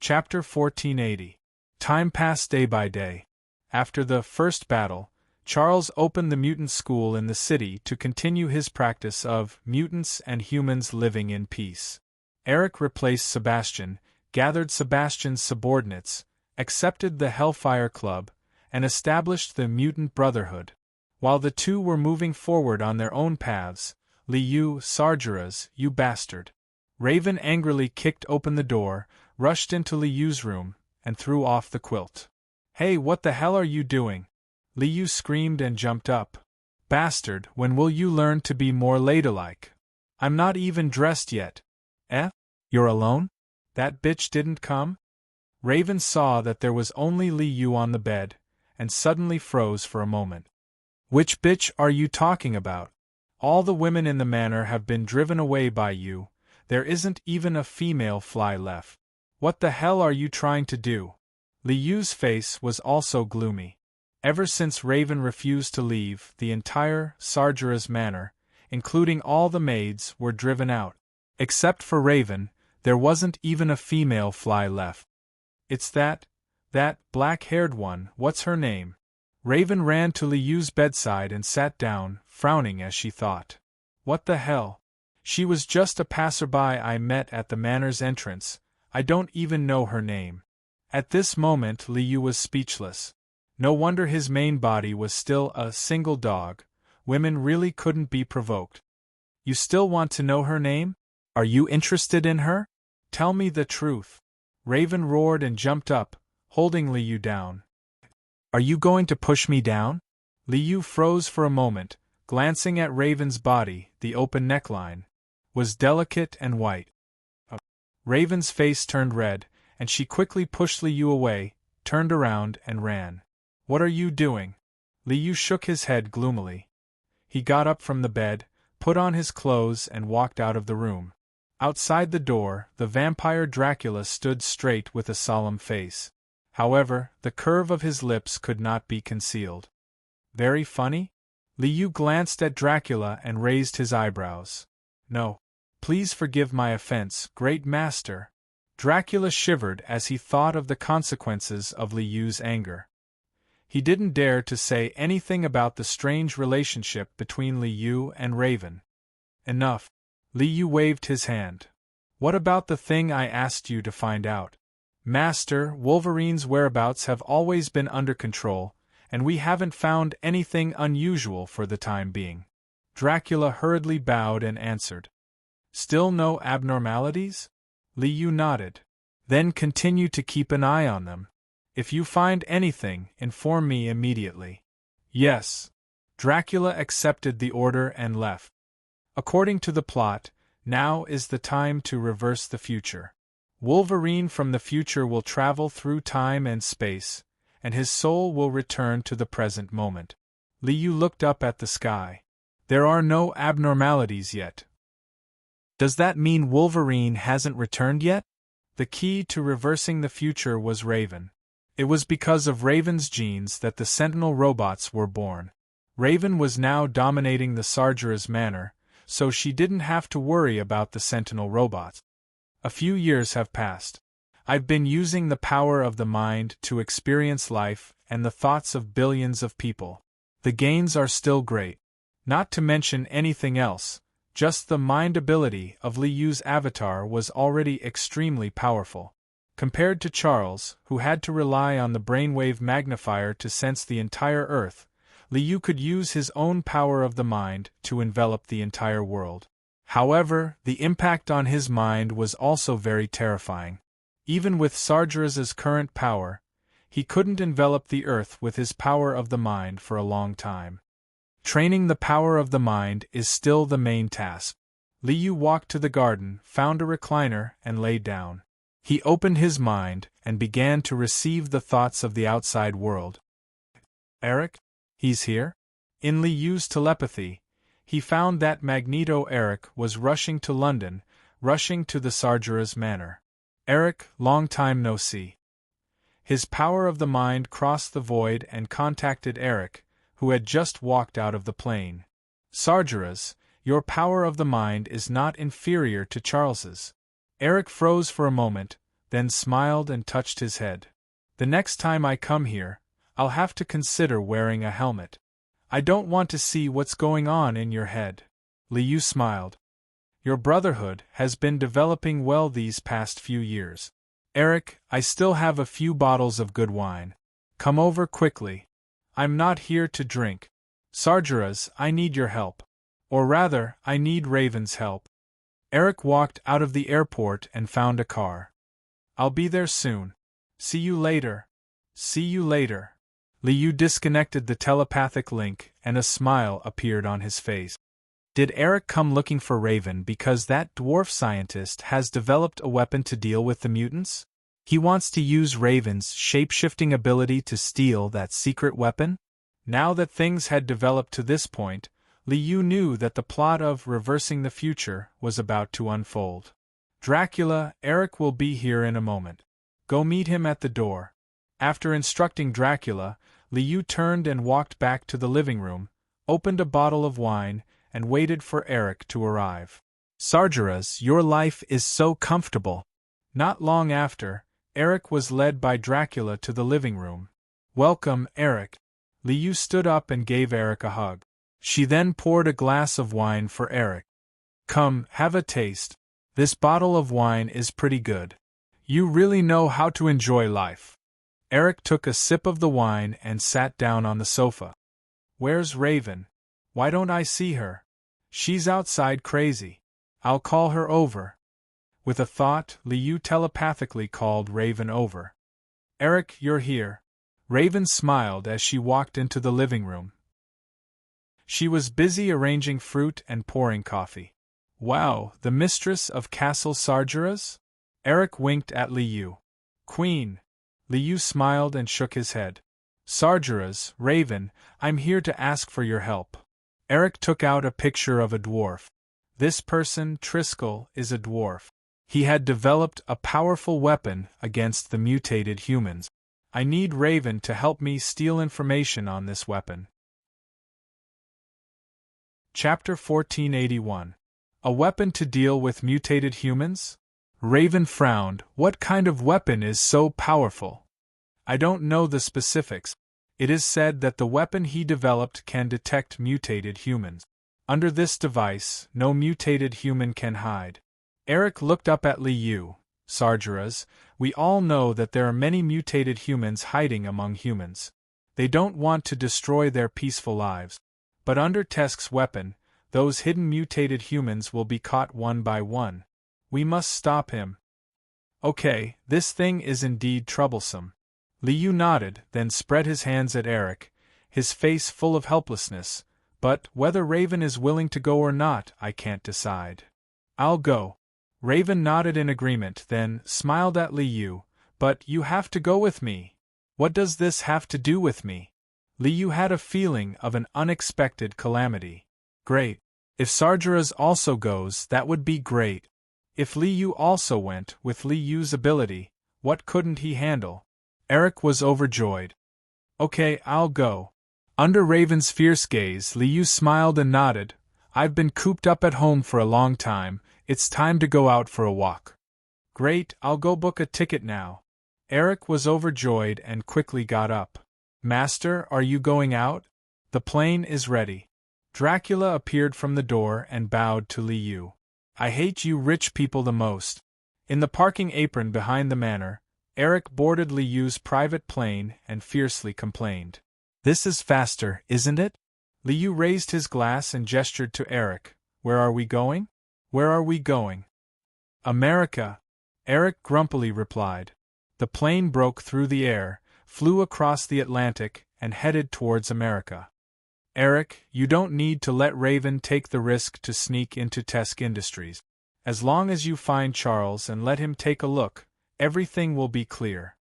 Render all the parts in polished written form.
Chapter 1480. Time passed day by day. After the first battle, Charles opened the mutant school in the city to continue his practice of mutants and humans living in peace. Eric replaced Sebastian, gathered Sebastian's subordinates, accepted the Hellfire Club, and established the Mutant Brotherhood. While the two were moving forward on their own paths, "You, Sargeras, you bastard!" Raven angrily kicked open the door, rushed into Liyu's room, and threw off the quilt. "Hey, what the hell are you doing?" Liyu screamed and jumped up. "Bastard, when will you learn to be more ladylike? I'm not even dressed yet." "Eh? You're alone? That bitch didn't come?" Raven saw that there was only Liyu on the bed, and suddenly froze for a moment. "Which bitch are you talking about? All the women in the manor have been driven away by you, there isn't even a female fly left. What the hell are you trying to do?" Liyu's face was also gloomy. Ever since Raven refused to leave, the entire Sargeras manor, including all the maids, were driven out. Except for Raven, there wasn't even a female fly left. "It's that black-haired one, what's her name?" Raven ran to Liyu's bedside and sat down, frowning as she thought. "What the hell? She was just a passerby I met at the manor's entrance, I don't even know her name." At this moment Liyu was speechless. No wonder his main body was still a single dog, women really couldn't be provoked. "You still want to know her name? Are you interested in her? Tell me the truth." Raven roared and jumped up, holding Liyu down. "Are you going to push me down?" Liyu froze for a moment, glancing at Raven's body. The open neckline was delicate and white. Raven's face turned red, and she quickly pushed Liyu away, turned around, and ran. "What are you doing?" Liyu shook his head gloomily. He got up from the bed, put on his clothes, and walked out of the room. Outside the door, the vampire Dracula stood straight with a solemn face. However, the curve of his lips could not be concealed. "Very funny?" Liyu glanced at Dracula and raised his eyebrows. "No. Please forgive my offense, great master." Dracula shivered as he thought of the consequences of Liyu's anger. He didn't dare to say anything about the strange relationship between Liyu and Raven. "Enough." Liyu waved his hand. "What about the thing I asked you to find out?" "Master, Wolverine's whereabouts have always been under control, and we haven't found anything unusual for the time being." Dracula hurriedly bowed and answered. "Still no abnormalities?" Liyu nodded. "Then continue to keep an eye on them. If you find anything, inform me immediately." "Yes." Dracula accepted the order and left. According to the plot, now is the time to reverse the future. Wolverine from the future will travel through time and space, and his soul will return to the present moment. Liyu looked up at the sky. "There are no abnormalities yet." "Does that mean Wolverine hasn't returned yet?" The key to reversing the future was Raven. It was because of Raven's genes that the Sentinel robots were born. Raven was now dominating the Sargeras manor, so she didn't have to worry about the Sentinel robots. A few years have passed. I've been using the power of the mind to experience life and the thoughts of billions of people. The gains are still great. Not to mention anything else, just the mind ability of Liyu's avatar was already extremely powerful. Compared to Charles, who had to rely on the brainwave magnifier to sense the entire Earth, Liyu could use his own power of the mind to envelop the entire world. However, the impact on his mind was also very terrifying. Even with Sargeras's current power, he couldn't envelop the Earth with his power of the mind for a long time. Training the power of the mind is still the main task. Liyu walked to the garden, found a recliner, and lay down. He opened his mind and began to receive the thoughts of the outside world. "Eric? He's here?" In Liyu's telepathy, he found that Magneto Eric was rushing to London, rushing to the Sargeras manor. "Eric, long time no see." His power of the mind crossed the void and contacted Eric, who had just walked out of the plane. "Sargeras, your power of the mind is not inferior to Charles's." Eric froze for a moment, then smiled and touched his head. The next time I come here, I'll have to consider wearing a helmet. I don't want to see what's going on in your head. Liu smiled. Your brotherhood has been developing well these past few years. Eric, I still have a few bottles of good wine. Come over quickly. I'm not here to drink. Sargeras, I need your help. Or rather, I need Raven's help. Eric walked out of the airport and found a car. I'll be there soon. See you later. See you later. Liu disconnected the telepathic link and a smile appeared on his face. Did Eric come looking for Raven because that dwarf scientist has developed a weapon to deal with the mutants? He wants to use Raven's shape-shifting ability to steal that secret weapon? Now that things had developed to this point, Liu knew that the plot of reversing the future was about to unfold. Dracula, Eric will be here in a moment. Go meet him at the door. After instructing Dracula, Liu turned and walked back to the living room, opened a bottle of wine, and waited for Eric to arrive. Sargeras, your life is so comfortable. Not long after, Eric was led by Dracula to the living room. Welcome, Eric. Liu stood up and gave Eric a hug. She then poured a glass of wine for Eric. Come, have a taste. This bottle of wine is pretty good. You really know how to enjoy life. Eric took a sip of the wine and sat down on the sofa. Where's Raven? Why don't I see her? She's outside crazy. I'll call her over. With a thought, Liu telepathically called Raven over. Eric, you're here. Raven smiled as she walked into the living room. She was busy arranging fruit and pouring coffee. Wow, the mistress of Castle Sargeras? Eric winked at Liu. Queen. Liu smiled and shook his head. Sargeras, Raven, I'm here to ask for your help. Eric took out a picture of a dwarf. This person, Triskel, is a dwarf. He had developed a powerful weapon against the mutated humans. I need Raven to help me steal information on this weapon. Chapter 1481. A weapon to deal with mutated humans? Raven frowned. What kind of weapon is so powerful? I don't know the specifics. It is said that the weapon he developed can detect mutated humans. Under this device, no mutated human can hide. Eric looked up at Liu. Sargeras, we all know that there are many mutated humans hiding among humans. They don't want to destroy their peaceful lives. But under Tesk's weapon, those hidden mutated humans will be caught one by one. We must stop him. Okay, this thing is indeed troublesome. Liu nodded, then spread his hands at Eric, his face full of helplessness. But whether Raven is willing to go or not, I can't decide. I'll go. Raven nodded in agreement, then smiled at Liu. But you have to go with me. What does this have to do with me? Liu had a feeling of an unexpected calamity. Great. If Sargeras also goes, that would be great. If Liu also went, with Liu's ability, what couldn't he handle? Eric was overjoyed. Okay, I'll go. Under Raven's fierce gaze, Liu smiled and nodded. I've been cooped up at home for a long time. It's time to go out for a walk. Great, I'll go book a ticket now. Eric was overjoyed and quickly got up. Master, are you going out? The plane is ready. Dracula appeared from the door and bowed to Liu. I hate you rich people the most. In the parking apron behind the manor, Eric boarded Liu's private plane and fiercely complained. This is faster, isn't it? Liu raised his glass and gestured to Eric. Where are we going? Where are we going? America. Eric grumpily replied. The plane broke through the air, flew across the Atlantic, and headed towards America. Eric, you don't need to let Raven take the risk to sneak into Tesk Industries. As long as you find Charles and let him take a look, everything will be clear.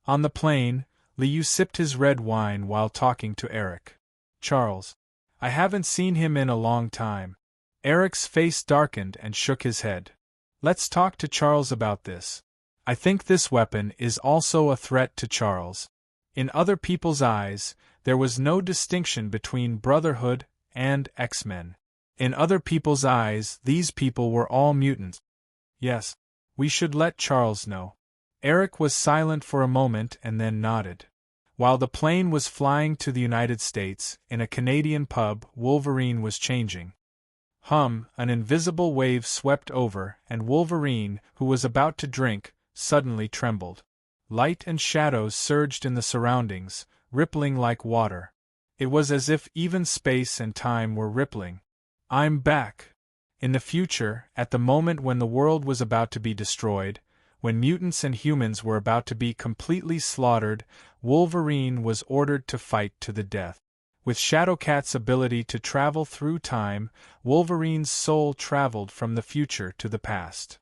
On the plane, Liu sipped his red wine while talking to Eric. Charles. I haven't seen him in a long time. Eric's face darkened and shook his head. Let's talk to Charles about this. I think this weapon is also a threat to Charles. In other people's eyes, there was no distinction between Brotherhood and X-Men. In other people's eyes, these people were all mutants. Yes, we should let Charles know. Eric was silent for a moment and then nodded. While the plane was flying to the United States, in a Canadian pub, Wolverine was changing. An invisible wave swept over, and Wolverine, who was about to drink, suddenly trembled. Light and shadows surged in the surroundings, rippling like water. It was as if even space and time were rippling. I'm back. In the future, at the moment when the world was about to be destroyed, when mutants and humans were about to be completely slaughtered, Wolverine was ordered to fight to the death. With Shadowcat's ability to travel through time, Wolverine's soul traveled from the future to the past.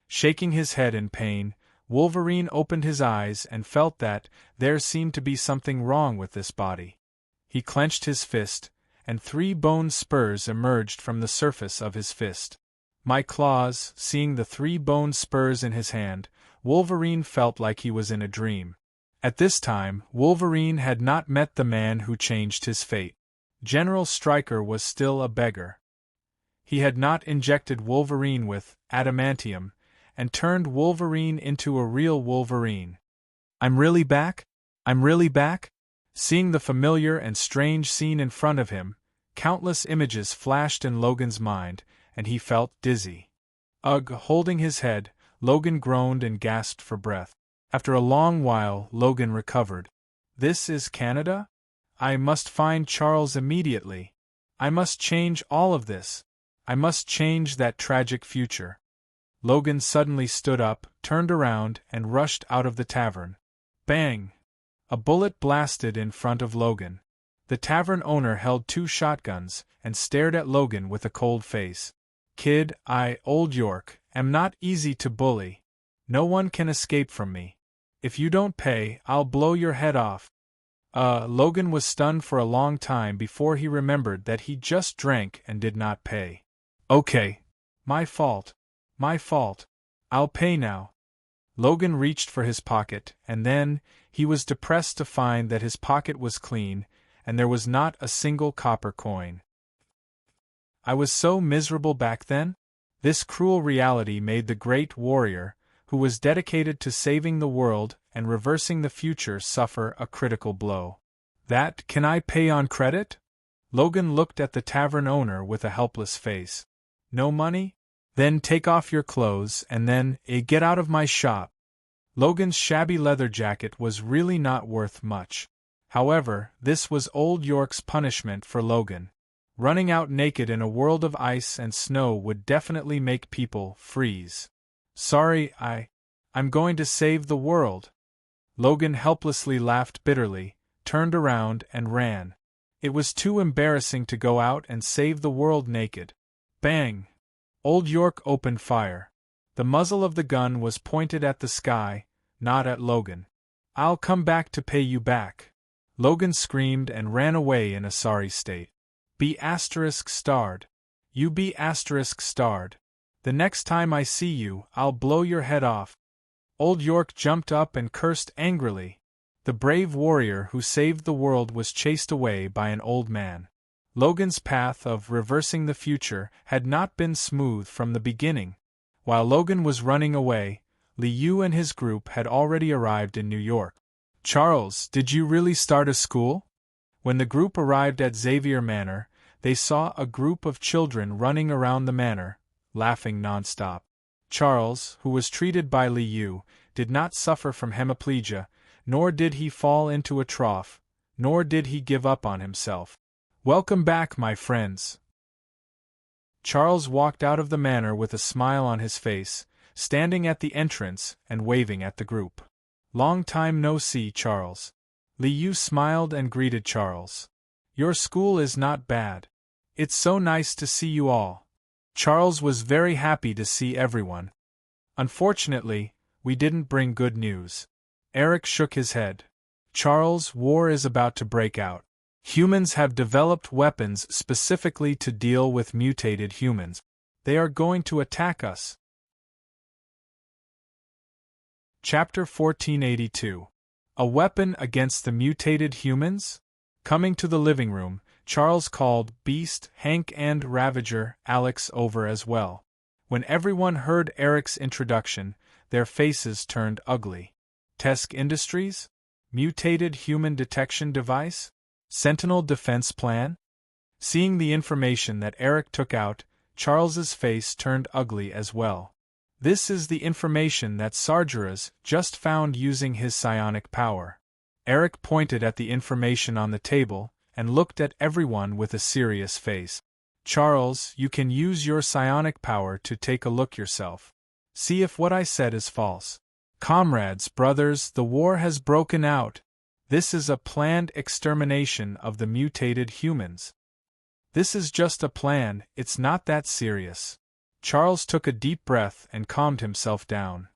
Shaking his head in pain, Wolverine opened his eyes and felt that there seemed to be something wrong with this body. He clenched his fist, and 3 bone spurs emerged from the surface of his fist. My claws, seeing the 3 bone spurs in his hand, Wolverine felt like he was in a dream. At this time, Wolverine had not met the man who changed his fate. General Stryker was still a beggar. He had not injected Wolverine with adamantium, and turned Wolverine into a real Wolverine. I'm really back? I'm really back? Seeing the familiar and strange scene in front of him, countless images flashed in Logan's mind, and he felt dizzy. Ugh! Holding his head, Logan groaned and gasped for breath. After a long while, Logan recovered. This is Canada? I must find Charles immediately. I must change all of this. I must change that tragic future. Logan suddenly stood up, turned around, and rushed out of the tavern. Bang! A bullet blasted in front of Logan. The tavern owner held 2 shotguns, and stared at Logan with a cold face. Kid, Old York, am not easy to bully. No one can escape from me. If you don't pay, I'll blow your head off. Logan was stunned for a long time before he remembered that he just drank and did not pay. Okay. My fault. My fault. I'll pay now. Logan reached for his pocket, and then, he was depressed to find that his pocket was clean, and there was not a single copper coin. I was so miserable back then? This cruel reality made the great warrior, who was dedicated to saving the world and reversing the future, suffer a critical blow. Can I pay on credit? Logan looked at the tavern owner with a helpless face. No money? Then take off your clothes and then, get out of my shop. Logan's shabby leather jacket was really not worth much. However, this was Old York's punishment for Logan. Running out naked in a world of ice and snow would definitely make people freeze. Sorry, I'm going to save the world. Logan helplessly laughed bitterly, turned around and ran. It was too embarrassing to go out and save the world naked. Bang! Old York opened fire. The muzzle of the gun was pointed at the sky, not at Logan. I'll come back to pay you back. Logan screamed and ran away in a sorry state. Be ****. You be ****. The next time I see you, I'll blow your head off. Old York jumped up and cursed angrily. The brave warrior who saved the world was chased away by an old man. Logan's path of reversing the future had not been smooth from the beginning. While Logan was running away, Liu and his group had already arrived in New York. Charles, did you really start a school? When the group arrived at Xavier Manor, they saw a group of children running around the manor, laughing nonstop. Charles, who was treated by Liu, did not suffer from hemiplegia, nor did he fall into a trough, nor did he give up on himself. Welcome back, my friends. Charles walked out of the manor with a smile on his face, standing at the entrance and waving at the group. Long time no see, Charles. Liu smiled and greeted Charles. Your school is not bad. It's so nice to see you all. Charles was very happy to see everyone. Unfortunately, we didn't bring good news. Eric shook his head. Charles, war is about to break out. Humans have developed weapons specifically to deal with mutated humans. They are going to attack us. Chapter 1482. A weapon against the mutated humans? Coming to the living room, Charles called Beast, Hank and Ravager, Alex over as well. When everyone heard Eric's introduction, their faces turned ugly. Tesk Industries? Mutated human detection device? Sentinel defense plan? Seeing the information that Eric took out, Charles's face turned ugly as well. This is the information that Sargeras just found using his psionic power. Eric pointed at the information on the table and looked at everyone with a serious face. Charles, you can use your psionic power to take a look yourself. See if what I said is false. Comrades, brothers, the war has broken out. This is a planned extermination of the mutated humans. This is just a plan, it's not that serious. Charles took a deep breath and calmed himself down.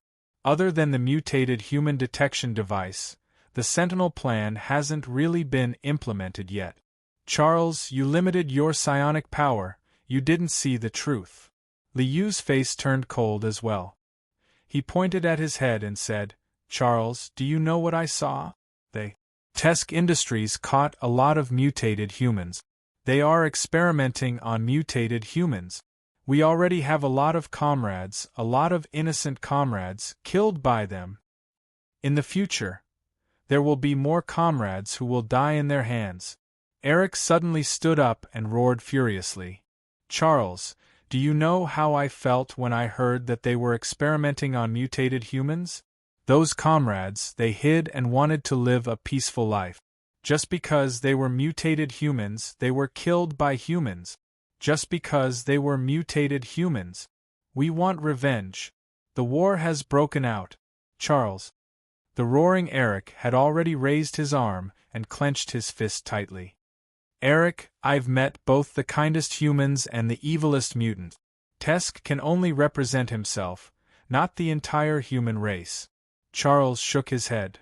Other than the mutated human detection device, the Sentinel plan hasn't really been implemented yet. Charles, you limited your psionic power, you didn't see the truth. Liyu's face turned cold as well. He pointed at his head and said, Charles, do you know what I saw? Tesk Industries caught a lot of mutated humans. They are experimenting on mutated humans. We already have a lot of comrades, a lot of innocent comrades, killed by them. In the future, there will be more comrades who will die in their hands. Eric suddenly stood up and roared furiously. Charles, do you know how I felt when I heard that they were experimenting on mutated humans? Those comrades, they hid and wanted to live a peaceful life. Just because they were mutated humans, they were killed by humans. Just because they were mutated humans. We want revenge. The war has broken out. Charles. The roaring Eric had already raised his arm and clenched his fist tightly. Eric, I've met both the kindest humans and the evilest mutants. Tesk can only represent himself, not the entire human race. Charles shook his head.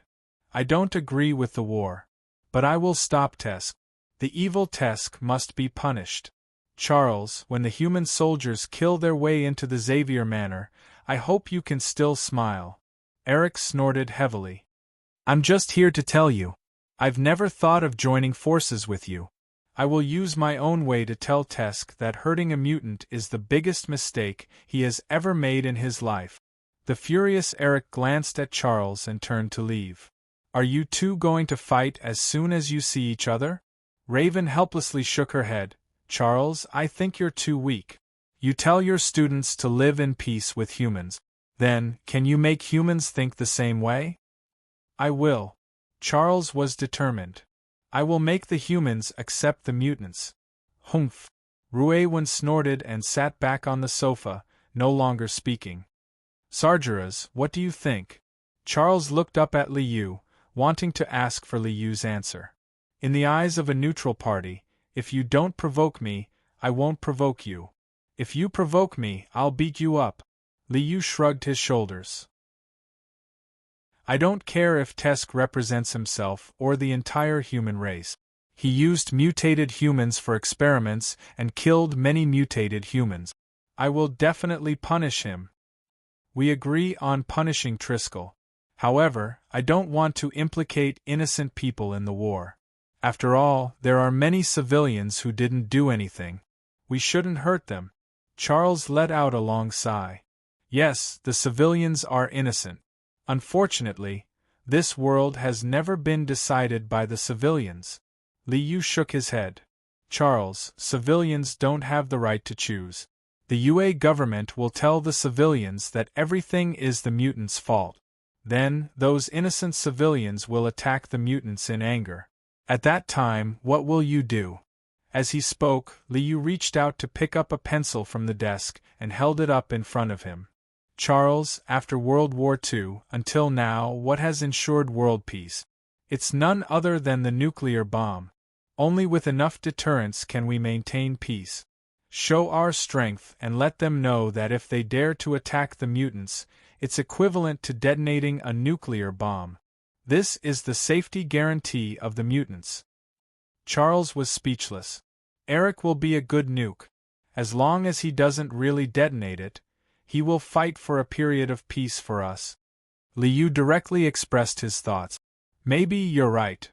I don't agree with the war. But I will stop Tesk. The evil Tesk must be punished. Charles, when the human soldiers kill their way into the Xavier Manor, I hope you can still smile. Eric snorted heavily. I'm just here to tell you. I've never thought of joining forces with you. I will use my own way to tell Tesk that hurting a mutant is the biggest mistake he has ever made in his life. The furious Eric glanced at Charles and turned to leave. Are you two going to fight as soon as you see each other? Raven helplessly shook her head. Charles, I think you're too weak. You tell your students to live in peace with humans. Then, can you make humans think the same way? I will. Charles was determined. I will make the humans accept the mutants. Humph. Ruewen snorted and sat back on the sofa, no longer speaking. Sargeras, what do you think? Charles looked up at Liu, wanting to ask for Liyu's answer. In the eyes of a neutral party, if you don't provoke me, I won't provoke you. If you provoke me, I'll beat you up. Liu shrugged his shoulders. I don't care if Tesk represents himself or the entire human race. He used mutated humans for experiments and killed many mutated humans. I will definitely punish him. We agree on punishing Triskel. However, I don't want to implicate innocent people in the war. After all, there are many civilians who didn't do anything. We shouldn't hurt them. Charles let out a long sigh. Yes, the civilians are innocent. Unfortunately, this world has never been decided by the civilians. Liu shook his head. Charles, civilians don't have the right to choose. The UA government will tell the civilians that everything is the mutants' fault. Then, those innocent civilians will attack the mutants in anger. At that time, what will you do? As he spoke, Liu reached out to pick up a pencil from the desk and held it up in front of him. Charles, after World War II, until now, what has ensured world peace? It's none other than the nuclear bomb. Only with enough deterrence can we maintain peace. Show our strength and let them know that if they dare to attack the mutants, it's equivalent to detonating a nuclear bomb. This is the safety guarantee of the mutants. Charles was speechless. Eric will be a good nuke. As long as he doesn't really detonate it, he will fight for a period of peace for us. Liu directly expressed his thoughts. Maybe you're right.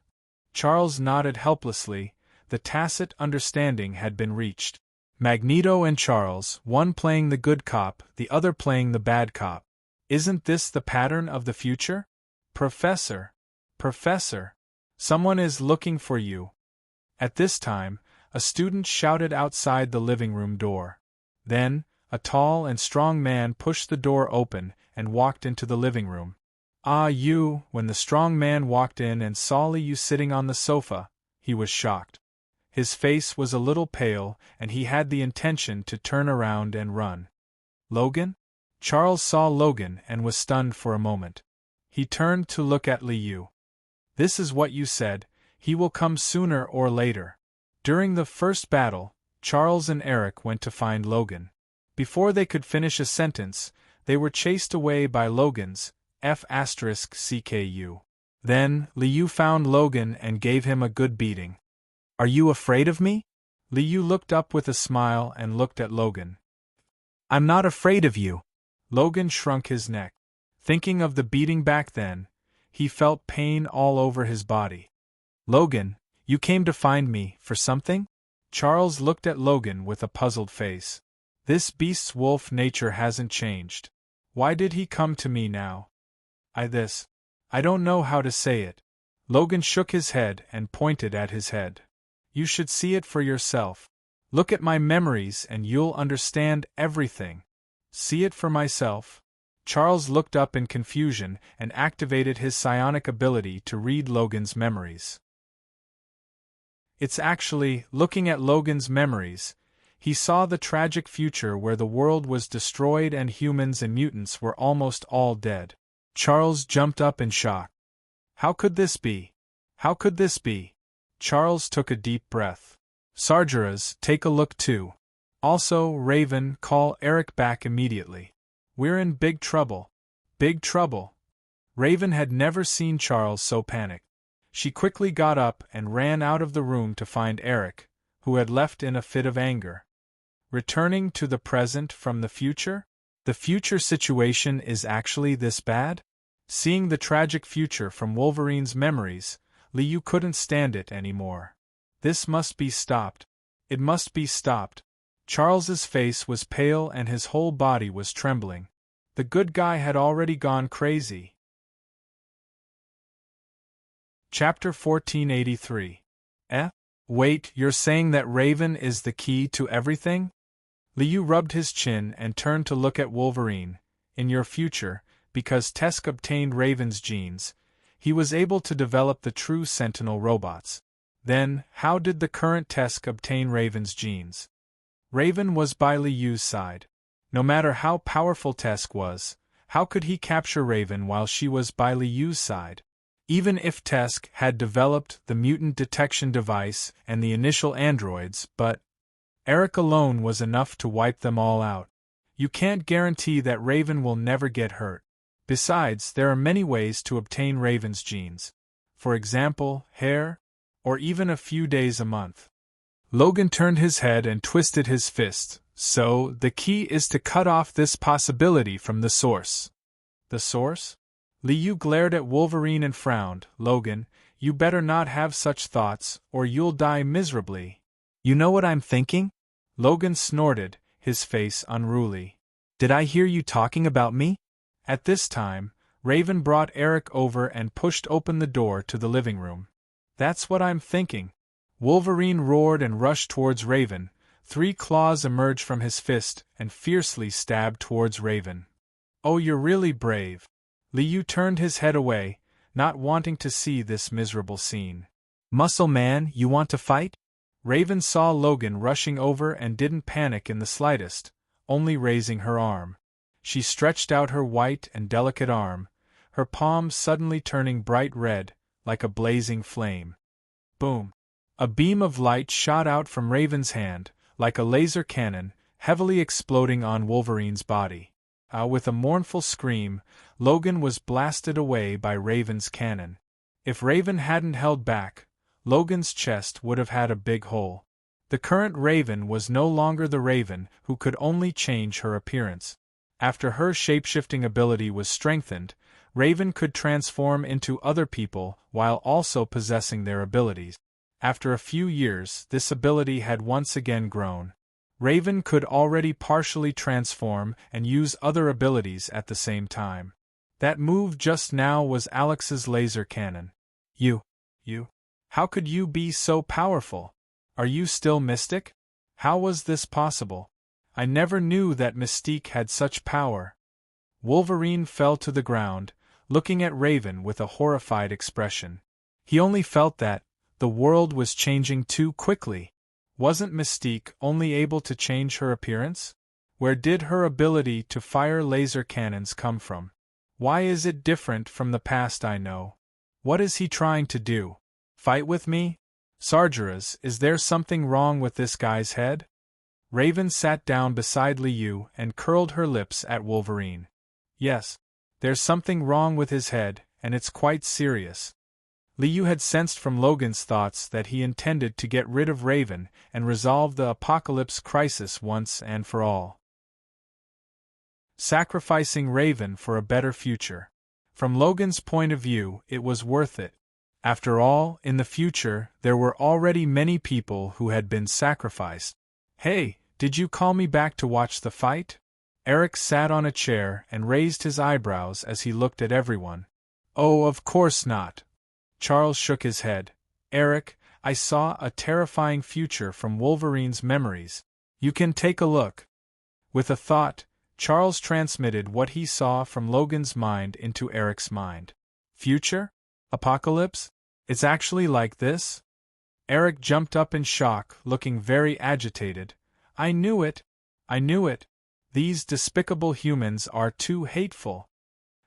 Charles nodded helplessly. The tacit understanding had been reached. Magneto and Charles, one playing the good cop, the other playing the bad cop. Isn't this the pattern of the future? Professor! Professor! Someone is looking for you. At this time, a student shouted outside the living room door. Then, a tall and strong man pushed the door open and walked into the living room. Ah, you! When the strong man walked in and saw Liu sitting on the sofa, he was shocked. His face was a little pale, and he had the intention to turn around and run. Logan? Charles saw Logan and was stunned for a moment. He turned to look at Liu. This is what you said, he will come sooner or later. During the first battle, Charles and Eric went to find Logan. Before they could finish a sentence, they were chased away by Logan's F***CKU. Then, Liu found Logan and gave him a good beating. Are you afraid of me? Liu looked up with a smile and looked at Logan. I'm not afraid of you. Logan shrunk his neck. Thinking of the beating back then, he felt pain all over his body. Logan, you came to find me for something? Charles looked at Logan with a puzzled face. This beast's wolf nature hasn't changed. Why did he come to me now? I don't know how to say it. Logan shook his head and pointed at his head. You should see it for yourself. Look at my memories and you'll understand everything. See it for myself? Charles looked up in confusion and activated his psionic ability to read Logan's memories. It's actually, looking at Logan's memories, he saw the tragic future where the world was destroyed and humans and mutants were almost all dead. Charles jumped up in shock. How could this be? How could this be? Charles took a deep breath. Sargeras, take a look too. Also, Raven, call Eric back immediately. We're in big trouble. Big trouble. Raven had never seen Charles so panicked. She quickly got up and ran out of the room to find Eric, who had left in a fit of anger. Returning to the present from the future? The future situation is actually this bad? Seeing the tragic future from Wolverine's memories, Liu couldn't stand it anymore. This must be stopped. It must be stopped. Charles's face was pale and his whole body was trembling. The good guy had already gone crazy. Chapter 1483. Wait, you're saying that Raven is the key to everything? Liu rubbed his chin and turned to look at Wolverine. In your future, because Tesk obtained Raven's genes, he was able to develop the true Sentinel robots. Then, how did the current Tesk obtain Raven's genes? Raven was by Liu's side. No matter how powerful Tesk was, how could he capture Raven while she was by Liu's side? Even if Tesk had developed the mutant detection device and the initial androids, but Eric alone was enough to wipe them all out. You can't guarantee that Raven will never get hurt. Besides, there are many ways to obtain Raven's genes. For example, hair, or even a few days a month. Logan turned his head and twisted his fist. So, the key is to cut off this possibility from the source. The source? Liu glared at Wolverine and frowned. Logan, you better not have such thoughts, or you'll die miserably. You know what I'm thinking? Logan snorted, his face unruly. Did I hear you talking about me? At this time, Raven brought Eric over and pushed open the door to the living room. That's what I'm thinking. Wolverine roared and rushed towards Raven. 3 claws emerged from his fist and fiercely stabbed towards Raven. Oh, you're really brave. Liu turned his head away, not wanting to see this miserable scene. Muscle man, you want to fight? Raven saw Logan rushing over and didn't panic in the slightest, only raising her arm. She stretched out her white and delicate arm, her palm suddenly turning bright red, like a blazing flame. Boom! A beam of light shot out from Raven's hand, like a laser cannon, heavily exploding on Wolverine's body. With a mournful scream, Logan was blasted away by Raven's cannon. If Raven hadn't held back, Logan's chest would have had a big hole. The current Raven was no longer the Raven who could only change her appearance. After her shape-shifting ability was strengthened, Raven could transform into other people while also possessing their abilities. After a few years, this ability had once again grown. Raven could already partially transform and use other abilities at the same time. That move just now was Alex's laser cannon. You. How could you be so powerful? Are you still Mystic? How was this possible? I never knew that Mystique had such power. Wolverine fell to the ground, looking at Raven with a horrified expression. He only felt that the world was changing too quickly. Wasn't Mystique only able to change her appearance? Where did her ability to fire laser cannons come from? Why is it different from the past I know? What is he trying to do? Fight with me? Sargeras, is there something wrong with this guy's head? Raven sat down beside Liu and curled her lips at Wolverine. Yes, there's something wrong with his head, and it's quite serious. Liu had sensed from Logan's thoughts that he intended to get rid of Raven and resolve the apocalypse crisis once and for all. Sacrificing Raven for a better future. From Logan's point of view, it was worth it. After all, in the future, there were already many people who had been sacrificed. Hey, did you call me back to watch the fight? Eric sat on a chair and raised his eyebrows as he looked at everyone. Oh, of course not. Charles shook his head. Eric, I saw a terrifying future from Wolverine's memories. You can take a look. With a thought, Charles transmitted what he saw from Logan's mind into Eric's mind. Future? Apocalypse? It's actually like this? Eric jumped up in shock, looking very agitated. I knew it. These despicable humans are too hateful.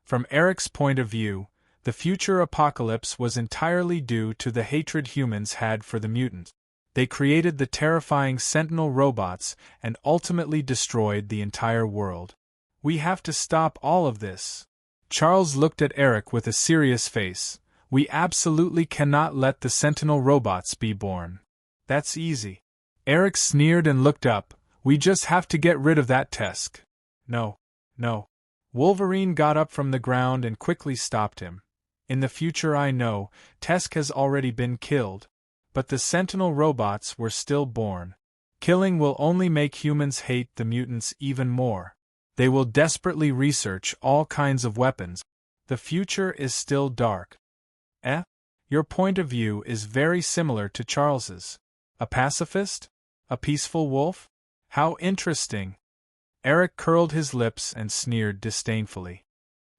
From Eric's point of view, the future apocalypse was entirely due to the hatred humans had for the mutants. They created the terrifying Sentinel robots and ultimately destroyed the entire world. We have to stop all of this. Charles looked at Eric with a serious face. We absolutely cannot let the Sentinel robots be born. That's easy. Eric sneered and looked up. We just have to get rid of that Tesk. No. Wolverine got up from the ground and quickly stopped him. In the future I know, Tesk has already been killed. But the Sentinel robots were still born. Killing will only make humans hate the mutants even more. They will desperately research all kinds of weapons. The future is still dark. Your point of view is very similar to Charles's. A pacifist? A peaceful wolf? How interesting. Eric curled his lips and sneered disdainfully.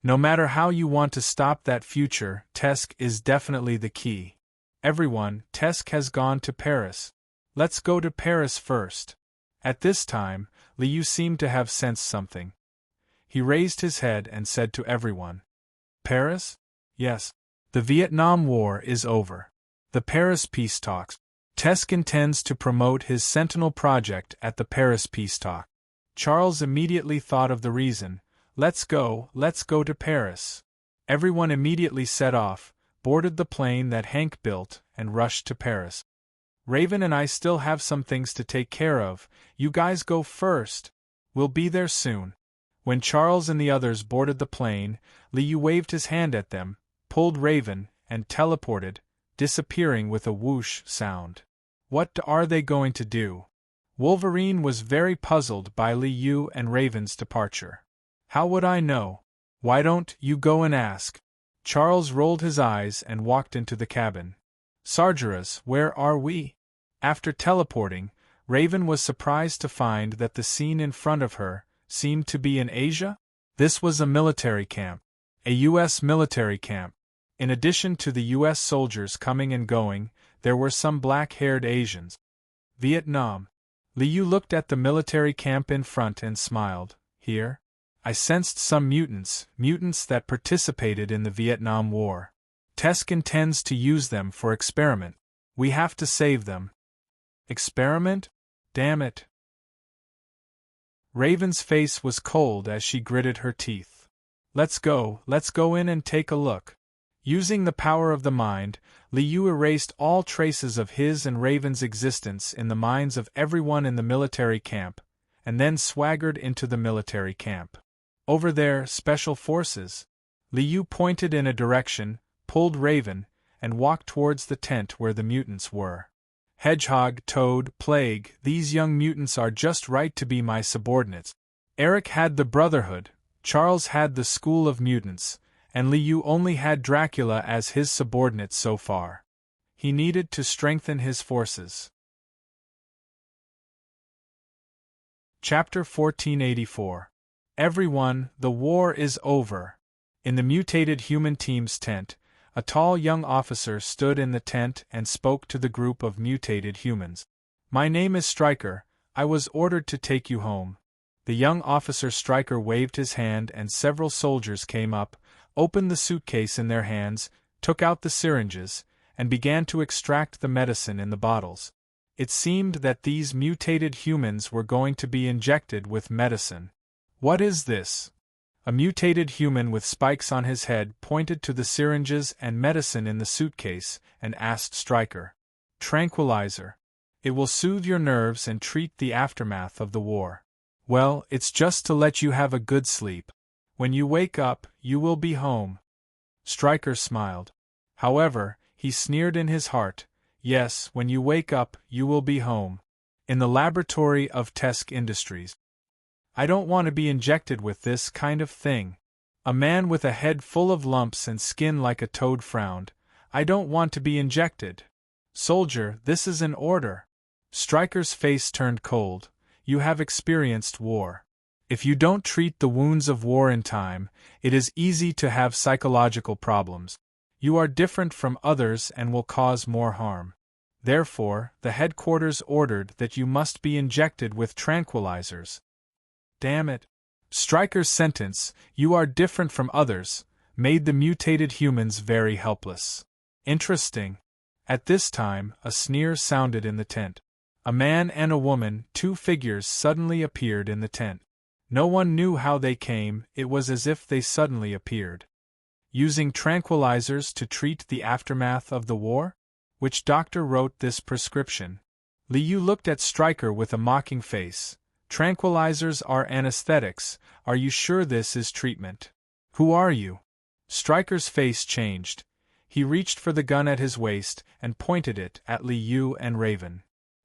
No matter how you want to stop that future, Tesk is definitely the key. Everyone, Tesk has gone to Paris. Let's go to Paris first. At this time, Liu seemed to have sensed something. He raised his head and said to everyone, Paris? Yes. The Vietnam War is over. The Paris peace talks. Tesk intends to promote his Sentinel project at the Paris peace talk. Charles immediately thought of the reason. Let's go to Paris. Everyone immediately set off, boarded the plane that Hank built, and rushed to Paris. Raven and I still have some things to take care of. You guys go first. We'll be there soon. When Charles and the others boarded the plane, Liu waved his hand at them, pulled Raven, and teleported, disappearing with a whoosh sound. What are they going to do? Wolverine was very puzzled by Liu and Raven's departure. How would I know? Why don't you go and ask? Charles rolled his eyes and walked into the cabin. Sargeras, where are we? After teleporting, Raven was surprised to find that the scene in front of her seemed to be in Asia. This was a military camp. A U.S. military camp. In addition to the U.S. soldiers coming and going, there were some black-haired Asians. Vietnam. Liu looked at the military camp in front and smiled. Here? I sensed some mutants that participated in the Vietnam War. Tesk intends to use them for experiment. We have to save them. Experiment? Damn it. Raven's face was cold as she gritted her teeth. Let's go in and take a look. Using the power of the mind, Liu erased all traces of his and Raven's existence in the minds of everyone in the military camp, and then swaggered into the military camp. Over there, special forces. Liu pointed in a direction, pulled Raven, and walked towards the tent where the mutants were. Hedgehog, Toad, Plague, these young mutants are just right to be my subordinates. Eric had the Brotherhood, Charles had the School of Mutants, and Liu only had Dracula as his subordinate so far. He needed to strengthen his forces. Chapter 1484. Everyone, the war is over. In the mutated human team's tent, a tall young officer stood in the tent and spoke to the group of mutated humans. My name is Stryker, I was ordered to take you home. The young officer Stryker waved his hand and several soldiers came up, opened the suitcase in their hands, took out the syringes, and began to extract the medicine in the bottles. It seemed that these mutated humans were going to be injected with medicine. What is this? A mutated human with spikes on his head pointed to the syringes and medicine in the suitcase and asked Stryker. Tranquilizer. It will soothe your nerves and treat the aftermath of the war. Well, it's just to let you have a good sleep. When you wake up, you will be home. Stryker smiled. However, he sneered in his heart. Yes, when you wake up, you will be home. In the laboratory of Tesk Industries. I don't want to be injected with this kind of thing. A man with a head full of lumps and skin like a toad frowned. I don't want to be injected. Soldier, this is an order. Stryker's face turned cold. You have experienced war. If you don't treat the wounds of war in time, it is easy to have psychological problems. You are different from others and will cause more harm. Therefore, the headquarters ordered that you must be injected with tranquilizers. Damn it. Stryker's sentence, you are different from others, made the mutated humans very helpless. Interesting. At this time, a sneer sounded in the tent. A man and a woman, two figures suddenly appeared in the tent. No one knew how they came, it was as if they suddenly appeared. Using tranquilizers to treat the aftermath of the war? Which doctor wrote this prescription? Liu looked at Stryker with a mocking face. Tranquilizers are anesthetics, are you sure this is treatment? Who are you? Stryker's face changed. He reached for the gun at his waist and pointed it at Liu and Raven.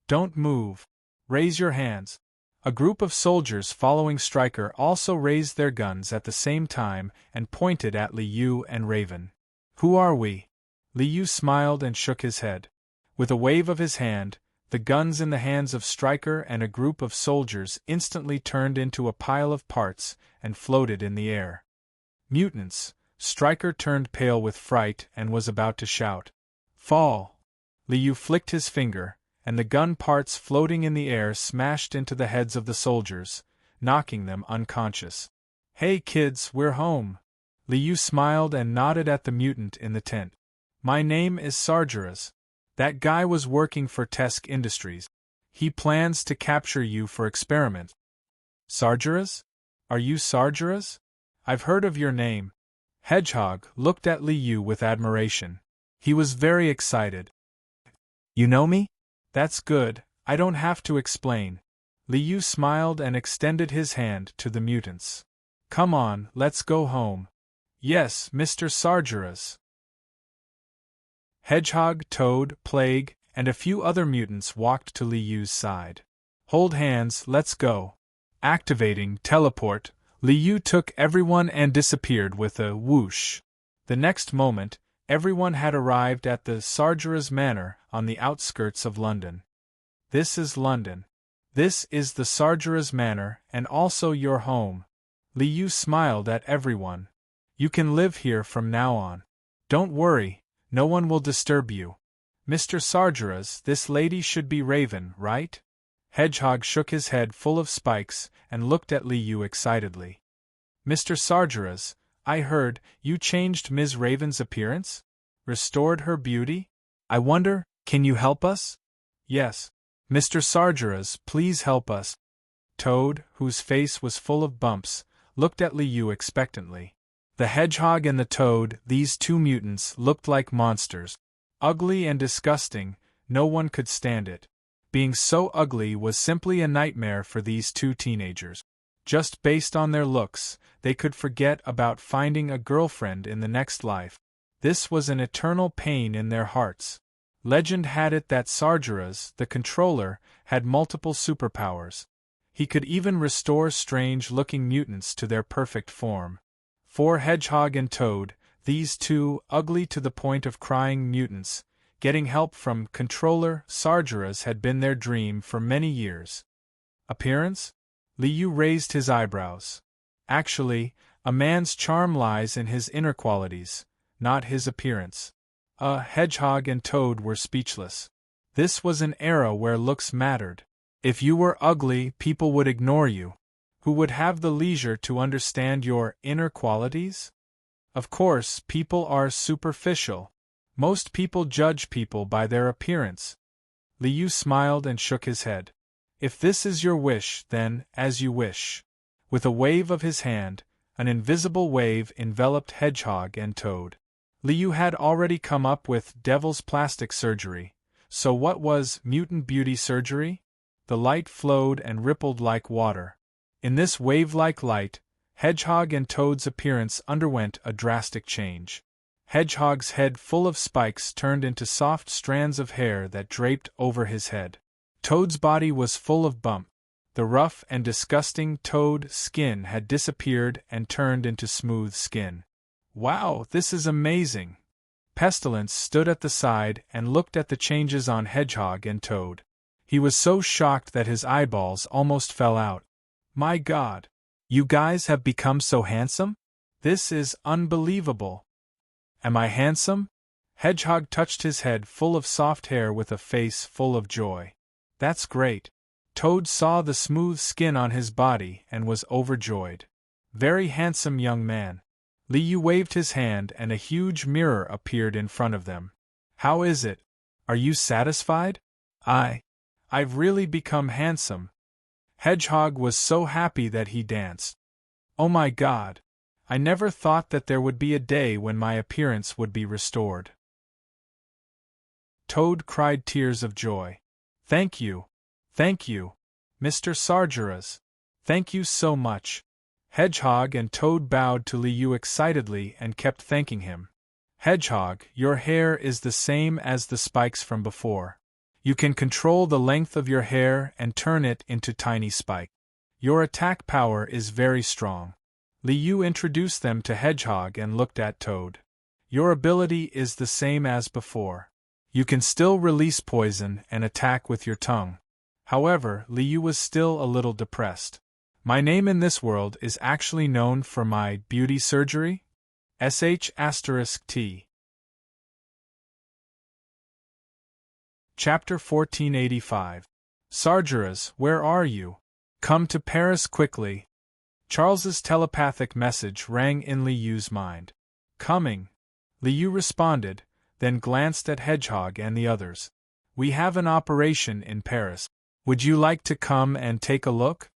Don't move. Raise your hands. A group of soldiers following Stryker also raised their guns at the same time and pointed at Liu and Raven. Who are we? Liu smiled and shook his head. With a wave of his hand, the guns in the hands of Stryker and a group of soldiers instantly turned into a pile of parts and floated in the air. Mutants! Stryker turned pale with fright and was about to shout. Fall! Liu flicked his finger, and the gun parts floating in the air smashed into the heads of the soldiers, knocking them unconscious. Hey kids, we're home! Liu smiled and nodded at the mutant in the tent. My name is Sargeras. That guy was working for Tesk Industries. He plans to capture you for experiment. Sargeras? Are you Sargeras? I've heard of your name. Hedgehog looked at Liu with admiration. He was very excited. You know me? That's good, I don't have to explain. Liu smiled and extended his hand to the mutants. Come on, let's go home. Yes, Mr. Sargeras. Hedgehog, Toad, Plague, and a few other mutants walked to Liu's side. Hold hands, let's go. Activating teleport, Liu took everyone and disappeared with a whoosh. The next moment, everyone had arrived at the Sargeras Manor on the outskirts of London. This is London. This is the Sargeras Manor and also your home. Liu smiled at everyone. You can live here from now on. Don't worry. No one will disturb you. Mr. Sargeras, this lady should be Raven, right? Hedgehog shook his head full of spikes and looked at Liu excitedly. Mr. Sargeras, I heard you changed Ms. Raven's appearance? Restored her beauty? I wonder, can you help us? Yes. Mr. Sargeras, please help us. Toad, whose face was full of bumps, looked at Liu expectantly. The hedgehog and the toad, these two mutants, looked like monsters. Ugly and disgusting, no one could stand it. Being so ugly was simply a nightmare for these two teenagers. Just based on their looks, they could forget about finding a girlfriend in the next life. This was an eternal pain in their hearts. Legend had it that Sargeras, the controller, had multiple superpowers. He could even restore strange-looking mutants to their perfect form. For Hedgehog and Toad, these two ugly to the point of crying mutants, getting help from controller Sargeras had been their dream for many years. Appearance? Liu raised his eyebrows. Actually, a man's charm lies in his inner qualities, not his appearance. Hedgehog and Toad were speechless. This was an era where looks mattered. If you were ugly, people would ignore you. Who would have the leisure to understand your inner qualities? Of course, people are superficial. Most people judge people by their appearance. Liu smiled and shook his head. If this is your wish, then, as you wish. With a wave of his hand, an invisible wave enveloped Hedgehog and Toad. Liu had already come up with Devil's Plastic Surgery, so what was Mutant Beauty Surgery? The light flowed and rippled like water. In this wave-like light, Hedgehog and Toad's appearance underwent a drastic change. Hedgehog's head full of spikes turned into soft strands of hair that draped over his head. Toad's body was full of bump. The rough and disgusting Toad skin had disappeared and turned into smooth skin. Wow, this is amazing! Pestilence stood at the side and looked at the changes on Hedgehog and Toad. He was so shocked that his eyeballs almost fell out. My God! You guys have become so handsome? This is unbelievable! Am I handsome? Hedgehog touched his head full of soft hair with a face full of joy. That's great. Toad saw the smooth skin on his body and was overjoyed. Very handsome young man. Liu waved his hand and a huge mirror appeared in front of them. How is it? Are you satisfied? I've really become handsome. Hedgehog was so happy that he danced. Oh my God! I never thought that there would be a day when my appearance would be restored. Toad cried tears of joy. Thank you, Mr. Sargeras. Thank you so much. Hedgehog and Toad bowed to Liu excitedly and kept thanking him. Hedgehog, your hair is the same as the spikes from before. You can control the length of your hair and turn it into tiny spikes. Your attack power is very strong. Liu introduced them to Hedgehog and looked at Toad. Your ability is the same as before. You can still release poison and attack with your tongue. However, Liu was still a little depressed. My name in this world is actually known for my beauty surgery? **T. Chapter 1485. Sargeras, where are you? Come to Paris quickly. Charles's telepathic message rang in Liu's mind. Coming. Liu responded, then glanced at Hedgehog and the others. We have an operation in Paris. Would you like to come and take a look?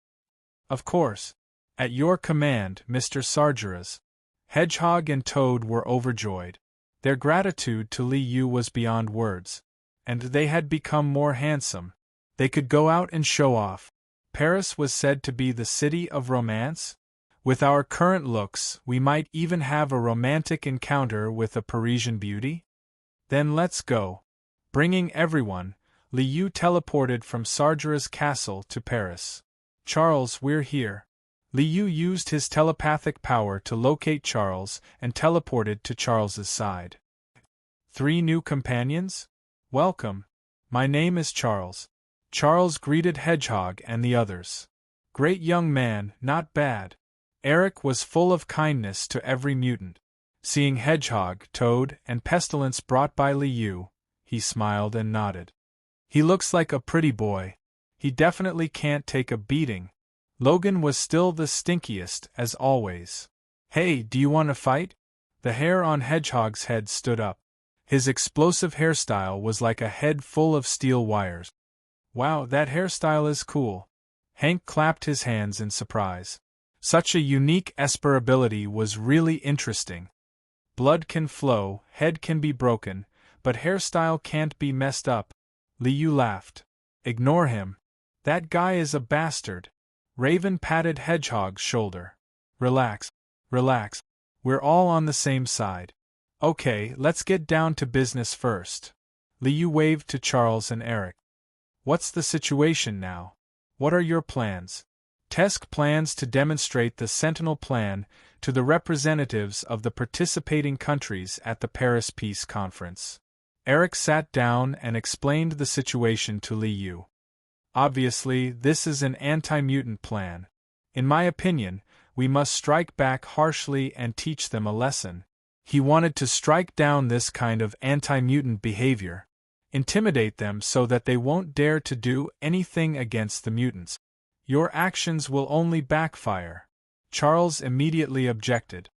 Of course. At your command, Mr. Sargeras. Hedgehog and Toad were overjoyed. Their gratitude to Liu was beyond words. And they had become more handsome. They could go out and show off. Paris was said to be the city of romance. With our current looks, we might even have a romantic encounter with a Parisian beauty. Then let's go. Bringing everyone, Liu teleported from Sargeras' castle to Paris. Charles, we're here. Liu used his telepathic power to locate Charles and teleported to Charles's side. 3 new companions? Welcome. My name is Charles. Charles greeted Hedgehog and the others. Great young man, not bad. Eric was full of kindness to every mutant. Seeing Hedgehog, Toad, and Pestilence brought by Liu, he smiled and nodded. He looks like a pretty boy. He definitely can't take a beating. Logan was still the stinkiest, as always. Hey, do you want to fight? The hair on Hedgehog's head stood up. His explosive hairstyle was like a head full of steel wires. Wow, that hairstyle is cool. Hank clapped his hands in surprise. Such a unique Esper ability was really interesting. Blood can flow, head can be broken, but hairstyle can't be messed up. Liu laughed. Ignore him. That guy is a bastard. Raven patted Hedgehog's shoulder. Relax. We're all on the same side. Okay, let's get down to business first. Liu waved to Charles and Eric. What's the situation now? What are your plans? Tesk plans to demonstrate the Sentinel Plan to the representatives of the participating countries at the Paris Peace Conference. Eric sat down and explained the situation to Liu. Obviously, this is an anti-mutant plan. In my opinion, we must strike back harshly and teach them a lesson. He wanted to strike down this kind of anti-mutant behavior. Intimidate them so that they won't dare to do anything against the mutants. Your actions will only backfire. Charles immediately objected.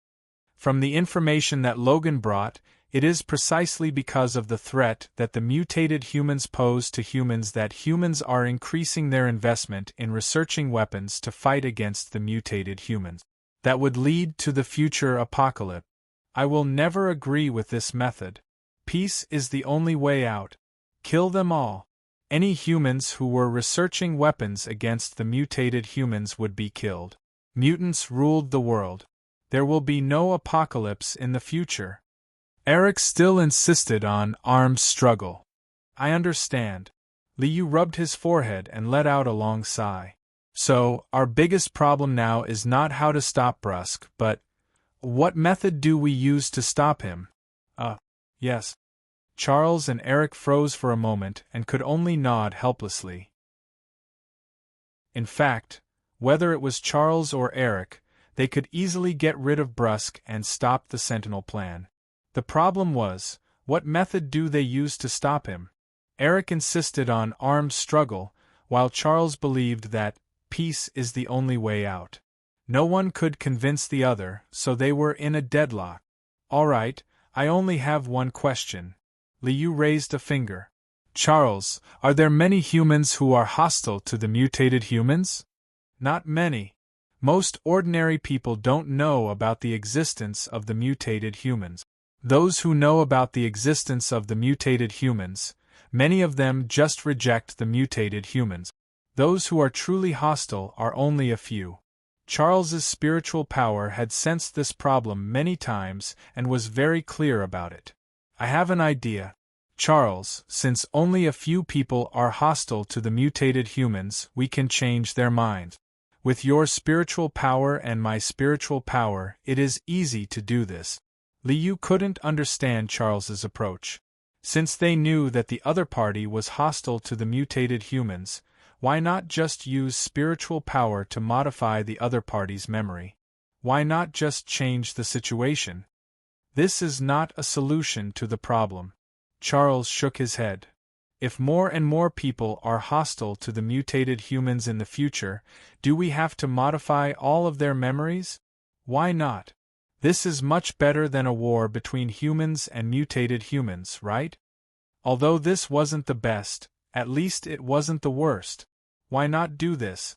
From the information that Logan brought, it is precisely because of the threat that the mutated humans pose to humans that humans are increasing their investment in researching weapons to fight against the mutated humans. That would lead to the future apocalypse. I will never agree with this method. Peace is the only way out. Kill them all. Any humans who were researching weapons against the mutated humans would be killed. Mutants ruled the world. There will be no apocalypse in the future. Eric still insisted on armed struggle. I understand. Liu rubbed his forehead and let out a long sigh. So, our biggest problem now is not how to stop Brusk, but what method do we use to stop him? Yes. Charles and Eric froze for a moment and could only nod helplessly. In fact, whether it was Charles or Eric, they could easily get rid of Brusk and stop the Sentinel Plan. The problem was, what method do they use to stop him? Eric insisted on armed struggle, while Charles believed that peace is the only way out. No one could convince the other, so they were in a deadlock. All right, I only have one question. Liu raised a finger. Charles, are there many humans who are hostile to the mutated humans? Not many. Most ordinary people don't know about the existence of the mutated humans. Those who know about the existence of the mutated humans, many of them just reject the mutated humans. Those who are truly hostile are only a few. Charles's spiritual power had sensed this problem many times and was very clear about it. I have an idea. Charles, since only a few people are hostile to the mutated humans, we can change their minds. With your spiritual power and my spiritual power, it is easy to do this. Liu couldn't understand Charles's approach. Since they knew that the other party was hostile to the mutated humans, why not just use spiritual power to modify the other party's memory? Why not just change the situation? This is not a solution to the problem. Charles shook his head. If more and more people are hostile to the mutated humans in the future, do we have to modify all of their memories? Why not? This is much better than a war between humans and mutated humans, right? Although this wasn't the best, at least it wasn't the worst. Why not do this?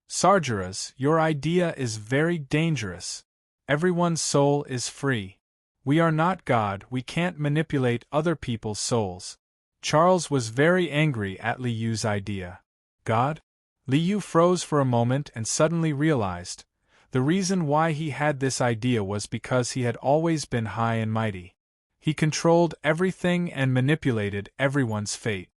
Sargeras, your idea is very dangerous. Everyone's soul is free. We are not God, we can't manipulate other people's souls. Charles was very angry at Liu's idea. God? Liu froze for a moment and suddenly realized. The reason why he had this idea was because he had always been high and mighty. He controlled everything and manipulated everyone's fate.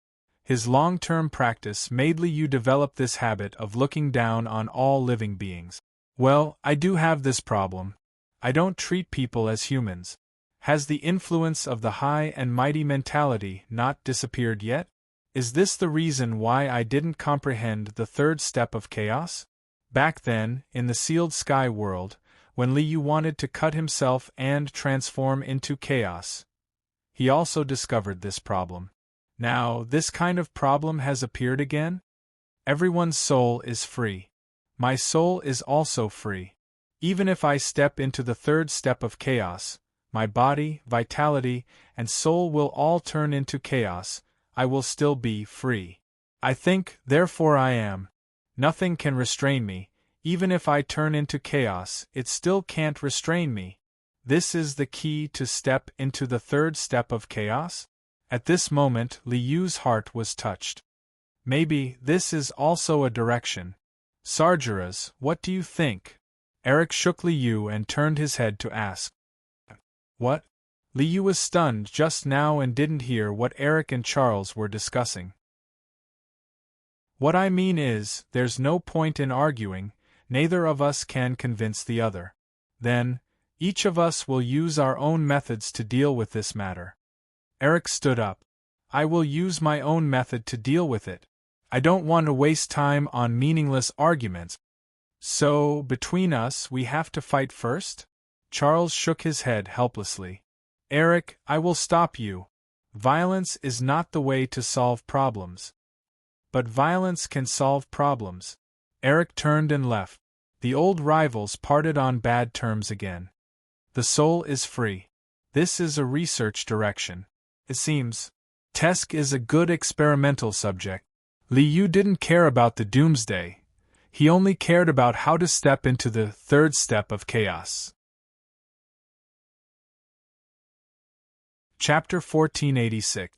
His long-term practice made Liu develop this habit of looking down on all living beings. Well, I do have this problem. I don't treat people as humans. Has the influence of the high and mighty mentality not disappeared yet? Is this the reason why I didn't comprehend the third step of chaos? Back then, in the sealed sky world, when Liu wanted to cut himself and transform into chaos, he also discovered this problem. Now, this kind of problem has appeared again? Everyone's soul is free. My soul is also free. Even if I step into the third step of chaos, my body, vitality, and soul will all turn into chaos, I will still be free. I think, therefore I am. Nothing can restrain me. Even if I turn into chaos, it still can't restrain me. This is the key to step into the third step of chaos? At this moment, Liu's heart was touched. Maybe this is also a direction. Sargeras, what do you think? Eric shook Liu and turned his head to ask. What? Liu was stunned just now and didn't hear what Eric and Charles were discussing. What I mean is, there's no point in arguing, neither of us can convince the other. Then, each of us will use our own methods to deal with this matter. Eric stood up. I will use my own method to deal with it. I don't want to waste time on meaningless arguments. So, between us, we have to fight first? Charles shook his head helplessly. Eric, I will stop you. Violence is not the way to solve problems. But violence can solve problems. Eric turned and left. The old rivals parted on bad terms again. The soul is free. This is a research direction. It seems. Tesk is a good experimental subject. Liu didn't care about the doomsday. He only cared about how to step into the third step of chaos. Chapter 1486.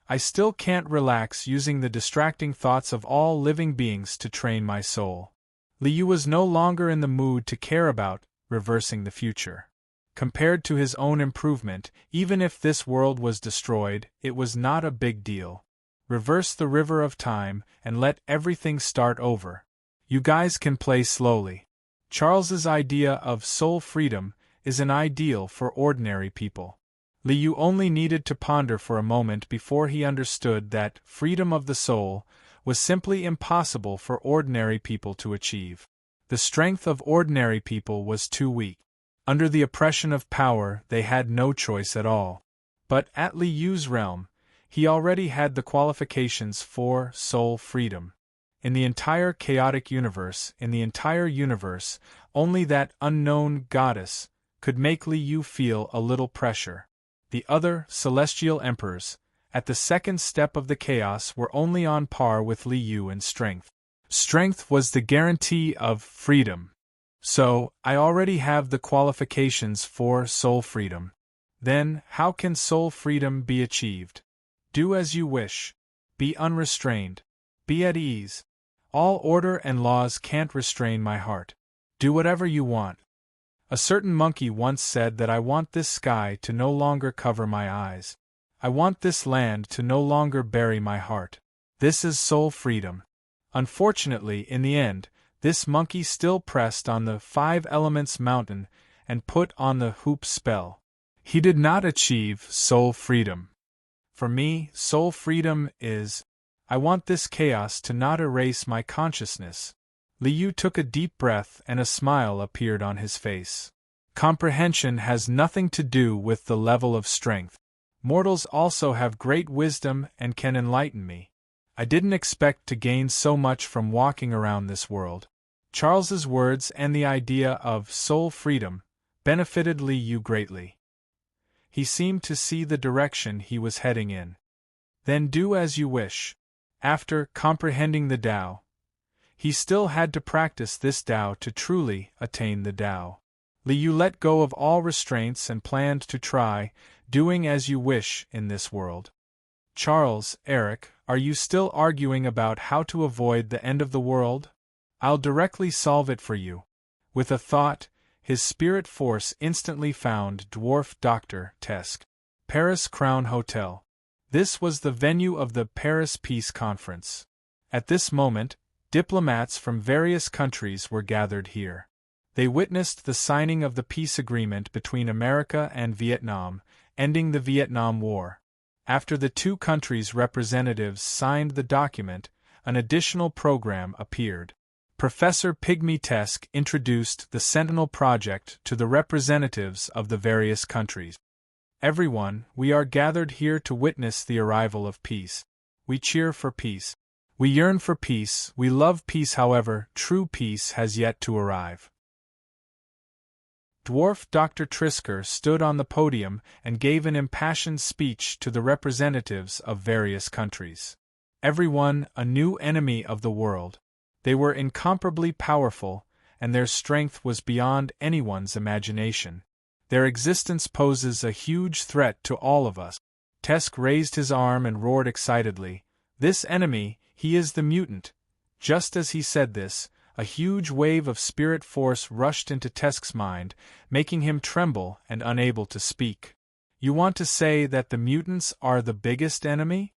I still can't relax using the distracting thoughts of all living beings to train my soul. Liu was no longer in the mood to care about reversing the future. Compared to his own improvement, even if this world was destroyed, it was not a big deal. Reverse the river of time and let everything start over. You guys can play slowly. Charles's idea of soul freedom is an ideal for ordinary people. Liu only needed to ponder for a moment before he understood that freedom of the soul was simply impossible for ordinary people to achieve. The strength of ordinary people was too weak. Under the oppression of power, they had no choice at all. But at Liu's realm, he already had the qualifications for soul freedom. In the entire chaotic universe, only that unknown goddess could make Liu feel a little pressure. The other celestial emperors, at the second step of the chaos, were only on par with Liu in strength. Strength was the guarantee of freedom. So, I already have the qualifications for soul freedom. Then, how can soul freedom be achieved? Do as you wish. Be unrestrained. Be at ease. All order and laws can't restrain my heart. Do whatever you want. A certain monkey once said that I want this sky to no longer cover my eyes. I want this land to no longer bury my heart. This is soul freedom. Unfortunately, in the end, this monkey still pressed on the 5 elements mountain and put on the hoop spell. He did not achieve soul freedom. For me, soul freedom is, I want this chaos to not erase my consciousness. Liu took a deep breath and a smile appeared on his face. Comprehension has nothing to do with the level of strength. Mortals also have great wisdom and can enlighten me. I didn't expect to gain so much from walking around this world. Charles's words and the idea of soul freedom benefited Liu greatly. He seemed to see the direction he was heading in. Then do as you wish. After comprehending the Tao, he still had to practice this Tao to truly attain the Tao. Liu let go of all restraints and planned to try doing as you wish in this world. Charles, Eric, are you still arguing about how to avoid the end of the world? I'll directly solve it for you. With a thought, his spirit force instantly found Dwarf Dr. Tesk. Paris Crown Hotel. This was the venue of the Paris Peace Conference. At this moment, diplomats from various countries were gathered here. They witnessed the signing of the peace agreement between America and Vietnam, ending the Vietnam War. After the two countries' representatives signed the document, an additional program appeared. Professor Pygmy Tesk introduced the Sentinel Project to the representatives of the various countries. Everyone, we are gathered here to witness the arrival of peace. We cheer for peace. We yearn for peace, we love peace, however, true peace has yet to arrive. Dwarf Dr. Trisker stood on the podium and gave an impassioned speech to the representatives of various countries. Everyone a new enemy of the world. They were incomparably powerful, and their strength was beyond anyone's imagination. Their existence poses a huge threat to all of us. Tesk raised his arm and roared excitedly, "This enemy, he is the mutant." Just as he said this, a huge wave of spirit force rushed into Tesk's mind, making him tremble and unable to speak. You want to say that the mutants are the biggest enemy?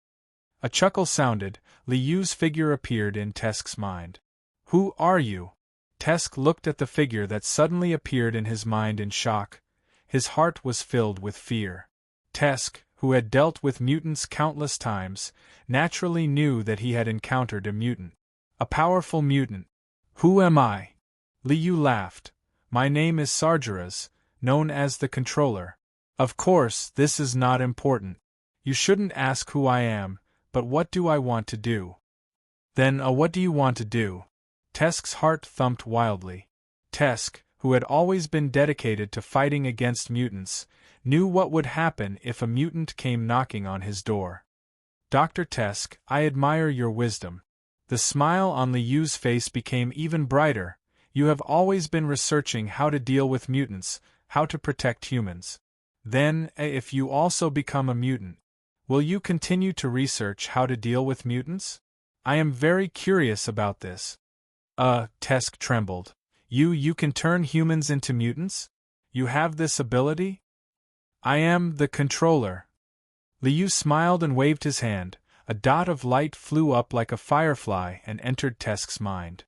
A chuckle sounded. Liu's figure appeared in Tesk's mind. Who are you? Tesk looked at the figure that suddenly appeared in his mind in shock. His heart was filled with fear. Tesk, who had dealt with mutants countless times, naturally knew that he had encountered a mutant. A powerful mutant. Who am I? Liu laughed. My name is Sargeras, known as the Controller. Of course, this is not important. You shouldn't ask who I am, but what do I want to do? Then, what do you want to do? Tesk's heart thumped wildly. Tesk, who had always been dedicated to fighting against mutants, knew what would happen if a mutant came knocking on his door. Dr. Tesk, I admire your wisdom. The smile on Liu's face became even brighter. You have always been researching how to deal with mutants, how to protect humans. Then, if you also become a mutant, will you continue to research how to deal with mutants? I am very curious about this. Tesk trembled. You can turn humans into mutants? You have this ability? I am the Controller. Liu smiled and waved his hand. A dot of light flew up like a firefly and entered Tesk's mind.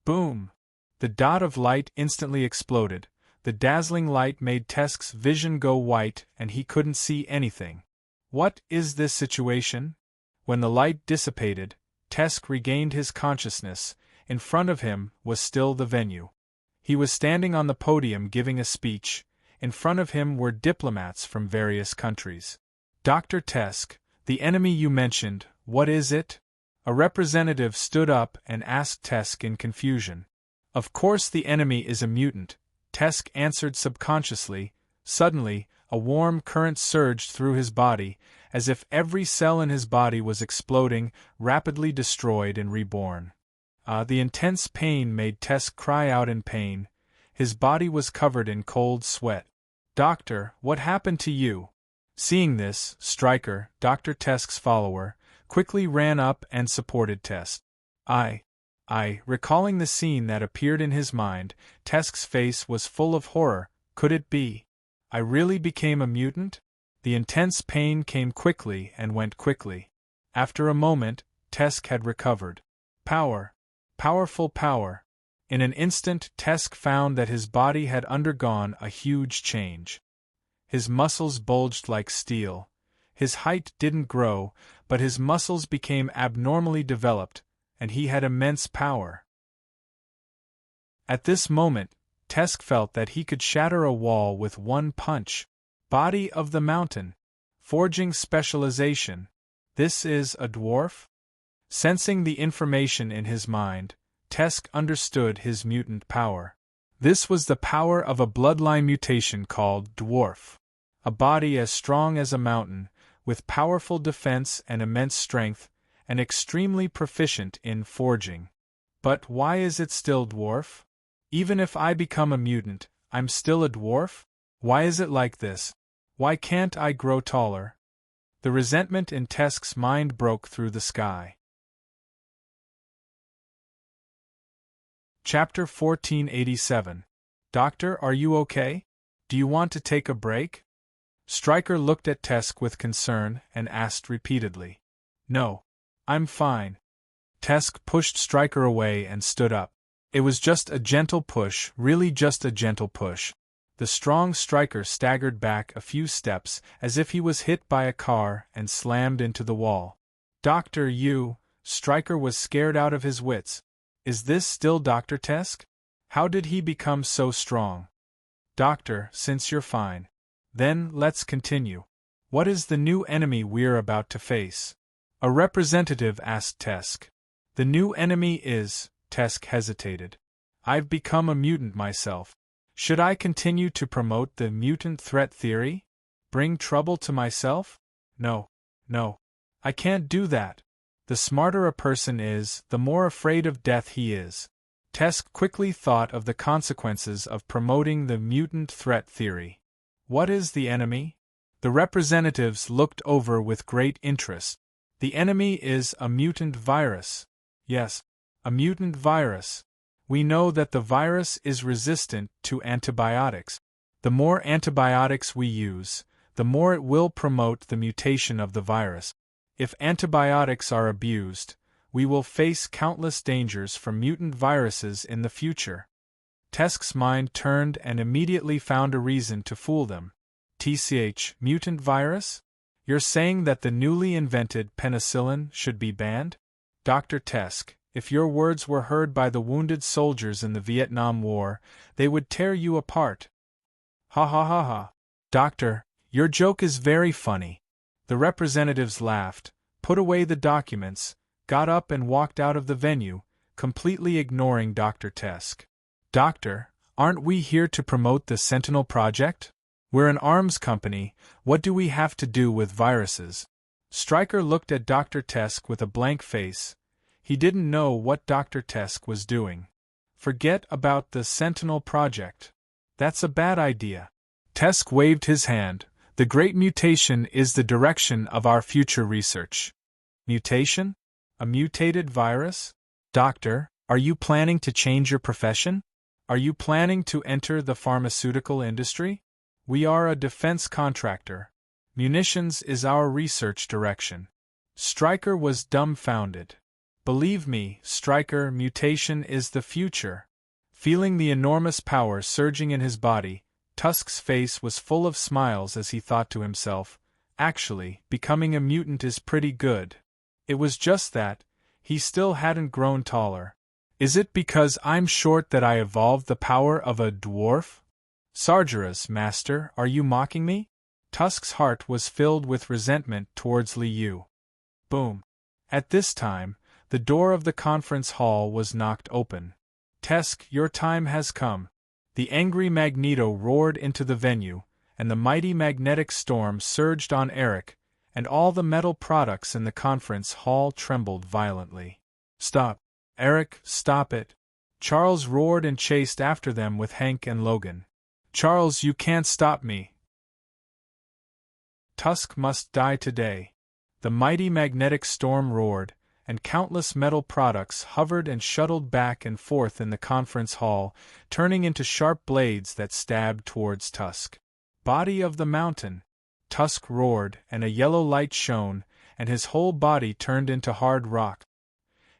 Boom! The dot of light instantly exploded. The dazzling light made Tesk's vision go white and he couldn't see anything. What is this situation? When the light dissipated, Tesk regained his consciousness. In front of him was still the venue. He was standing on the podium giving a speech. In front of him were diplomats from various countries. Dr. Tesk, the enemy you mentioned, what is it? A representative stood up and asked Tesk in confusion. Of course the enemy is a mutant, Tesk answered subconsciously. Suddenly, a warm current surged through his body, as if every cell in his body was exploding, rapidly destroyed and reborn. The intense pain made Tesk cry out in pain. His body was covered in cold sweat. Doctor, what happened to you? Seeing this, Stryker, Dr. Tesk's follower, quickly ran up and supported Tesk. Recalling the scene that appeared in his mind, Tesk's face was full of horror. Could it be? I really became a mutant? The intense pain came quickly and went quickly. After a moment, Tesk had recovered. Power. Powerful power. In an instant, Tesk found that his body had undergone a huge change. His muscles bulged like steel. His height didn't grow, but his muscles became abnormally developed, and he had immense power. At this moment, Tesk felt that he could shatter a wall with one punch. Body of the mountain. Forging specialization. This is a dwarf? Sensing the information in his mind, Tesk understood his mutant power. This was the power of a bloodline mutation called dwarf. A body as strong as a mountain, with powerful defense and immense strength, and extremely proficient in forging. But why is it still dwarf? Even if I become a mutant, I'm still a dwarf? Why is it like this? Why can't I grow taller? The resentment in Tesk's mind broke through the sky. Chapter 1487. Doctor, are you okay? Do you want to take a break? Stryker looked at Tesk with concern and asked repeatedly. No. I'm fine. Tesk pushed Stryker away and stood up. It was just a gentle push, really just a gentle push. The strong Stryker staggered back a few steps as if he was hit by a car and slammed into the wall. Doctor, Stryker was scared out of his wits. Is this still Dr. Tesk? How did he become so strong? Doctor, since you're fine. Then, let's continue. What is the new enemy we're about to face? A representative asked Tesk. The new enemy is, Tesk hesitated. I've become a mutant myself. Should I continue to promote the mutant threat theory? Bring trouble to myself? No. I can't do that. The smarter a person is, the more afraid of death he is. Tesk quickly thought of the consequences of promoting the mutant threat theory. What is the enemy? The representatives looked over with great interest. The enemy is a mutant virus. Yes, a mutant virus. We know that the virus is resistant to antibiotics. The more antibiotics we use, the more it will promote the mutation of the virus. If antibiotics are abused, we will face countless dangers from mutant viruses in the future. Tusk's mind turned and immediately found a reason to fool them. Mutant virus? You're saying that the newly invented penicillin should be banned? Dr. Tusk, if your words were heard by the wounded soldiers in the Vietnam War, they would tear you apart. Ha ha ha ha. Doctor, your joke is very funny. The representatives laughed, put away the documents, got up and walked out of the venue, completely ignoring Dr. Tusk. Doctor, aren't we here to promote the Sentinel Project? We're an arms company, what do we have to do with viruses? Stryker looked at Dr. Tusk with a blank face. He didn't know what Dr. Tusk was doing. Forget about the Sentinel Project. That's a bad idea. Tusk waved his hand. The Great Mutation is the direction of our future research. Mutation? A mutated virus? Doctor, are you planning to change your profession? Are you planning to enter the pharmaceutical industry? We are a defense contractor. Munitions is our research direction. Stryker was dumbfounded. Believe me, Stryker, mutation is the future. Feeling the enormous power surging in his body, Tusk's face was full of smiles as he thought to himself, actually, becoming a mutant is pretty good. It was just that, he still hadn't grown taller. Is it because I'm short that I evolved the power of a dwarf? Sargeras, master, are you mocking me? Tusk's heart was filled with resentment towards Liu. Boom. At this time, the door of the conference hall was knocked open. Tusk, your time has come. The angry Magneto roared into the venue, and the mighty magnetic storm surged on Eric, and all the metal products in the conference hall trembled violently. Stop. Eric, stop it. Charles roared and chased after them with Hank and Logan. Charles, you can't stop me. Tusk must die today. The mighty magnetic storm roared, and countless metal products hovered and shuttled back and forth in the conference hall, turning into sharp blades that stabbed towards Tusk. Body of the mountain! Tusk roared, and a yellow light shone, and his whole body turned into hard rock.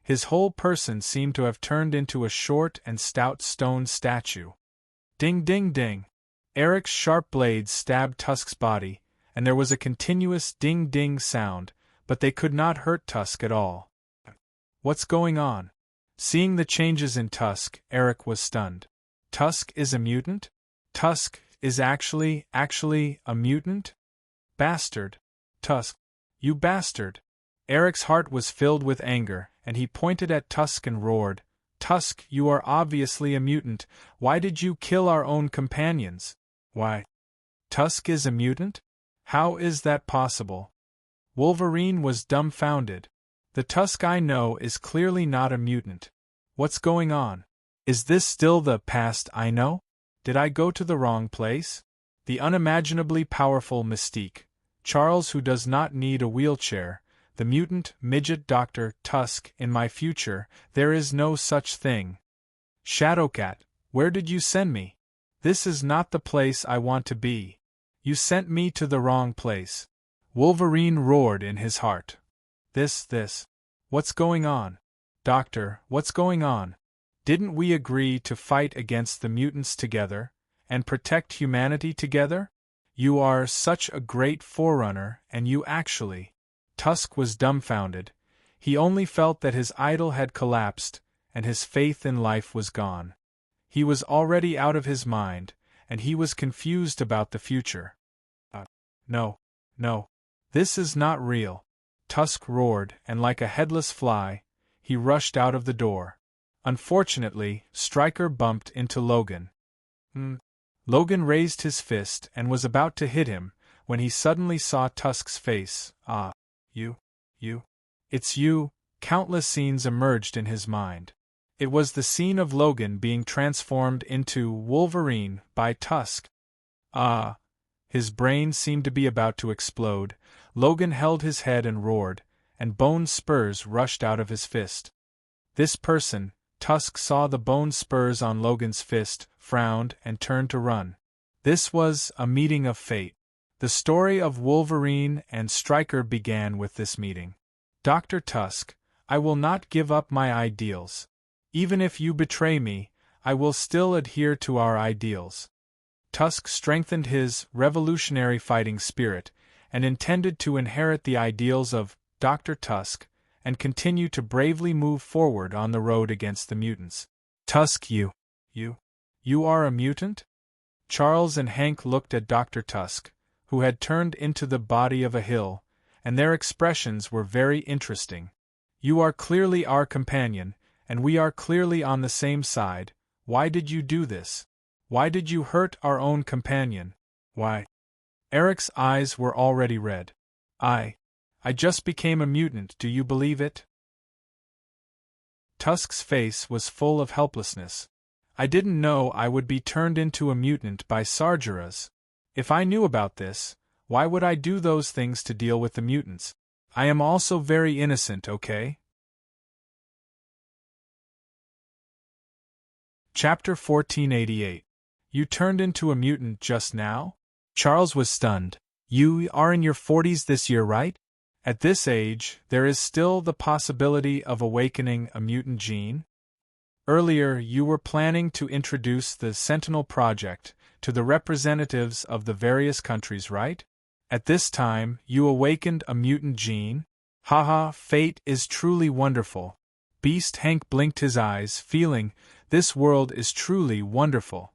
His whole person seemed to have turned into a short and stout stone statue. Ding ding ding! Eric's sharp blades stabbed Tusk's body, and there was a continuous ding-ding sound, but they could not hurt Tusk at all. What's going on? Seeing the changes in Tusk, Eric was stunned. Tusk is a mutant? Tusk is actually a mutant? Bastard! Tusk! You bastard! Eric's heart was filled with anger, and he pointed at Tusk and roared, Tusk, you are obviously a mutant. Why did you kill our own companions? Why? Tusk is a mutant? How is that possible? Wolverine was dumbfounded. The Tusk I know is clearly not a mutant. What's going on? Is this still the past I know? Did I go to the wrong place? The unimaginably powerful Mystique, Charles who does not need a wheelchair, the mutant midget Dr. Tusk in my future, there is no such thing. Shadowcat, where did you send me? This is not the place I want to be. You sent me to the wrong place. Wolverine roared in his heart. What's going on? Doctor, what's going on? Didn't we agree to fight against the mutants together, and protect humanity together? You are such a great forerunner, and you actually... Tusk was dumbfounded. He only felt that his idol had collapsed, and his faith in life was gone. He was already out of his mind, and he was confused about the future. No. This is not real. Tusk roared, and like a headless fly, he rushed out of the door. Unfortunately, Stryker bumped into Logan. Logan raised his fist and was about to hit him, when he suddenly saw Tusk's face. You. It's you. Countless scenes emerged in his mind. It was the scene of Logan being transformed into Wolverine by Tusk. His brain seemed to be about to explode. Logan held his head and roared, and bone spurs rushed out of his fist. This person, Tusk saw the bone spurs on Logan's fist, frowned, and turned to run. This was a meeting of fate. The story of Wolverine and Stryker began with this meeting. Dr. Tusk, I will not give up my ideals. Even if you betray me, I will still adhere to our ideals. Tusk strengthened his revolutionary fighting spirit and intended to inherit the ideals of Dr. Tusk and continue to bravely move forward on the road against the mutants. Tusk, you are a mutant? Charles and Hank looked at Dr. Tusk, who had turned into the body of a hill, and their expressions were very interesting. You are clearly our companion, and we are clearly on the same side. Why did you do this? Why did you hurt our own companion? Why? Eric's eyes were already red. I just became a mutant, do you believe it? Tusk's face was full of helplessness. I didn't know I would be turned into a mutant by Sargeras. If I knew about this, why would I do those things to deal with the mutants? I am also very innocent, okay? Chapter 1488. You turned into a mutant just now? Charles was stunned. You are in your 40s this year, right? At this age, there is still the possibility of awakening a mutant gene? Earlier, you were planning to introduce the Sentinel Project to the representatives of the various countries, right? At this time, you awakened a mutant gene? Haha, fate is truly wonderful. Beast Hank blinked his eyes, feeling, this world is truly wonderful.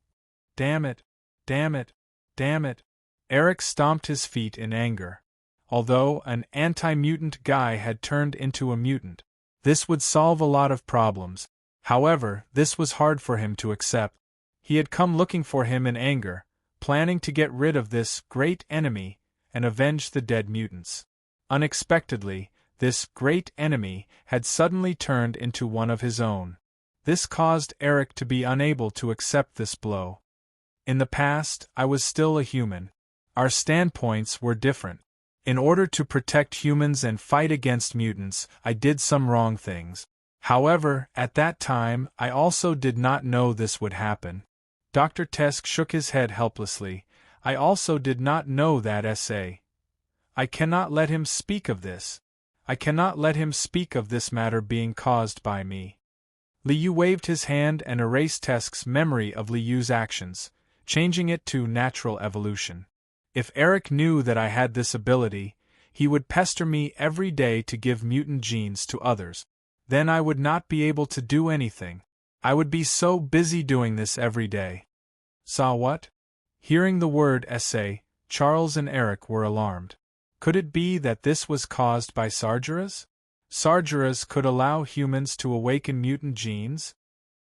Damn it, damn it, damn it. Eric stomped his feet in anger. Although an anti-mutant guy had turned into a mutant, this would solve a lot of problems. However, this was hard for him to accept. He had come looking for him in anger, planning to get rid of this great enemy and avenge the dead mutants. Unexpectedly, this great enemy had suddenly turned into one of his own. This caused Eric to be unable to accept this blow. In the past, I was still a human. Our standpoints were different. In order to protect humans and fight against mutants, I did some wrong things. However, at that time, I also did not know this would happen. Dr. Tusk shook his head helplessly. I also did not know that S.A. I cannot let him speak of this. I cannot let him speak of this matter being caused by me. Liu waved his hand and erased Tusk's memory of Liu's actions, changing it to natural evolution. If Eric knew that I had this ability, he would pester me every day to give mutant genes to others. Then I would not be able to do anything. I would be so busy doing this every day. Saw what? Hearing the word essay, Charles and Eric were alarmed. Could it be that this was caused by Sargeras? Sargeras could allow humans to awaken mutant genes?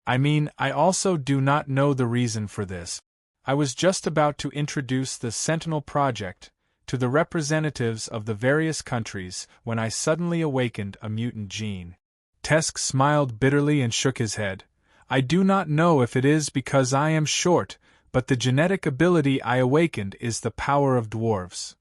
I mean, I also do not know the reason for this. I was just about to introduce the Sentinel Project to the representatives of the various countries when I suddenly awakened a mutant gene. Tusk smiled bitterly and shook his head. I do not know if it is because I am short, but the genetic ability I awakened is the power of dwarves.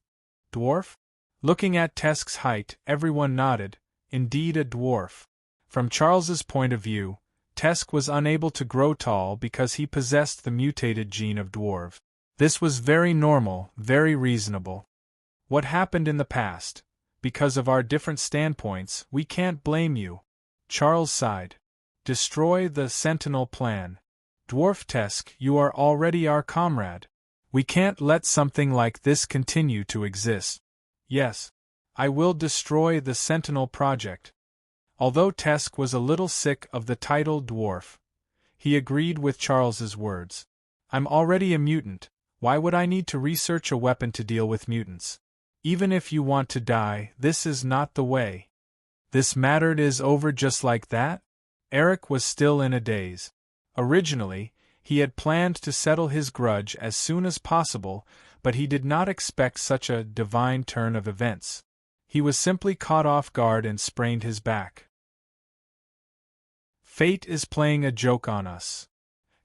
Dwarf? Looking at Tusk's height, everyone nodded. Indeed, a dwarf. From Charles's point of view, Tusk was unable to grow tall because he possessed the mutated gene of dwarf. This was very normal, very reasonable. What happened in the past? Because of our different standpoints, we can't blame you. Charles sighed. Destroy the Sentinel plan. Dwarf Tusk, you are already our comrade. We can't let something like this continue to exist. Yes. I will destroy the Sentinel Project. Although Tusk was a little sick of the title dwarf, he agreed with Charles's words. I'm already a mutant. Why would I need to research a weapon to deal with mutants? Even if you want to die, this is not the way. This matter is over just like that? Eric was still in a daze. Originally, he had planned to settle his grudge as soon as possible, but he did not expect such a divine turn of events. He was simply caught off guard and sprained his back. Fate is playing a joke on us.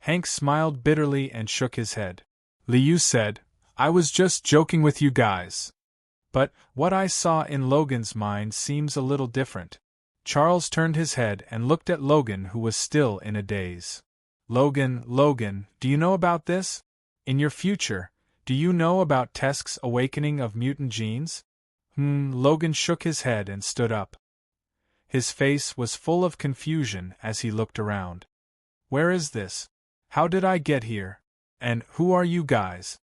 Hank smiled bitterly and shook his head. Liu said, I was just joking with you guys. But what I saw in Logan's mind seems a little different. Charles turned his head and looked at Logan, who was still in a daze. Logan, do you know about this? In your future, do Do you know about Tesk's awakening of mutant genes? Logan shook his head and stood up. His face was full of confusion as he looked around. Where is this? How did I get here? And who are you guys?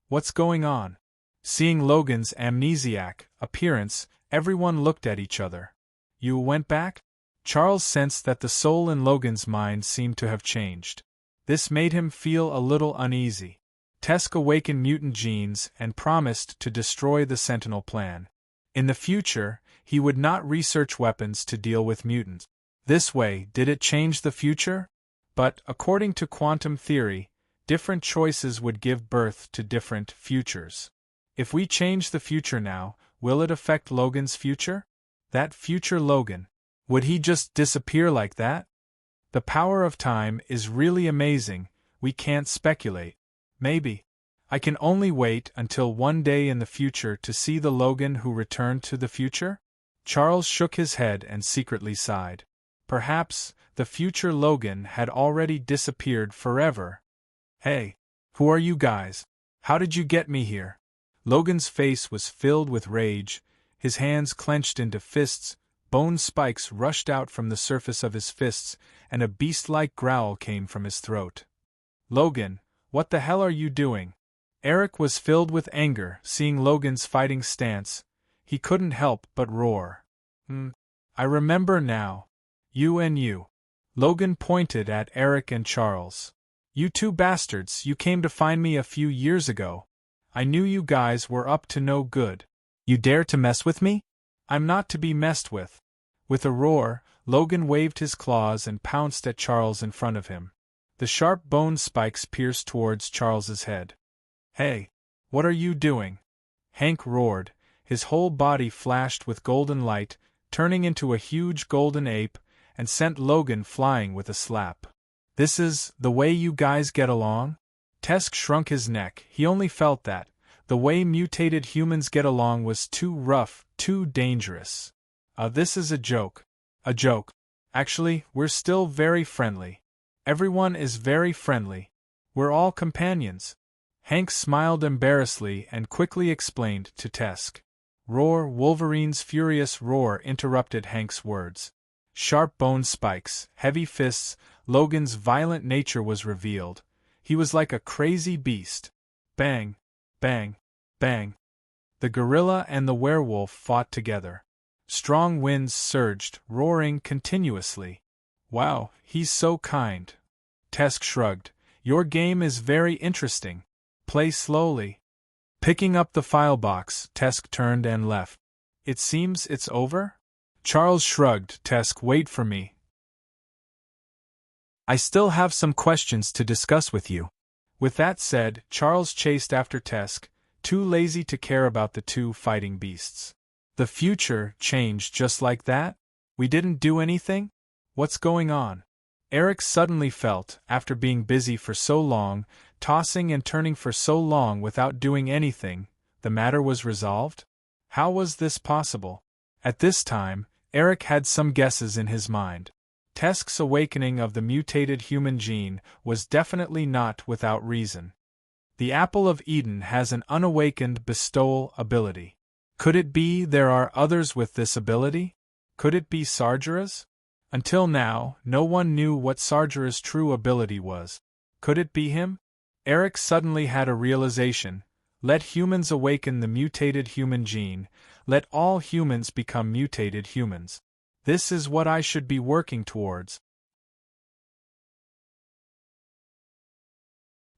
What's going on? Seeing Logan's amnesiac appearance, everyone looked at each other. You went back? Charles sensed that the soul in Logan's mind seemed to have changed. This made him feel a little uneasy. Tesk awakened mutant genes and promised to destroy the Sentinel plan. In the future, he would not research weapons to deal with mutants. This way, did it change the future? But, according to quantum theory, different choices would give birth to different futures. If we change the future now, will it affect Logan's future? That future Logan, would he just disappear like that? The power of time is really amazing, we can't speculate. Maybe. I can only wait until one day in the future to see the Logan who returned to the future? Charles shook his head and secretly sighed. Perhaps the future Logan had already disappeared forever. Hey, who are you guys? How did you get me here? Logan's face was filled with rage, his hands clenched into fists, bone spikes rushed out from the surface of his fists, and a beast-like growl came from his throat. Logan, what the hell are you doing? Eric was filled with anger, seeing Logan's fighting stance. He couldn't help but roar. I remember now. You and you. Logan pointed at Eric and Charles. You two bastards, you came to find me a few years ago. I knew you guys were up to no good. You dare to mess with me? I'm not to be messed with. With a roar, Logan waved his claws and pounced at Charles in front of him. The sharp bone spikes pierced towards Charles's head. Hey, what are you doing? Hank roared, his whole body flashed with golden light, turning into a huge golden ape, and sent Logan flying with a slap. This is the way you guys get along? Tesk shrunk his neck. He only felt that the way mutated humans get along was too rough, too dangerous. This is a joke. A joke. Actually, we're still very friendly. Everyone is very friendly. We're all companions. Hank smiled embarrassedly and quickly explained to Tesk. Roar! Wolverine's furious roar interrupted Hank's words. Sharp bone spikes, heavy fists, Logan's violent nature was revealed. He was like a crazy beast. Bang! Bang! Bang! The gorilla and the werewolf fought together. Strong winds surged, roaring continuously. Wow, he's so kind. Tesk shrugged. Your game is very interesting. Play slowly. Picking up the file box, Tesk turned and left. It seems it's over? Charles shrugged. Tesk, wait for me. I still have some questions to discuss with you. With that said, Charles chased after Tesk, too lazy to care about the two fighting beasts. The future changed just like that? We didn't do anything? What's going on? Eric suddenly felt, after being busy for so long, tossing and turning for so long without doing anything, the matter was resolved? How was this possible? At this time, Eric had some guesses in his mind. Tesk's awakening of the mutated human gene was definitely not without reason. The Apple of Eden has an unawakened bestowal ability. Could it be there are others with this ability? Could it be Sargera's? Until now, no one knew what Sargera's true ability was. Could it be him? Eric suddenly had a realization. Let humans awaken the mutated human gene. Let all humans become mutated humans. This is what I should be working towards.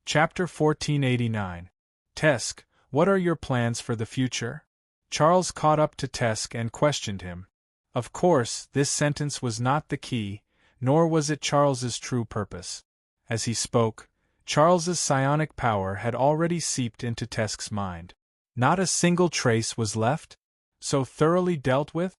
Chapter 1489. Tesk, what are your plans for the future? Charles caught up to Tesk and questioned him. Of course, this sentence was not the key, nor was it Charles's true purpose. As he spoke, Charles's psionic power had already seeped into Tesk's mind. Not a single trace was left? So thoroughly dealt with?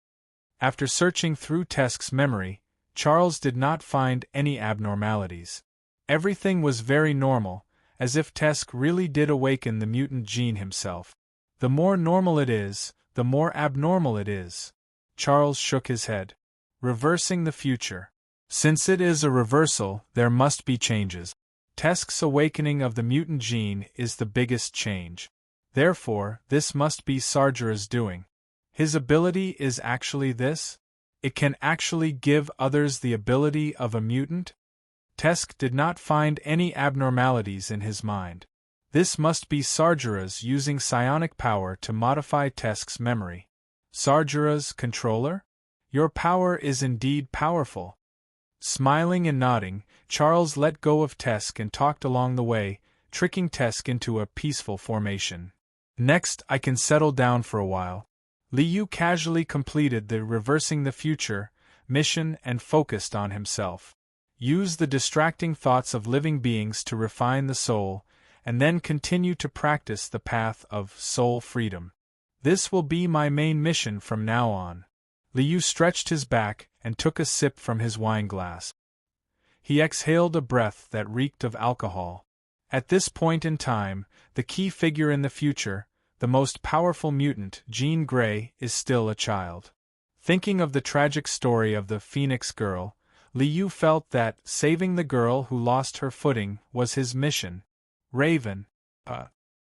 After searching through Tesk's memory, Charles did not find any abnormalities. Everything was very normal, as if Tesk really did awaken the mutant gene himself. The more normal it is, the more abnormal it is. Charles shook his head. Reversing the future. Since it is a reversal, there must be changes. Tesk's awakening of the mutant gene is the biggest change. Therefore, this must be Sargera's doing. His ability is actually this? It can actually give others the ability of a mutant? Tesk did not find any abnormalities in his mind. This must be Sargera's using psionic power to modify Tesk's memory. Sargera's controller? Your power is indeed powerful. Smiling and nodding, Charles let go of Tesk and talked along the way, tricking Tesk into a peaceful formation. Next, I can settle down for a while. Liu casually completed the reversing the future mission and focused on himself. Use the distracting thoughts of living beings to refine the soul, and then continue to practice the path of soul freedom. This will be my main mission from now on. Liu stretched his back and took a sip from his wine glass. He exhaled a breath that reeked of alcohol. At this point in time, the key figure in the future, the most powerful mutant, Jean Grey, is still a child. Thinking of the tragic story of the Phoenix Girl, Liu felt that saving the girl who lost her footing was his mission. Raven.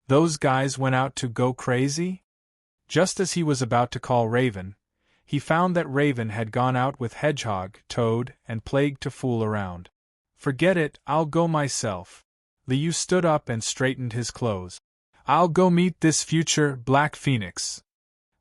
Those guys went out to go crazy? Just as he was about to call Raven, he found that Raven had gone out with Hedgehog, Toad, and Plague to fool around. Forget it, I'll go myself. Liu stood up and straightened his clothes. I'll go meet this future Black Phoenix.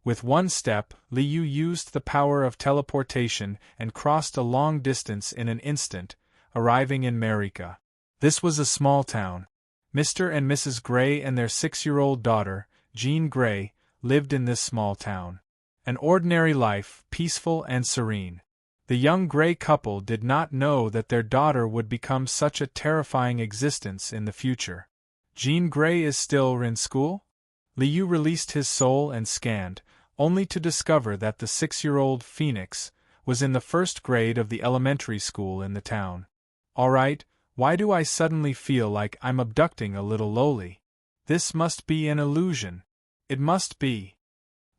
With one step, Liu used the power of teleportation and crossed a long distance in an instant, arriving in Marika. This was a small town. Mr. and Mrs. Grey and their 6-year-old daughter, Jean Grey, lived in this small town. An ordinary life, peaceful and serene. The young Grey couple did not know that their daughter would become such a terrifying existence in the future. Jean Grey is still in school? Liu released his soul and scanned, only to discover that the 6-year-old Phoenix was in the first grade of the elementary school in the town. Alright, why do I suddenly feel like I'm abducting a little lowly? This must be an illusion. It must be.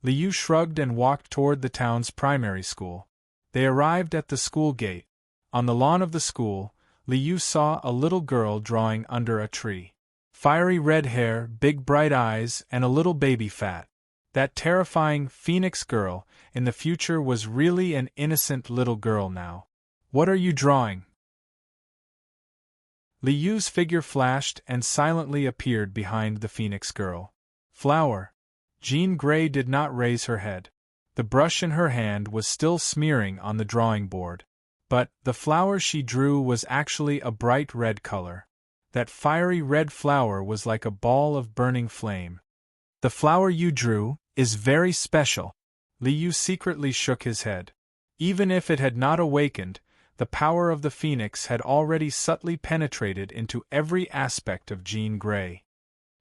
Liu shrugged and walked toward the town's primary school. They arrived at the school gate. On the lawn of the school, Liu saw a little girl drawing under a tree. Fiery red hair, big bright eyes, and a little baby fat. That terrifying Phoenix girl in the future was really an innocent little girl now. What are you drawing? Liu's figure flashed and silently appeared behind the Phoenix girl. Flower. Jean Grey did not raise her head. The brush in her hand was still smearing on the drawing board. But the flower she drew was actually a bright red color. That fiery red flower was like a ball of burning flame. The flower you drew is very special. Liu secretly shook his head. Even if it had not awakened, the power of the Phoenix had already subtly penetrated into every aspect of Jean Grey.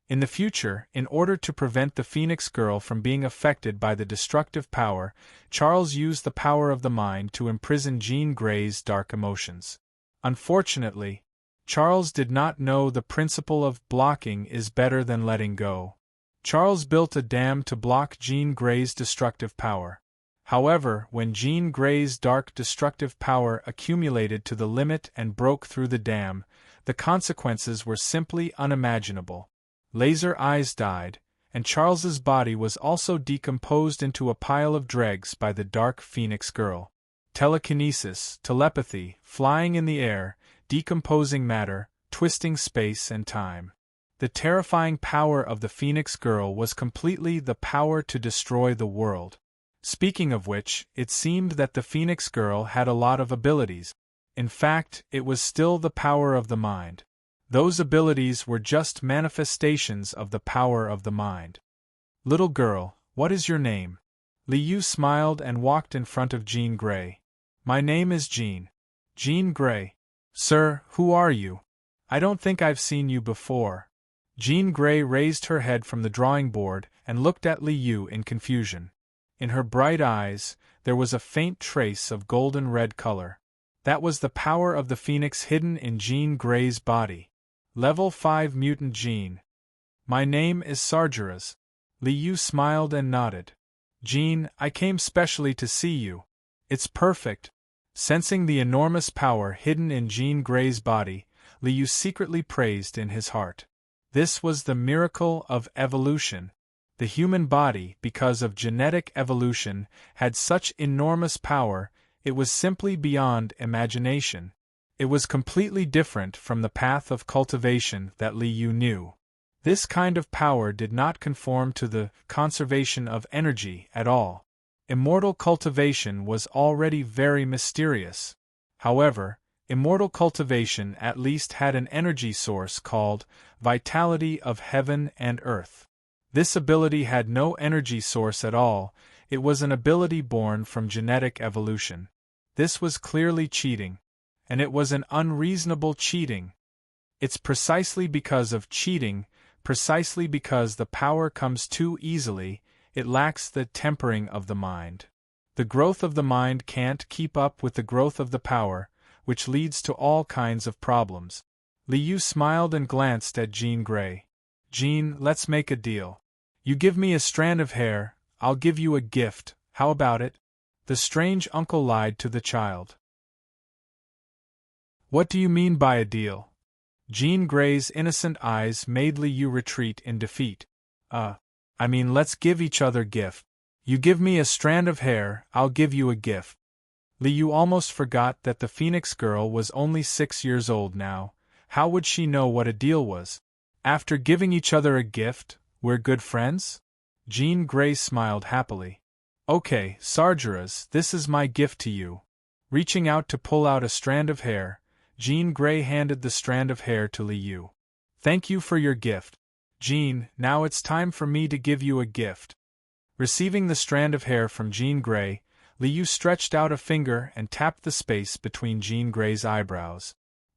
In the future, in order to prevent the Phoenix girl from being affected by the destructive power, Charles used the power of the mind to imprison Jean Grey's dark emotions. Unfortunately, Charles did not know the principle of blocking is better than letting go. Charles built a dam to block Jean Grey's destructive power. However, when Jean Grey's dark destructive power accumulated to the limit and broke through the dam, the consequences were simply unimaginable. Laser eyes died, and Charles's body was also decomposed into a pile of dregs by the dark Phoenix girl. Telekinesis, telepathy, flying in the air, decomposing matter, twisting space and time. The terrifying power of the Phoenix girl was completely the power to destroy the world. Speaking of which, it seemed that the Phoenix girl had a lot of abilities. In fact, it was still the power of the mind. Those abilities were just manifestations of the power of the mind. Little girl, what is your name? Liu smiled and walked in front of Jean Grey. My name is Jean. Jean Grey. Sir, who are you? I don't think I've seen you before. Jean Grey raised her head from the drawing board and looked at Liu in confusion. In her bright eyes, there was a faint trace of golden red color. That was the power of the Phoenix hidden in Jean Grey's body. Level 5 Mutant Jean. My name is Sargeras. Liu smiled and nodded. Jean, I came specially to see you. It's perfect. Sensing the enormous power hidden in Jean Grey's body, Liu secretly praised in his heart. This was the miracle of evolution. The human body, because of genetic evolution, had such enormous power, it was simply beyond imagination. It was completely different from the path of cultivation that Liu knew. This kind of power did not conform to the conservation of energy at all. Immortal cultivation was already very mysterious. However, immortal cultivation at least had an energy source called vitality of heaven and earth. This ability had no energy source at all, it was an ability born from genetic evolution. This was clearly cheating. And it was an unreasonable cheating. It's precisely because of cheating, precisely because the power comes too easily, it lacks the tempering of the mind. The growth of the mind can't keep up with the growth of the power, which leads to all kinds of problems. Liu smiled and glanced at Jean Grey. Jean, let's make a deal. You give me a strand of hair, I'll give you a gift, how about it? The strange uncle lied to the child. What do you mean by a deal? Jean Grey's innocent eyes made Liu retreat in defeat. I mean let's give each other gift. You give me a strand of hair, I'll give you a gift. Liu almost forgot that the Phoenix girl was only 6 years old now. How would she know what a deal was? After giving each other a gift, we're good friends? Jean Grey smiled happily. Okay, Sargeras, this is my gift to you. Reaching out to pull out a strand of hair, Jean Grey handed the strand of hair to Liu. Thank you for your gift. Jean, now it's time for me to give you a gift. Receiving the strand of hair from Jean Grey, Liu stretched out a finger and tapped the space between Jean Grey's eyebrows.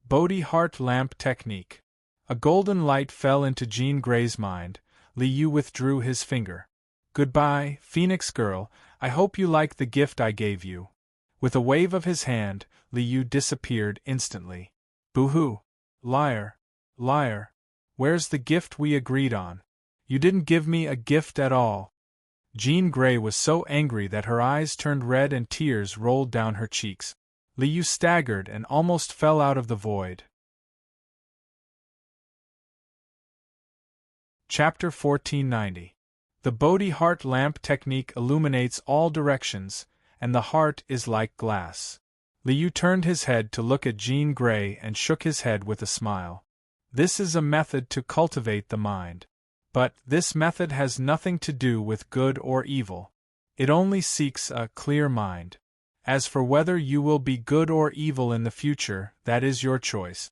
Bodhi heart lamp technique. A golden light fell into Jean Grey's mind. Liu withdrew his finger. Goodbye, Phoenix girl, I hope you like the gift I gave you. With a wave of his hand, Liu disappeared instantly. Boo-hoo! Liar! Liar! Where's the gift we agreed on? You didn't give me a gift at all. Jean Grey was so angry that her eyes turned red and tears rolled down her cheeks. Liu staggered and almost fell out of the void. Chapter 1490. The Bodhi heart lamp technique illuminates all directions, and the heart is like glass. Liu turned his head to look at Jean Grey and shook his head with a smile. This is a method to cultivate the mind. But this method has nothing to do with good or evil. It only seeks a clear mind. As for whether you will be good or evil in the future, that is your choice.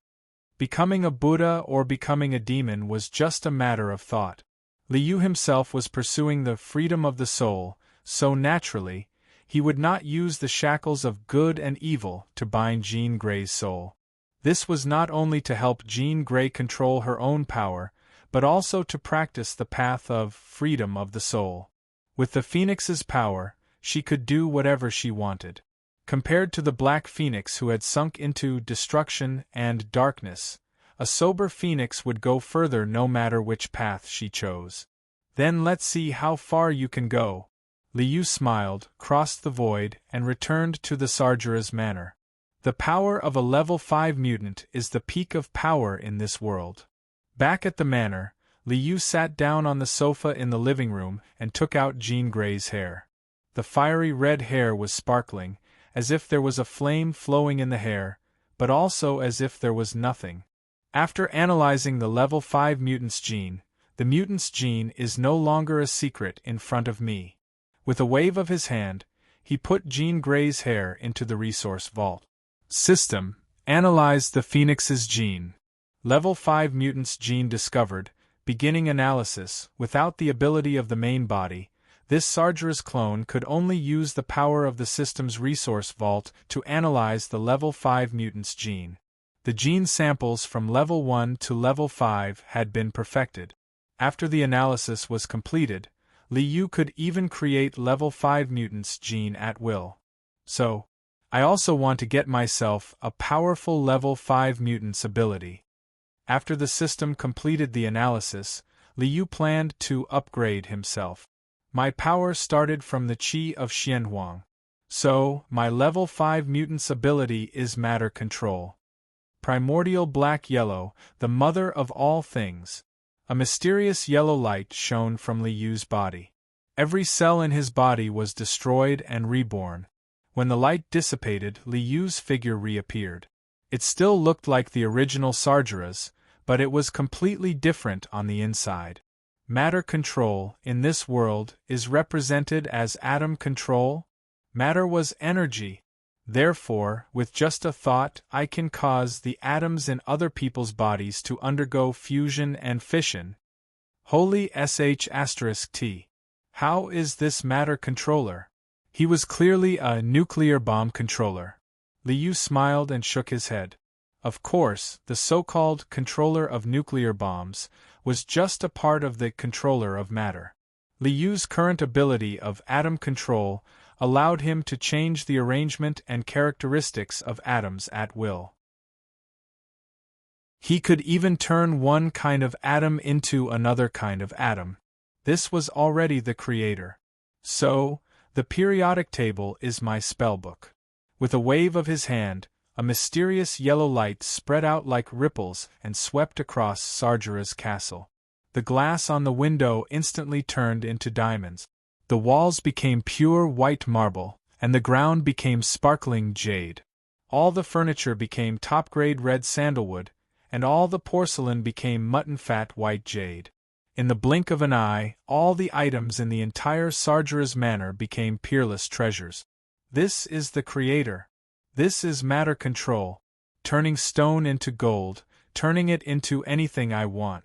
Becoming a Buddha or becoming a demon was just a matter of thought. Liu himself was pursuing the freedom of the soul, so naturally, he would not use the shackles of good and evil to bind Jean Grey's soul. This was not only to help Jean Grey control her own power, but also to practice the path of freedom of the soul. With the Phoenix's power, she could do whatever she wanted. Compared to the Black Phoenix who had sunk into destruction and darkness, a sober Phoenix would go further no matter which path she chose. Then let's see how far you can go. Liu smiled, crossed the void, and returned to the Sargeras manor. The power of a level 5 mutant is the peak of power in this world. Back at the manor, Liu sat down on the sofa in the living room and took out Jean Grey's hair. The fiery red hair was sparkling, as if there was a flame flowing in the hair, but also as if there was nothing. After analyzing the level 5 mutant's gene, the mutant's gene is no longer a secret in front of me. With a wave of his hand, he put Jean Grey's hair into the resource vault. System: analyze the Phoenix's gene. Level 5 mutant's gene discovered. Beginning analysis. Without the ability of the main body, this Sargeras clone could only use the power of the system's resource vault to analyze the level 5 mutant's gene. The gene samples from level 1 to level 5 had been perfected. After the analysis was completed, Liu could even create level 5 mutant's gene at will. So, I also want to get myself a powerful level 5 mutant's ability. After the system completed the analysis, Liu planned to upgrade himself. My power started from the Qi of Xianhuang. So, my level 5 mutant's ability is matter control. primordial black-yellow, the mother of all things. A mysterious yellow light shone from Li Yu's body. Every cell in his body was destroyed and reborn. When the light dissipated, Li Yu's figure reappeared. It still looked like the original Sargeras, but it was completely different on the inside. Matter control, in this world, is represented as atom control. Matter was energy. Therefore, with just a thought, I can cause the atoms in other people's bodies to undergo fusion and fission. Holy sh*t. How is this matter controller? He was clearly a nuclear bomb controller. Li Yu smiled and shook his head. Of course, the so-called controller of nuclear bombs was just a part of the controller of matter. Li Yu's current ability of atom control allowed him to change the arrangement and characteristics of atoms at will. He could even turn one kind of atom into another kind of atom. This was already the creator. So, the periodic table is my spellbook. With a wave of his hand, a mysterious yellow light spread out like ripples and swept across Sargera's castle. The glass on the window instantly turned into diamonds. The walls became pure white marble, and the ground became sparkling jade. All the furniture became top-grade red sandalwood, and all the porcelain became mutton-fat white jade. In the blink of an eye, all the items in the entire Sargera's manor became peerless treasures. This is the creator. This is matter control, turning stone into gold, turning it into anything I want.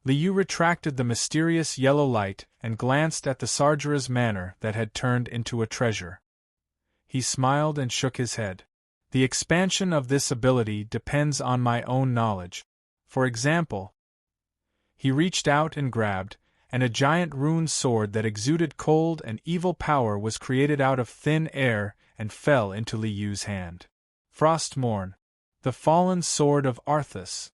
Li Yu retracted the mysterious yellow light and glanced at the Sargera's manor that had turned into a treasure. He smiled and shook his head. The expansion of this ability depends on my own knowledge. For example, he reached out and grabbed, and a giant rune sword that exuded cold and evil power was created out of thin air and fell into Li Yu's hand. Frostmourne, the fallen sword of Arthas.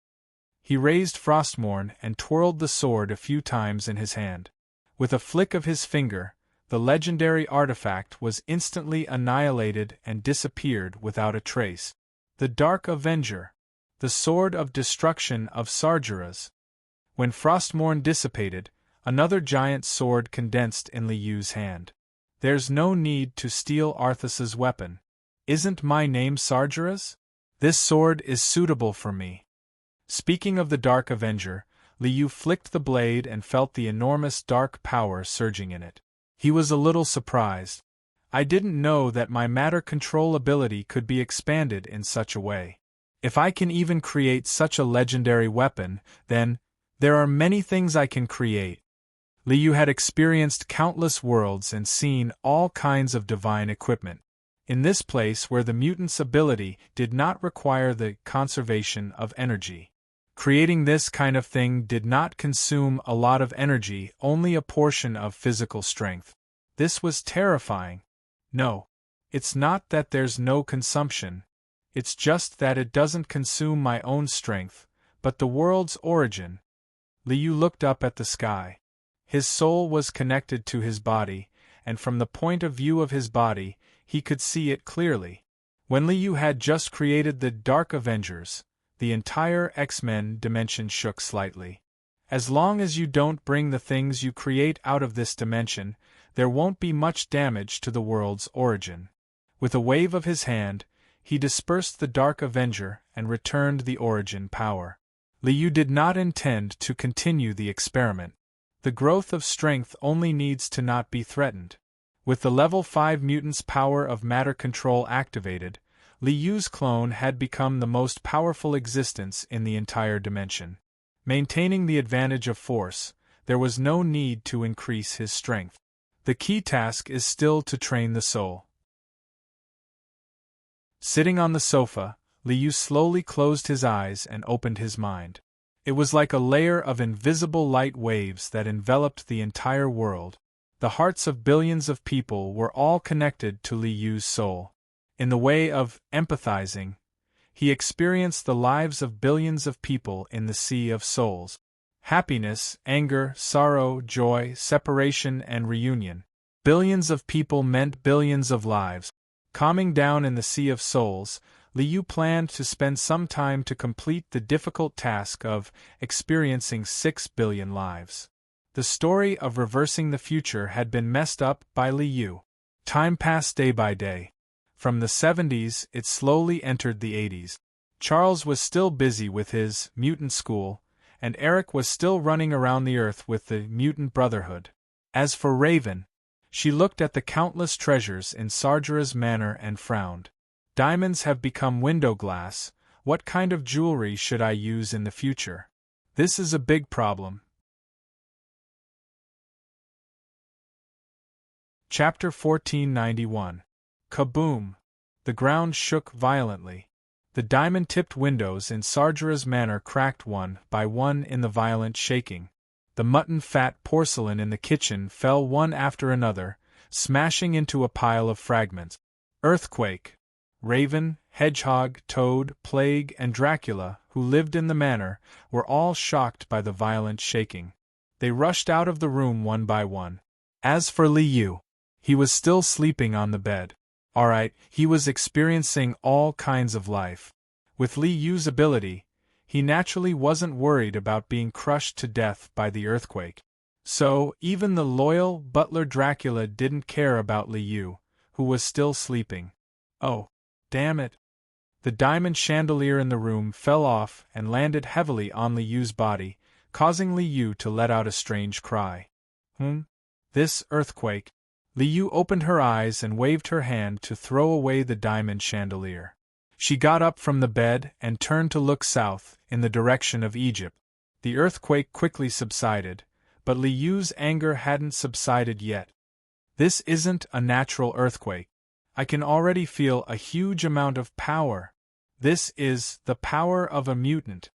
He raised Frostmourne and twirled the sword a few times in his hand. With a flick of his finger, the legendary artifact was instantly annihilated and disappeared without a trace. The Dark Avenger, the sword of destruction of Sargeras. When Frostmourne dissipated, another giant sword condensed in Li Yu's hand. There's no need to steal Arthas's weapon. Isn't my name Sargeras? This sword is suitable for me. Speaking of the Dark Avenger, Li Yu flicked the blade and felt the enormous dark power surging in it. He was a little surprised. I didn't know that my matter control ability could be expanded in such a way. If I can even create such a legendary weapon, then there are many things I can create. Li Yu had experienced countless worlds and seen all kinds of divine equipment. In this place where the mutant's ability did not require the conservation of energy. Creating this kind of thing did not consume a lot of energy, only a portion of physical strength. This was terrifying. No, it's not that there's no consumption. It's just that it doesn't consume my own strength, but the world's origin. Li Yu looked up at the sky. His soul was connected to his body, and from the point of view of his body, he could see it clearly. When Li Yu had just created the Dark Avengers, the entire X-Men dimension shook slightly. As long as you don't bring the things you create out of this dimension, there won't be much damage to the world's origin. With a wave of his hand, he dispersed the Dark Avenger and returned the origin power. Li Yu did not intend to continue the experiment. The growth of strength only needs to not be threatened. With the level 5 mutant's power of matter control activated, Li Yu's clone had become the most powerful existence in the entire dimension. Maintaining the advantage of force, there was no need to increase his strength. The key task is still to train the soul. Sitting on the sofa, Li Yu slowly closed his eyes and opened his mind. It was like a layer of invisible light waves that enveloped the entire world. The hearts of billions of people were all connected to Li Yu's soul. In the way of empathizing, he experienced the lives of billions of people in the sea of souls. Happiness, anger, sorrow, joy, separation, and reunion. Billions of people meant billions of lives. Calming down in the sea of souls, Liu planned to spend some time to complete the difficult task of experiencing 6 billion lives. The story of reversing the future had been messed up by Liu. Time passed day by day. From the 70s, it slowly entered the 80s. Charles was still busy with his mutant school, and Eric was still running around the Earth with the Mutant Brotherhood. As for Raven, she looked at the countless treasures in Sargera's manor and frowned. Diamonds have become window glass. What kind of jewelry should I use in the future? This is a big problem. Chapter 1491. Kaboom! The ground shook violently. The diamond-tipped windows in Sargera's manor cracked one by one in the violent shaking. The mutton-fat porcelain in the kitchen fell one after another, smashing into a pile of fragments. Earthquake! Raven, Hedgehog, Toad, Plague, and Dracula, who lived in the manor, were all shocked by the violent shaking. They rushed out of the room one by one. As for Liu, he was still sleeping on the bed. Alright, he was experiencing all kinds of life. With Liu's ability, he naturally wasn't worried about being crushed to death by the earthquake. So, even the loyal butler Dracula didn't care about Liu, who was still sleeping. Oh, damn it! The diamond chandelier in the room fell off and landed heavily on Liu's body, causing Liu to let out a strange cry. This earthquake. Liu opened her eyes and waved her hand to throw away the diamond chandelier. She got up from the bed and turned to look south, in the direction of Egypt. The earthquake quickly subsided, but Liu's anger hadn't subsided yet. This isn't a natural earthquake. I can already feel a huge amount of power. This is the power of a mutant.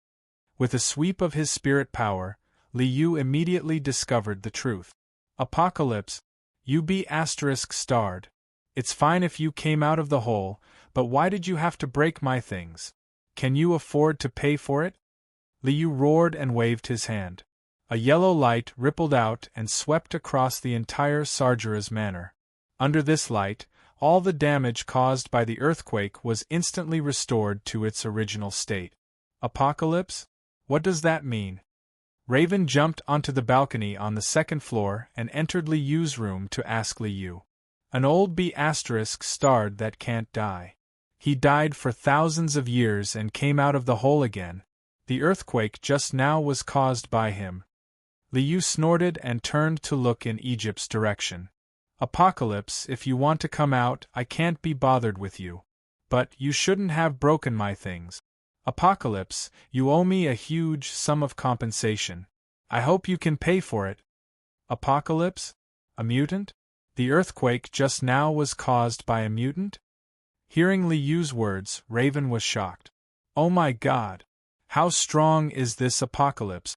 With a sweep of his spirit power, Liu immediately discovered the truth. Apocalypse, you be *starred. It's fine if you came out of the hole, but why did you have to break my things? Can you afford to pay for it? Liu roared and waved his hand. A yellow light rippled out and swept across the entire Sargera's manor. Under this light, all the damage caused by the earthquake was instantly restored to its original state. Apocalypse? What does that mean? Raven jumped onto the balcony on the second floor and entered Liu's room to ask Liu. An old *starred that can't die. He died for thousands of years and came out of the hole again. The earthquake just now was caused by him. Liu snorted and turned to look in Egypt's direction. Apocalypse, if you want to come out, I can't be bothered with you. But you shouldn't have broken my things. Apocalypse, you owe me a huge sum of compensation. I hope you can pay for it. Apocalypse? A mutant? The earthquake just now was caused by a mutant? Hearing Liu's words, Raven was shocked. Oh my god! How strong is this Apocalypse?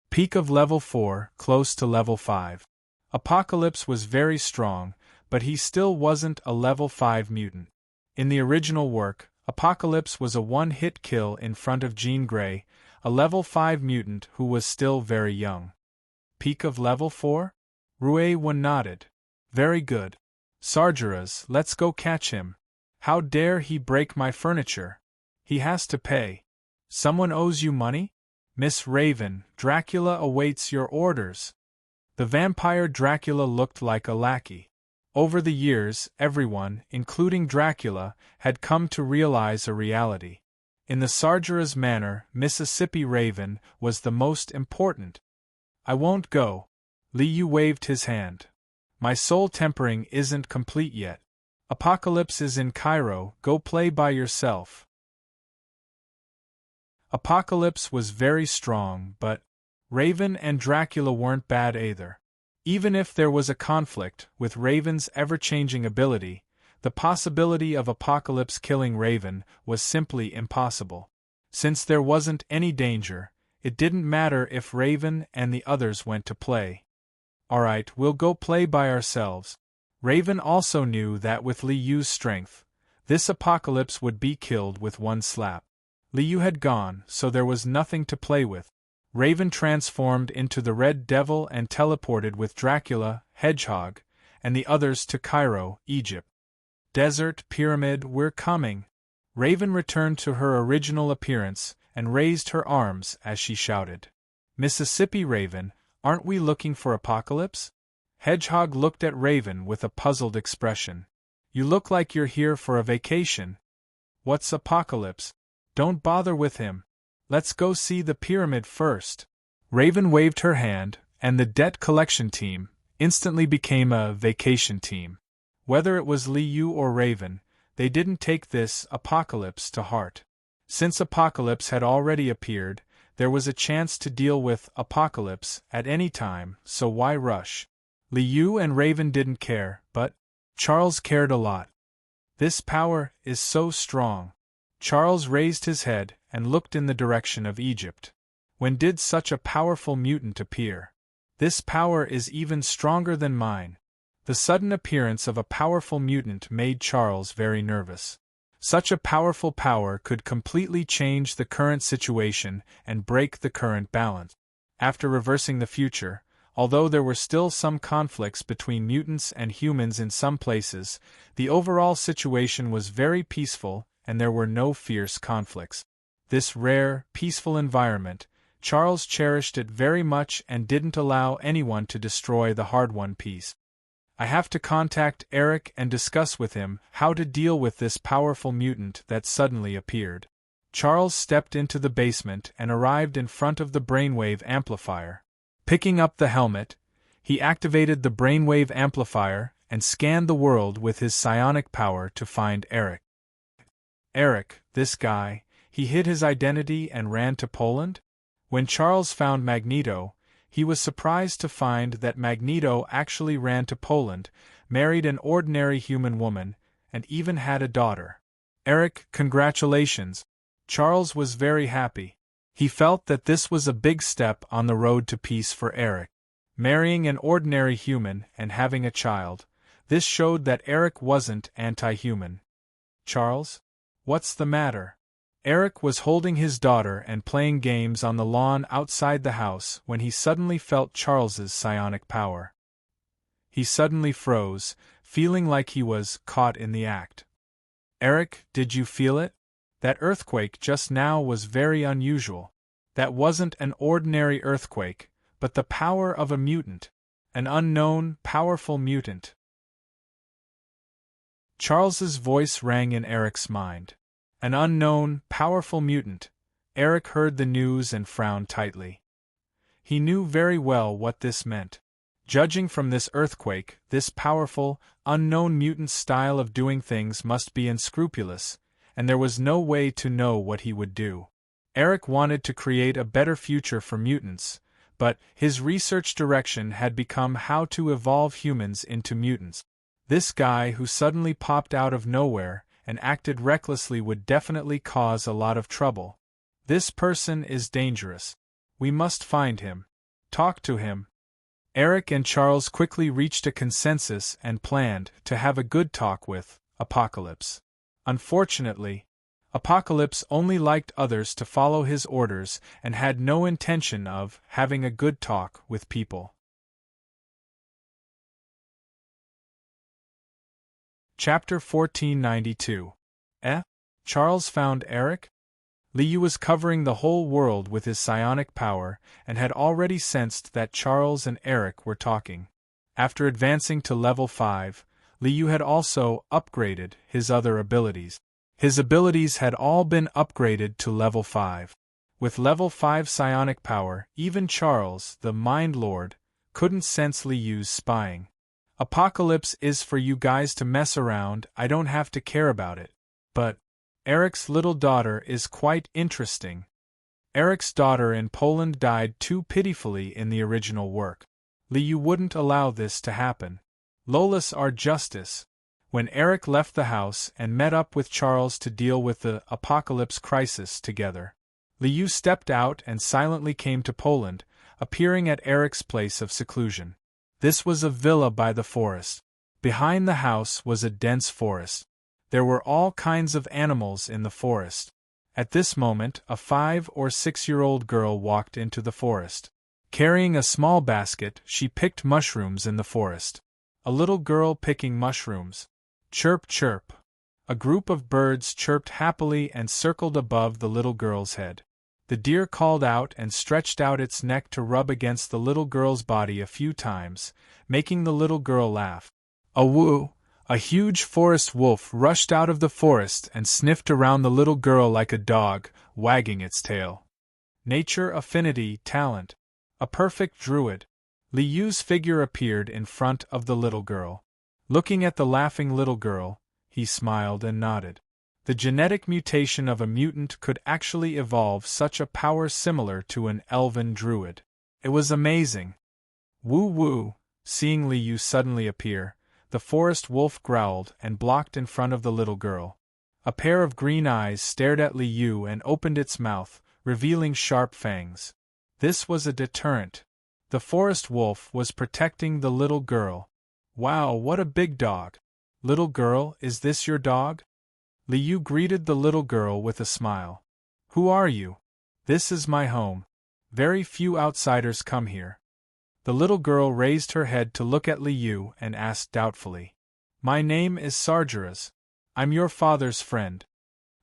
Peak of level 4, close to level 5. Apocalypse was very strong, but he still wasn't a level 5 mutant. In the original work, Apocalypse was a one-hit kill in front of Jean Grey, a level 5 mutant who was still very young. Peak of level 4? Rue nodded. Very good. Sargeras, let's go catch him. How dare he break my furniture? He has to pay. Someone owes you money? Miss Raven, Dracula awaits your orders. The vampire Dracula looked like a lackey. Over the years, everyone, including Dracula, had come to realize a reality. In the Sargera's manor, Mississippi Raven was the most important. I won't go. Liu waved his hand. My soul tempering isn't complete yet. Apocalypse is in Cairo, go play by yourself. Apocalypse was very strong, but Raven and Dracula weren't bad either. Even if there was a conflict, with Raven's ever-changing ability, the possibility of Apocalypse killing Raven was simply impossible. Since there wasn't any danger, it didn't matter if Raven and the others went to play. Alright, we'll go play by ourselves. Raven also knew that with Liu's strength, this Apocalypse would be killed with one slap. Liu had gone, so there was nothing to play with. Raven transformed into the Red Devil and teleported with Dracula, Hedgehog, and the others to Cairo, Egypt. Desert Pyramid, we're coming. Raven returned to her original appearance and raised her arms as she shouted, "Mississippi Raven, aren't we looking for Apocalypse?" Hedgehog looked at Raven with a puzzled expression. "You look like you're here for a vacation." "What's Apocalypse?" "Don't bother with him. Let's go see the pyramid first." Raven waved her hand, and the debt collection team instantly became a vacation team. Whether it was Liu or Raven, they didn't take this Apocalypse to heart. Since Apocalypse had already appeared, there was a chance to deal with Apocalypse at any time, so why rush? Liu and Raven didn't care, but Charles cared a lot. "This power is so strong." Charles raised his head and looked in the direction of Egypt. "When did such a powerful mutant appear? This power is even stronger than mine." The sudden appearance of a powerful mutant made Charles very nervous. Such a powerful power could completely change the current situation and break the current balance. After reversing the future, although there were still some conflicts between mutants and humans in some places, the overall situation was very peaceful and there were no fierce conflicts. This rare, peaceful environment, Charles cherished it very much and didn't allow anyone to destroy the hard-won peace. "I have to contact Eric and discuss with him how to deal with this powerful mutant that suddenly appeared." Charles stepped into the basement and arrived in front of the brainwave amplifier. Picking up the helmet, he activated the brainwave amplifier and scanned the world with his psionic power to find Eric. Eric, this guy, he hid his identity and ran to Poland? When Charles found Magneto, he was surprised to find that Magneto actually ran to Poland, married an ordinary human woman, and even had a daughter. "Eric, congratulations." Charles was very happy. He felt that this was a big step on the road to peace for Eric. Marrying an ordinary human and having a child, this showed that Eric wasn't anti-human. "Charles? What's the matter?" Eric was holding his daughter and playing games on the lawn outside the house when he suddenly felt Charles's psionic power. He suddenly froze, feeling like he was caught in the act. "Eric, did you feel it? That earthquake just now was very unusual. That wasn't an ordinary earthquake, but the power of a mutant. An unknown, powerful mutant." Charles's voice rang in Eric's mind. An unknown, powerful mutant. Eric heard the news and frowned tightly. He knew very well what this meant. Judging from this earthquake, this powerful, unknown mutant's style of doing things must be unscrupulous, and there was no way to know what he would do. Eric wanted to create a better future for mutants, but his research direction had become how to evolve humans into mutants. This guy who suddenly popped out of nowhere and acted recklessly would definitely cause a lot of trouble. This person is dangerous. We must find him. Talk to him. Eric and Charles quickly reached a consensus and planned to have a good talk with Apocalypse. Unfortunately, Apocalypse only liked others to follow his orders and had no intention of having a good talk with people. Chapter 1492. Charles found Eric? Liu was covering the whole world with his psionic power and had already sensed that Charles and Eric were talking. After advancing to level 5, Liu had also upgraded his other abilities. His abilities had all been upgraded to level 5. With level 5 psionic power, even Charles, the Mind Lord, couldn't sense Liu's spying. "Apocalypse is for you guys to mess around, I don't have to care about it. But Eric's little daughter is quite interesting." Eric's daughter in Poland died too pitifully in the original work. Liu wouldn't allow this to happen. Lola's our justice. When Eric left the house and met up with Charles to deal with the Apocalypse crisis together, Liu stepped out and silently came to Poland, appearing at Eric's place of seclusion. This was a villa by the forest. Behind the house was a dense forest. There were all kinds of animals in the forest. At this moment, a 5 or 6-year-old girl walked into the forest. Carrying a small basket, she picked mushrooms in the forest. A little girl picking mushrooms. Chirp, chirp. A group of birds chirped happily and circled above the little girl's head. The deer called out and stretched out its neck to rub against the little girl's body a few times, making the little girl laugh. Awoo! A huge forest wolf rushed out of the forest and sniffed around the little girl like a dog, wagging its tail. Nature, affinity, talent. A perfect druid. Li Yu's figure appeared in front of the little girl. Looking at the laughing little girl, he smiled and nodded. The genetic mutation of a mutant could actually evolve such a power similar to an elven druid. It was amazing. Woo woo! Seeing Li Yu suddenly appear, the forest wolf growled and blocked in front of the little girl. A pair of green eyes stared at Li Yu and opened its mouth, revealing sharp fangs. This was a deterrent. The forest wolf was protecting the little girl. Wow, what a big dog! Little girl, is this your dog? Li Yu greeted the little girl with a smile. Who are you? This is my home. Very few outsiders come here. The little girl raised her head to look at Li Yu and asked doubtfully. My name is Sargeras. I'm your father's friend.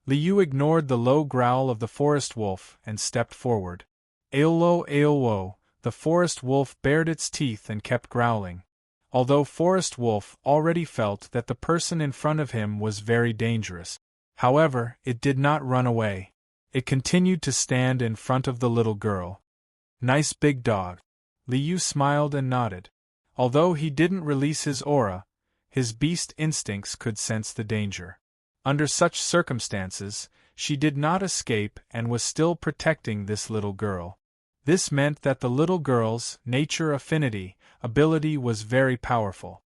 Li Yu ignored the low growl of the forest wolf and stepped forward. Aolo aolo, the forest wolf bared its teeth and kept growling. Although Forest Wolf already felt that the person in front of him was very dangerous. However, it did not run away. It continued to stand in front of the little girl. Nice big dog. Li Yu smiled and nodded. Although he didn't release his aura, his beast instincts could sense the danger. Under such circumstances, she did not escape and was still protecting this little girl. This meant that the little girl's nature affinity ability was very powerful.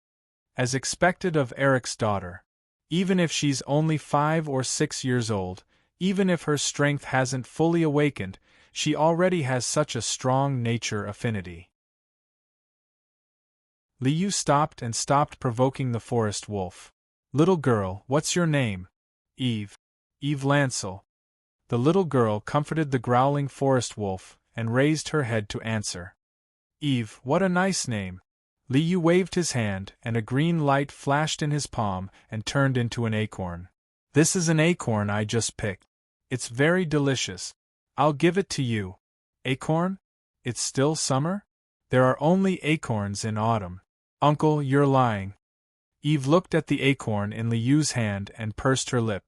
As expected of Eric's daughter. Even if she's only 5 or 6 years old, even if her strength hasn't fully awakened, she already has such a strong nature affinity. Li Yu stopped provoking the forest wolf. Little girl, what's your name? Eve. Eve Lancel. The little girl comforted the growling forest wolf and raised her head to answer. Eve, what a nice name. Li Yu waved his hand, and a green light flashed in his palm and turned into an acorn. This is an acorn I just picked. It's very delicious. I'll give it to you. Acorn? It's still summer? There are only acorns in autumn. Uncle, you're lying. Eve looked at the acorn in Li Yu's hand and pursed her lip.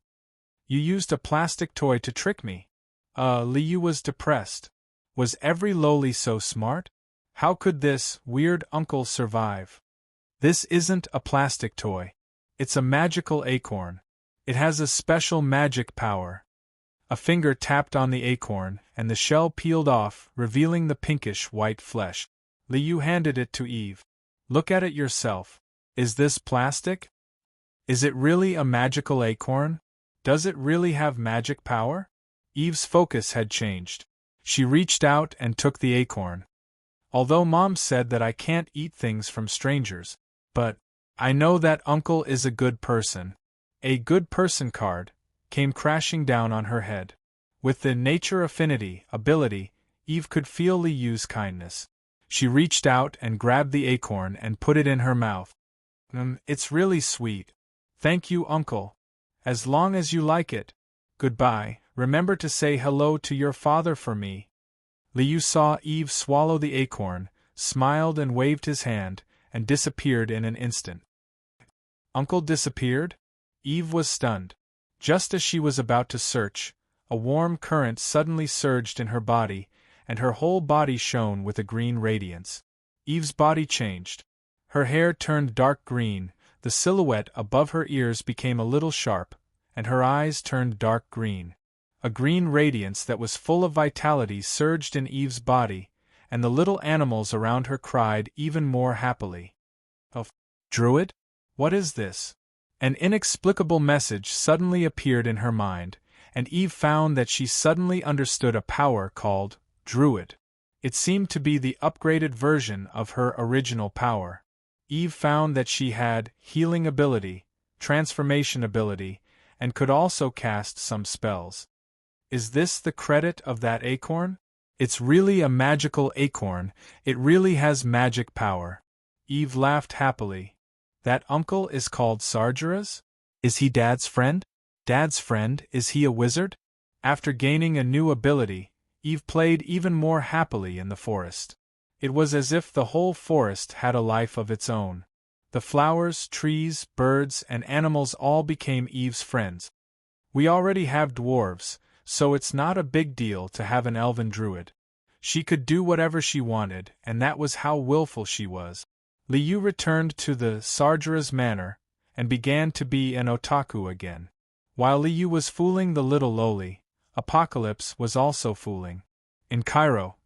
You used a plastic toy to trick me. Li Yu was depressed. Was every loli so smart? How could this weird uncle survive? This isn't a plastic toy. It's a magical acorn. It has a special magic power. A finger tapped on the acorn, and the shell peeled off, revealing the pinkish white flesh. Li Yu handed it to Eve. Look at it yourself. Is this plastic? Is it really a magical acorn? Does it really have magic power? Eve's focus had changed. She reached out and took the acorn. Although Mom said that I can't eat things from strangers, but I know that Uncle is a good person. A good person card came crashing down on her head. With the nature affinity ability, Eve could feel Li Yu's kindness. She reached out and grabbed the acorn and put it in her mouth. It's really sweet. Thank you, Uncle. As long as you like it. Goodbye. Remember to say hello to your father for me. Li Yu saw Eve swallow the acorn, smiled and waved his hand, and disappeared in an instant. Uncle disappeared? Eve was stunned. Just as she was about to search, a warm current suddenly surged in her body, and her whole body shone with a green radiance. Eve's body changed. Her hair turned dark green, the silhouette above her ears became a little sharp, and her eyes turned dark green. A green radiance that was full of vitality surged in Eve's body, and the little animals around her cried even more happily. Oh, Druid? What is this? An inexplicable message suddenly appeared in her mind, and Eve found that she suddenly understood a power called Druid. It seemed to be the upgraded version of her original power. Eve found that she had healing ability, transformation ability, and could also cast some spells. Is this the credit of that acorn? It's really a magical acorn, it really has magic power. Eve laughed happily. That uncle is called Sargeras? Is he Dad's friend? Dad's friend, is he a wizard? After gaining a new ability, Eve played even more happily in the forest. It was as if the whole forest had a life of its own. The flowers, trees, birds, and animals all became Eve's friends. We already have dwarves, so it's not a big deal to have an elven druid. She could do whatever she wanted, and that was how willful she was. Liu returned to the Sargera's manor, and began to be an otaku again. While Liu was fooling the little loli, Apocalypse was also fooling. In Cairo,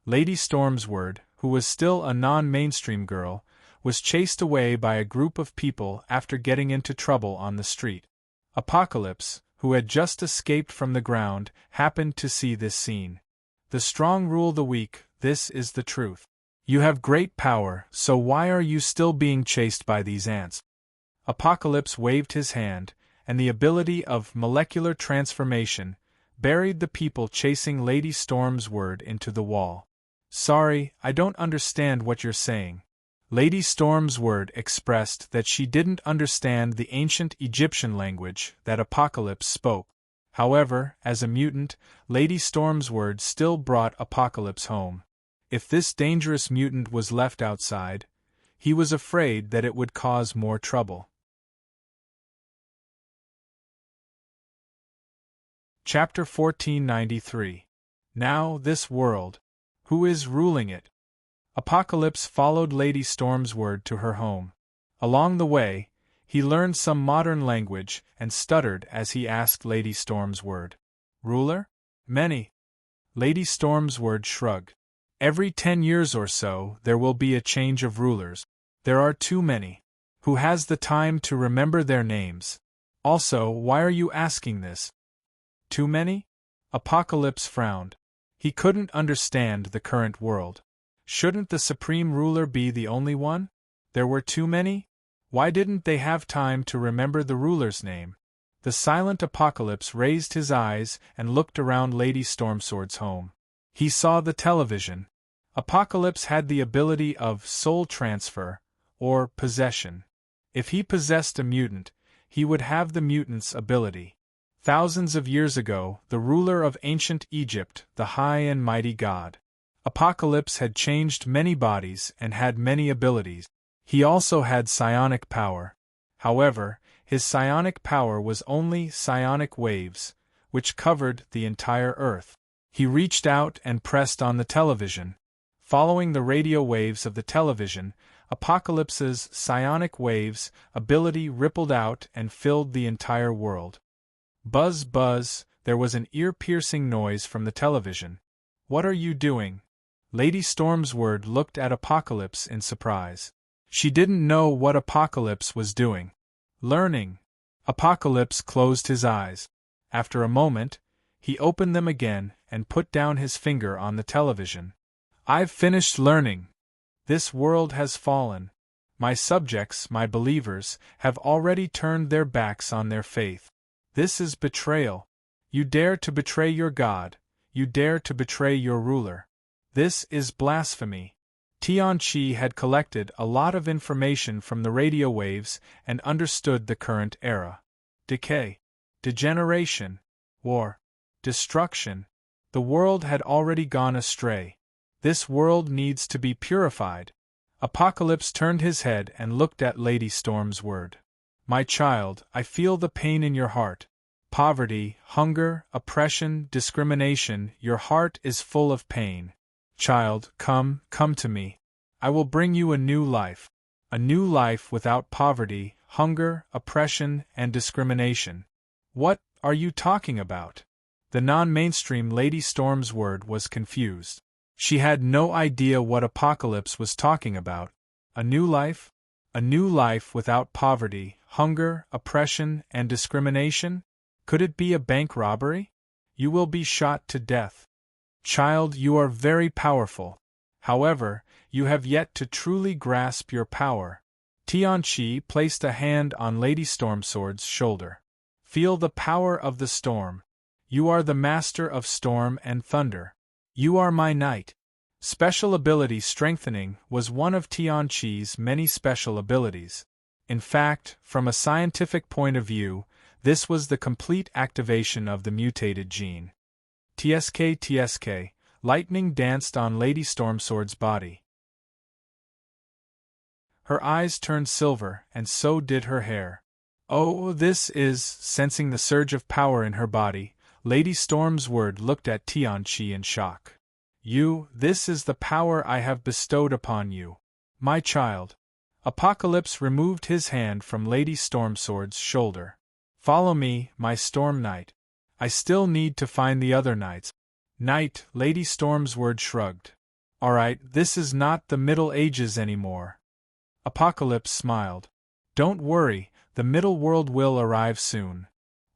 Lady Stormsword, who was still a non-mainstream girl, was chased away by a group of people after getting into trouble on the street. Apocalypse, who had just escaped from the ground, happened to see this scene. The strong rule the weak, this is the truth. You have great power, so why are you still being chased by these ants? Apocalypse waved his hand, and the ability of molecular transformation buried the people chasing Lady Stormsword into the wall. Sorry, I don't understand what you're saying. Lady Stormsword expressed that she didn't understand the ancient Egyptian language that Apocalypse spoke. However, as a mutant, Lady Stormsword still brought Apocalypse home. If this dangerous mutant was left outside, he was afraid that it would cause more trouble. Chapter 1493. Now this world. Who is ruling it? Apocalypse followed Lady Stormsword to her home. Along the way, he learned some modern language and stuttered as he asked Lady Stormsword. Ruler? Many. Lady Stormsword shrugged. Every 10 years or so there will be a change of rulers. There are too many. Who has the time to remember their names? Also, why are you asking this? Too many? Apocalypse frowned. He couldn't understand the current world. Shouldn't the supreme ruler be the only one? There were too many? Why didn't they have time to remember the ruler's name? The silent Apocalypse raised his eyes and looked around Lady Stormsword's home. He saw the television. Apocalypse had the ability of soul transfer, or possession. If he possessed a mutant, he would have the mutant's ability. Thousands of years ago, the ruler of ancient Egypt, the high and mighty god, Apocalypse had changed many bodies and had many abilities. He also had psionic power. However, his psionic power was only psionic waves, which covered the entire Earth. He reached out and pressed on the television. Following the radio waves of the television, Apocalypse's psionic waves ability rippled out and filled the entire world. Buzz buzz, there was an ear-piercing noise from the television. What are you doing? Lady Stormsword looked at Apocalypse in surprise. She didn't know what Apocalypse was doing. Learning. Apocalypse closed his eyes. After a moment, he opened them again and put down his finger on the television. I've finished learning. This world has fallen. My subjects, my believers, have already turned their backs on their faith. This is betrayal. You dare to betray your God, you dare to betray your ruler. This is blasphemy. Tianqi had collected a lot of information from the radio waves and understood the current era. Decay, degeneration, war, destruction. The world had already gone astray. This world needs to be purified. Apocalypse turned his head and looked at Lady Stormsword. My child, I feel the pain in your heart. Poverty, hunger, oppression, discrimination, your heart is full of pain. Child, come to me. I will bring you a new life. A new life without poverty, hunger, oppression, and discrimination. What are you talking about? The non-mainstream Lady Stormsword was confused. She had no idea what Apocalypse was talking about. A new life? A new life without poverty, hunger, oppression, and discrimination? Could it be a bank robbery? You will be shot to death. Child, you are very powerful. However, you have yet to truly grasp your power. Tianqi placed a hand on Lady Stormsword's shoulder. Feel the power of the storm. You are the master of storm and thunder. You are my knight. Special ability strengthening was one of Tianqi's many special abilities. In fact, from a scientific point of view, this was the complete activation of the mutated gene. TSK, lightning danced on Lady Stormsword's body. Her eyes turned silver, and so did her hair. Oh, this is, sensing the surge of power in her body, Lady Stormsword looked at Tianqi in shock. This is the power I have bestowed upon you, my child. Apocalypse removed his hand from Lady Stormsword's shoulder. Follow me, my Storm Knight. I still need to find the other knights. Knight, Lady Stormsword shrugged. Alright, this is not the Middle Ages anymore. Apocalypse smiled. Don't worry, the Middle World will arrive soon.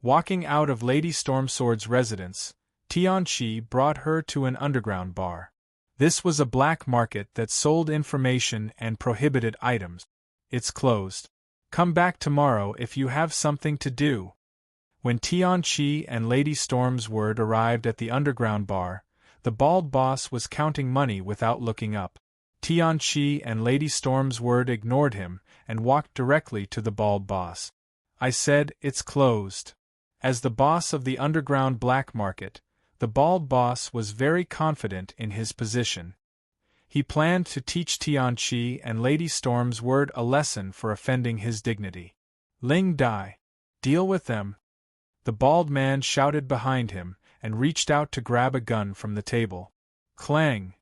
Walking out of Lady Stormsword's residence, Tianqi brought her to an underground bar. This was a black market that sold information and prohibited items. It's closed. Come back tomorrow if you have something to do. When Tianqi and Lady Stormsword arrived at the underground bar, the bald boss was counting money without looking up. Tianqi and Lady Stormsword ignored him and walked directly to the bald boss. I said, it's closed. As the boss of the underground black market, the bald boss was very confident in his position. He planned to teach Tianqi and Lady Stormsword a lesson for offending his dignity. Ling Dai. Deal with them. The bald man shouted behind him and reached out to grab a gun from the table. Clang!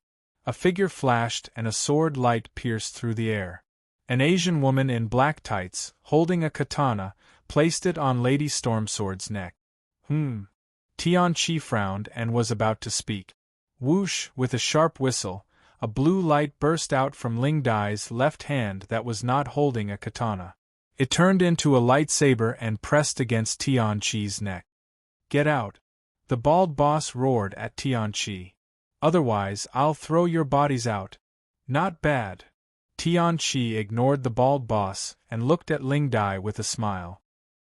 A figure flashed and a sword light pierced through the air. An Asian woman in black tights, holding a katana, placed it on Lady Stormsword's neck. Tianqi frowned and was about to speak. Whoosh! With a sharp whistle, a blue light burst out from Ling Dai's left hand that was not holding a katana. It turned into a lightsaber and pressed against Tianqi's neck. Get out! The bald boss roared at Tianqi. Otherwise, I'll throw your bodies out. Not bad. Tianqi ignored the bald boss and looked at Ling Dai with a smile.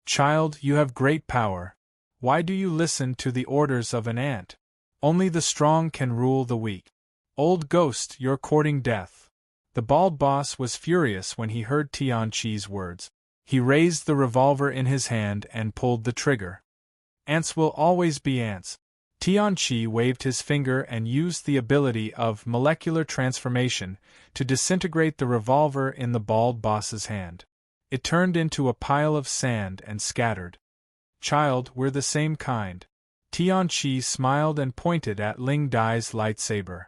Child, you have great power. Why do you listen to the orders of an ant? Only the strong can rule the weak. Old ghost, you're courting death. The bald boss was furious when he heard Tianqi's words. He raised the revolver in his hand and pulled the trigger. Ants will always be ants. Tianqi waved his finger and used the ability of molecular transformation to disintegrate the revolver in the bald boss's hand. It turned into a pile of sand and scattered. Child, we're the same kind. Tianqi smiled and pointed at Ling Dai's lightsaber.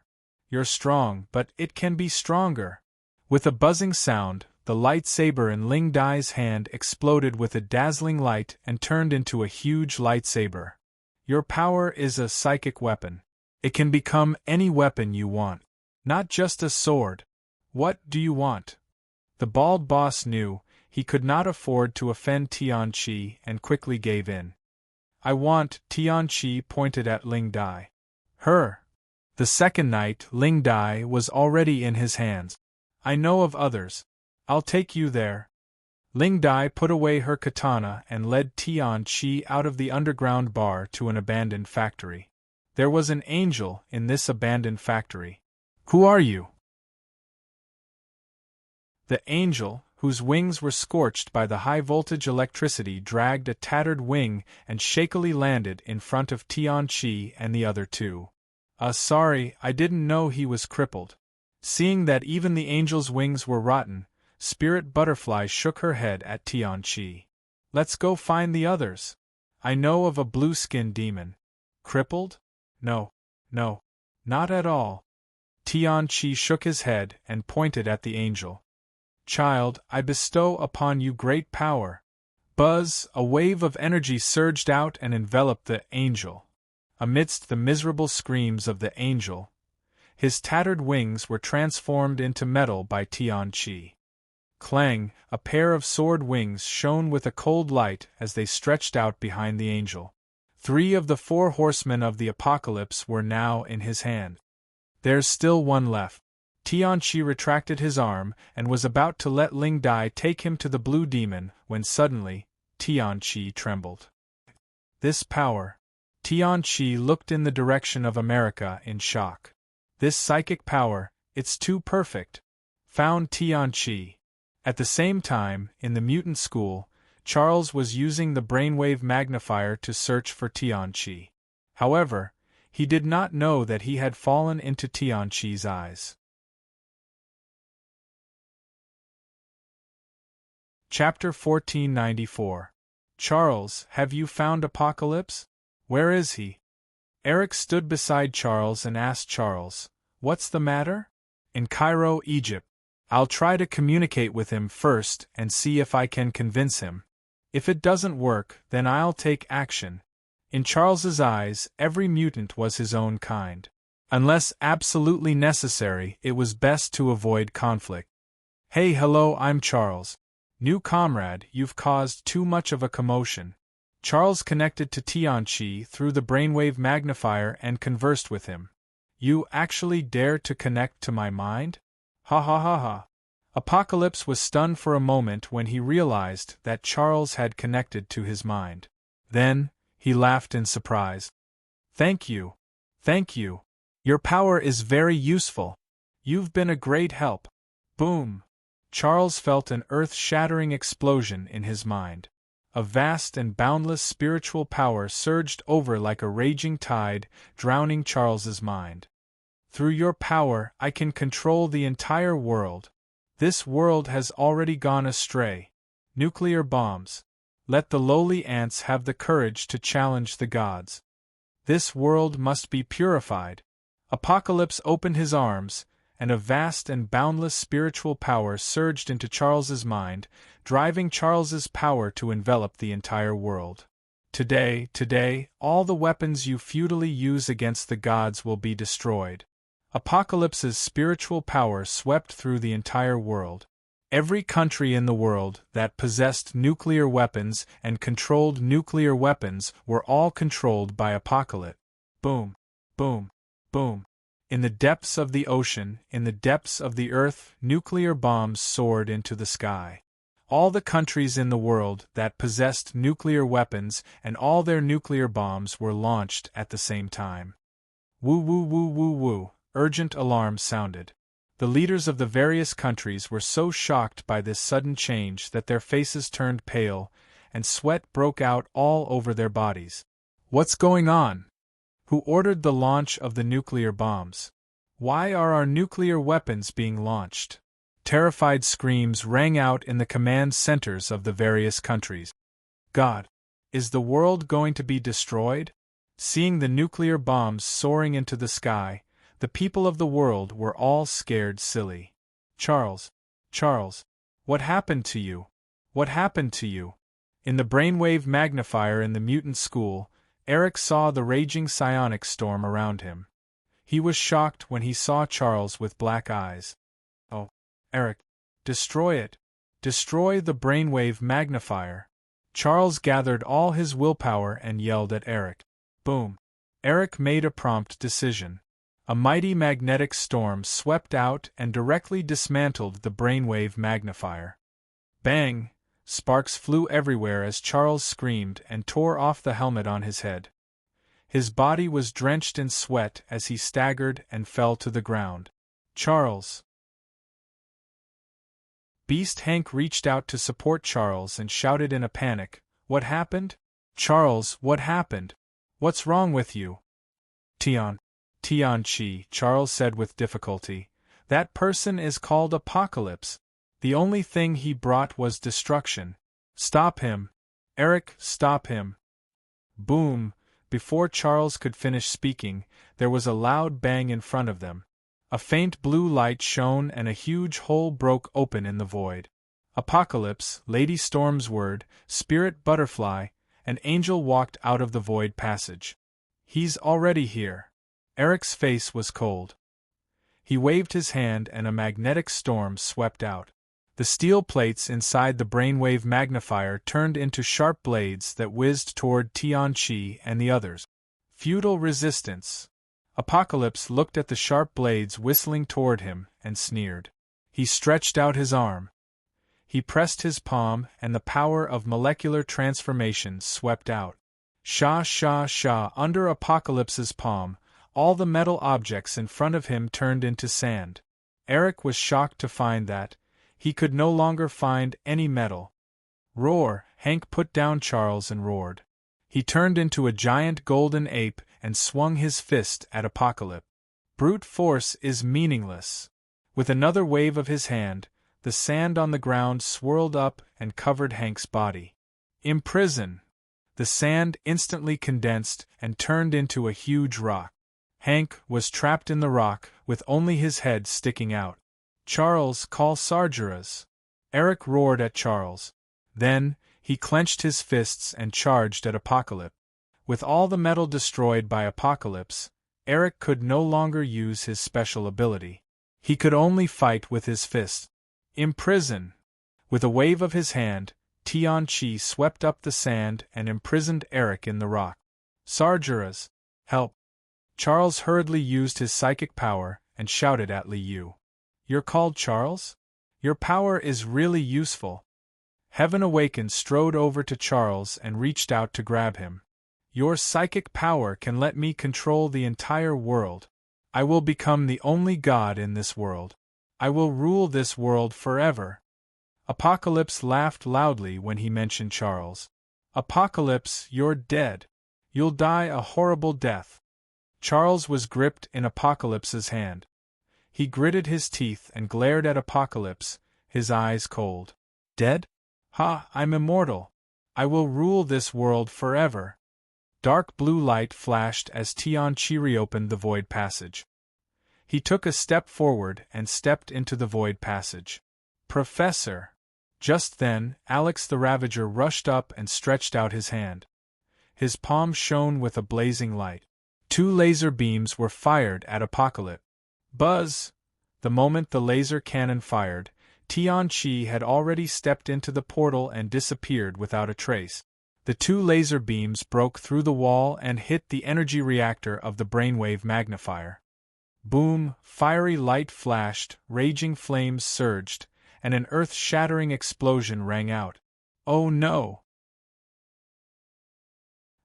You're strong, but it can be stronger. With a buzzing sound, the lightsaber in Ling Dai's hand exploded with a dazzling light and turned into a huge lightsaber. Your power is a psychic weapon. It can become any weapon you want. Not just a sword. What do you want? The bald boss knew he could not afford to offend Tianqi and quickly gave in. I want, Tianqi pointed at Ling Dai. Her. The second night, Ling Dai was already in his hands. I know of others. I'll take you there. Ling Dai put away her katana and led Tianqi out of the underground bar to an abandoned factory. There was an angel in this abandoned factory. Who are you? The angel, whose wings were scorched by the high-voltage electricity, dragged a tattered wing and shakily landed in front of Tianqi and the other two. Sorry, I didn't know he was crippled. Seeing that even the angel's wings were rotten, Spirit Butterfly shook her head at Tianqi. Let's go find the others. I know of a blue-skinned demon. Crippled? No, not at all. Tianqi shook his head and pointed at the angel. Child, I bestow upon you great power. Buzz, a wave of energy surged out and enveloped the angel. Amidst the miserable screams of the angel, his tattered wings were transformed into metal by Tianqi. Clang, a pair of sword wings shone with a cold light as they stretched out behind the angel. 3 of the 4 horsemen of the apocalypse were now in his hand. There's still one left. Tianqi retracted his arm and was about to let Ling Dai take him to the blue demon when suddenly, Tianqi trembled. This power. Tianqi looked in the direction of America in shock. This psychic power, it's too perfect. Found Tianqi. At the same time, in the mutant school, Charles was using the brainwave magnifier to search for Tianqi. However, he did not know that he had fallen into Tianqi's eyes. Chapter 1494. Charles, have you found Apocalypse? Where is he? Eric stood beside Charles and asked Charles, "What's the matter?" "In Cairo, Egypt. I'll try to communicate with him first and see if I can convince him. If it doesn't work, then I'll take action." In Charles's eyes, every mutant was his own kind. Unless absolutely necessary, it was best to avoid conflict. "Hey, hello, I'm Charles. New comrade, you've caused too much of a commotion." Charles connected to Tianqi through the brainwave magnifier and conversed with him. "You actually dare to connect to my mind? Ha ha ha ha." Apocalypse was stunned for a moment when he realized that Charles had connected to his mind. Then, he laughed in surprise. Thank you. Thank you. Your power is very useful. You've been a great help." Boom! Charles felt an earth-shattering explosion in his mind. A vast and boundless spiritual power surged over like a raging tide, drowning Charles's mind. "Through your power, I can control the entire world. This world has already gone astray. Nuclear bombs. Let the lowly ants have the courage to challenge the gods. This world must be purified." Apocalypse opened his arms, and a vast and boundless spiritual power surged into Charles's mind, driving Charles's power to envelop the entire world. Today, all the weapons you futilely use against the gods will be destroyed." Apocalypse's spiritual power swept through the entire world. Every country in the world that possessed nuclear weapons and controlled nuclear weapons were all controlled by Apocalypse. Boom, boom, boom. In the depths of the ocean, in the depths of the earth, nuclear bombs soared into the sky. All the countries in the world that possessed nuclear weapons and all their nuclear bombs were launched at the same time. Woo woo woo woo woo, urgent alarms sounded. The leaders of the various countries were so shocked by this sudden change that their faces turned pale, and sweat broke out all over their bodies. What's going on? Who ordered the launch of the nuclear bombs? Why are our nuclear weapons being launched? Terrified screams rang out in the command centers of the various countries. God! Is the world going to be destroyed? Seeing the nuclear bombs soaring into the sky, the people of the world were all scared silly. Charles, what happened to you? What happened to you? In the brainwave magnifier in the mutant school, Eric saw the raging psionic storm around him. He was shocked when he saw Charles with black eyes. "Oh, Eric, destroy it! Destroy the brainwave magnifier!" Charles gathered all his willpower and yelled at Eric. Boom! Eric made a prompt decision. A mighty magnetic storm swept out and directly dismantled the brainwave magnifier. Bang! Sparks flew everywhere as Charles screamed and tore off the helmet on his head. His body was drenched in sweat as he staggered and fell to the ground. Charles! Beast Hank reached out to support Charles and shouted in a panic, "What happened? Charles, what happened? What's wrong with you?" Tianqi, Charles said with difficulty. "That person is called Apocalypse. The only thing he brought was destruction. Stop him! Eric, stop him!" Boom! Before Charles could finish speaking, there was a loud bang in front of them. A faint blue light shone and a huge hole broke open in the void. Apocalypse, Lady Storm's word, Spirit Butterfly, an angel walked out of the void passage. "He's already here." Eric's face was cold. He waved his hand and a magnetic storm swept out. The steel plates inside the brainwave magnifier turned into sharp blades that whizzed toward Tianqi and the others. Feudal resistance. Apocalypse looked at the sharp blades whistling toward him and sneered. He stretched out his arm. He pressed his palm and the power of molecular transformation swept out. Sha sha sha. Under Apocalypse's palm, all the metal objects in front of him turned into sand. Eric was shocked to find that He could no longer find any metal. Roar! Hank put down Charles and roared. He turned into a giant golden ape and swung his fist at Apocalypse. Brute force is meaningless. With another wave of his hand, the sand on the ground swirled up and covered Hank's body. Imprison! The sand instantly condensed and turned into a huge rock. Hank was trapped in the rock, with only his head sticking out. Charles, call Sargeras! Eric roared at Charles. Then, he clenched his fists and charged at Apocalypse. With all the metal destroyed by Apocalypse, Eric could no longer use his special ability. He could only fight with his fists. Imprison! With a wave of his hand, Tianqi swept up the sand and imprisoned Eric in the rock. Sargeras, help! Charles hurriedly used his psychic power and shouted at Liu. You're called Charles? Your power is really useful. Heaven Awakened strode over to Charles and reached out to grab him. Your psychic power can let me control the entire world. I will become the only god in this world. I will rule this world forever. Apocalypse laughed loudly when he mentioned Charles. Apocalypse, you're dead. You'll die a horrible death. Charles was gripped in Apocalypse's hand. He gritted his teeth and glared at Apocalypse, his eyes cold. Dead? Ha, I'm immortal. I will rule this world forever. Dark blue light flashed as Tianqi reopened the void passage. He took a step forward and stepped into the void passage. Professor! Just then, Alex the Ravager rushed up and stretched out his hand. His palm shone with a blazing light. 2 laser beams were fired at Apocalypse. Buzz! The moment the laser cannon fired, Tianqi had already stepped into the portal and disappeared without a trace. The 2 laser beams broke through the wall and hit the energy reactor of the brainwave magnifier. Boom! Fiery light flashed, raging flames surged, and an earth-shattering explosion rang out. Oh no!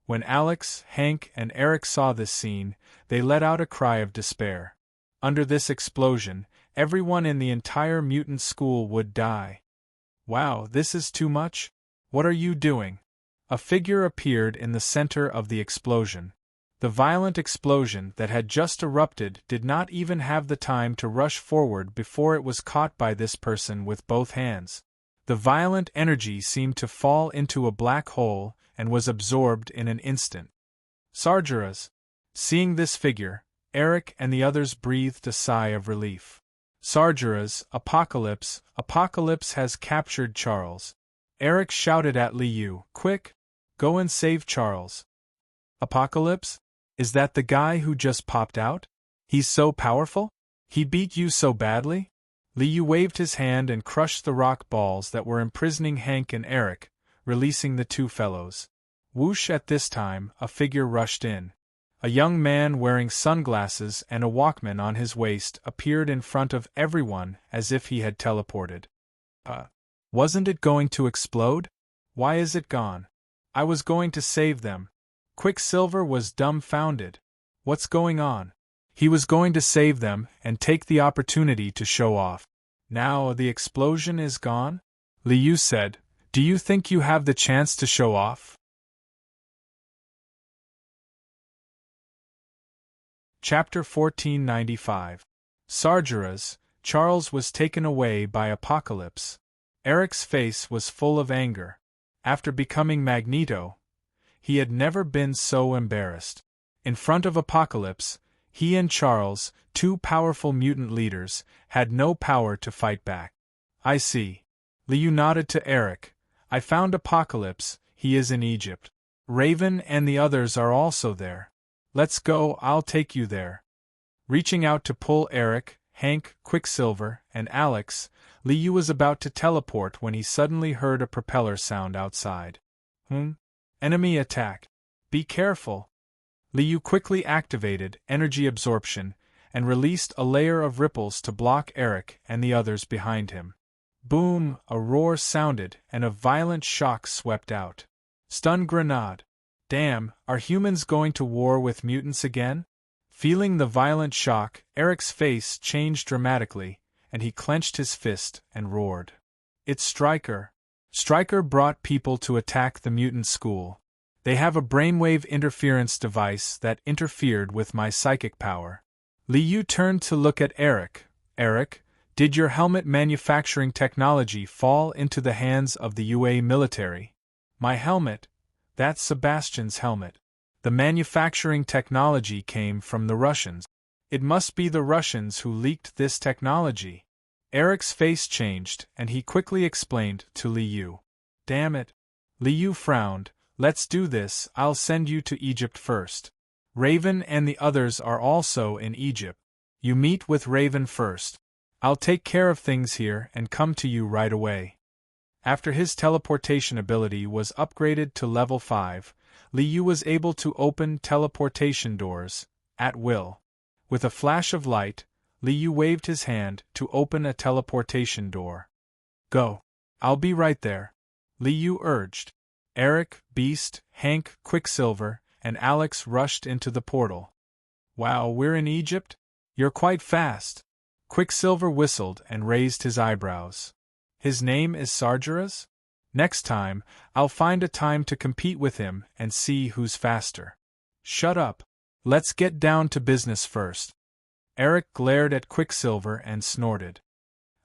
When Alex, Hank, and Eric saw this scene, they let out a cry of despair. Under this explosion, everyone in the entire mutant school would die. Wow, this is too much? What are you doing? A figure appeared in the center of the explosion. The violent explosion that had just erupted did not even have the time to rush forward before it was caught by this person with both hands. The violent energy seemed to fall into a black hole and was absorbed in an instant. Sargeras! Seeing this figure, Eric and the others breathed a sigh of relief. Sargeras, Apocalypse has captured Charles. Eric shouted at Liu, quick! Go and save Charles. Apocalypse? Is that the guy who just popped out? He's so powerful? He beat you so badly? Liu waved his hand and crushed the rock balls that were imprisoning Hank and Eric, releasing the 2 fellows. Whoosh! At this time, a figure rushed in. A young man wearing sunglasses and a Walkman on his waist appeared in front of everyone as if he had teleported. Wasn't it going to explode? Why is it gone? I was going to save them. Quicksilver was dumbfounded. What's going on? He was going to save them and take the opportunity to show off. Now the explosion is gone? Liu said, do you think you have the chance to show off? Chapter 1495. Sargeras, Charles was taken away by Apocalypse. Eric's face was full of anger. After becoming Magneto, he had never been so embarrassed. In front of Apocalypse, he and Charles, 2 powerful mutant leaders, had no power to fight back. I see. Liu nodded to Eric. I found Apocalypse, he is in Egypt. Raven and the others are also there. Let's go, I'll take you there. Reaching out to pull Eric, Hank, Quicksilver, and Alex, Liu was about to teleport when he suddenly heard a propeller sound outside. Enemy attack. Be careful. Liu quickly activated energy absorption and released a layer of ripples to block Eric and the others behind him. Boom! A roar sounded and a violent shock swept out. Stun grenade. Damn, are humans going to war with mutants again? Feeling the violent shock, Eric's face changed dramatically, and he clenched his fist and roared. It's Stryker. Stryker brought people to attack the mutant school. They have a brainwave interference device that interfered with my psychic power. Liu turned to look at Eric. Eric, did your helmet manufacturing technology fall into the hands of the UA military? My helmet? That's Sebastian's helmet. The manufacturing technology came from the Russians. It must be the Russians who leaked this technology. Eric's face changed, and he quickly explained to Liu. Damn it. Liu frowned. Let's do this, I'll send you to Egypt first. Raven and the others are also in Egypt. You meet with Raven first. I'll take care of things here and come to you right away. After his teleportation ability was upgraded to level 5, Liu was able to open teleportation doors, at will. With a flash of light, Liu waved his hand to open a teleportation door. Go. I'll be right there. Liu urged. Eric, Beast, Hank, Quicksilver, and Alex rushed into the portal. Wow, we're in Egypt? You're quite fast. Quicksilver whistled and raised his eyebrows. His name is Sargeras? Next time, I'll find a time to compete with him and see who's faster. Shut up. Let's get down to business first. Eric glared at Quicksilver and snorted.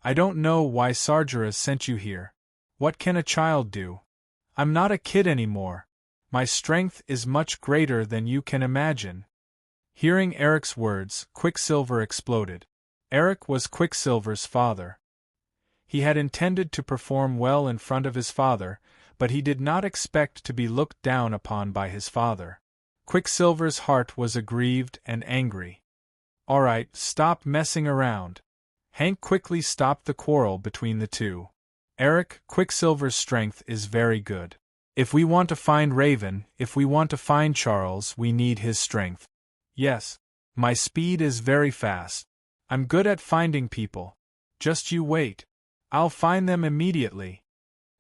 I don't know why Sargeras sent you here. What can a child do? I'm not a kid anymore. My strength is much greater than you can imagine. Hearing Eric's words, Quicksilver exploded. Eric was Quicksilver's father. He had intended to perform well in front of his father, but he did not expect to be looked down upon by his father. Quicksilver's heart was aggrieved and angry. All right, stop messing around. Hank quickly stopped the quarrel between the two. Eric, Quicksilver's strength is very good. If we want to find Raven, if we want to find Charles, we need his strength. Yes. My speed is very fast. I'm good at finding people. Just you wait. I'll find them immediately.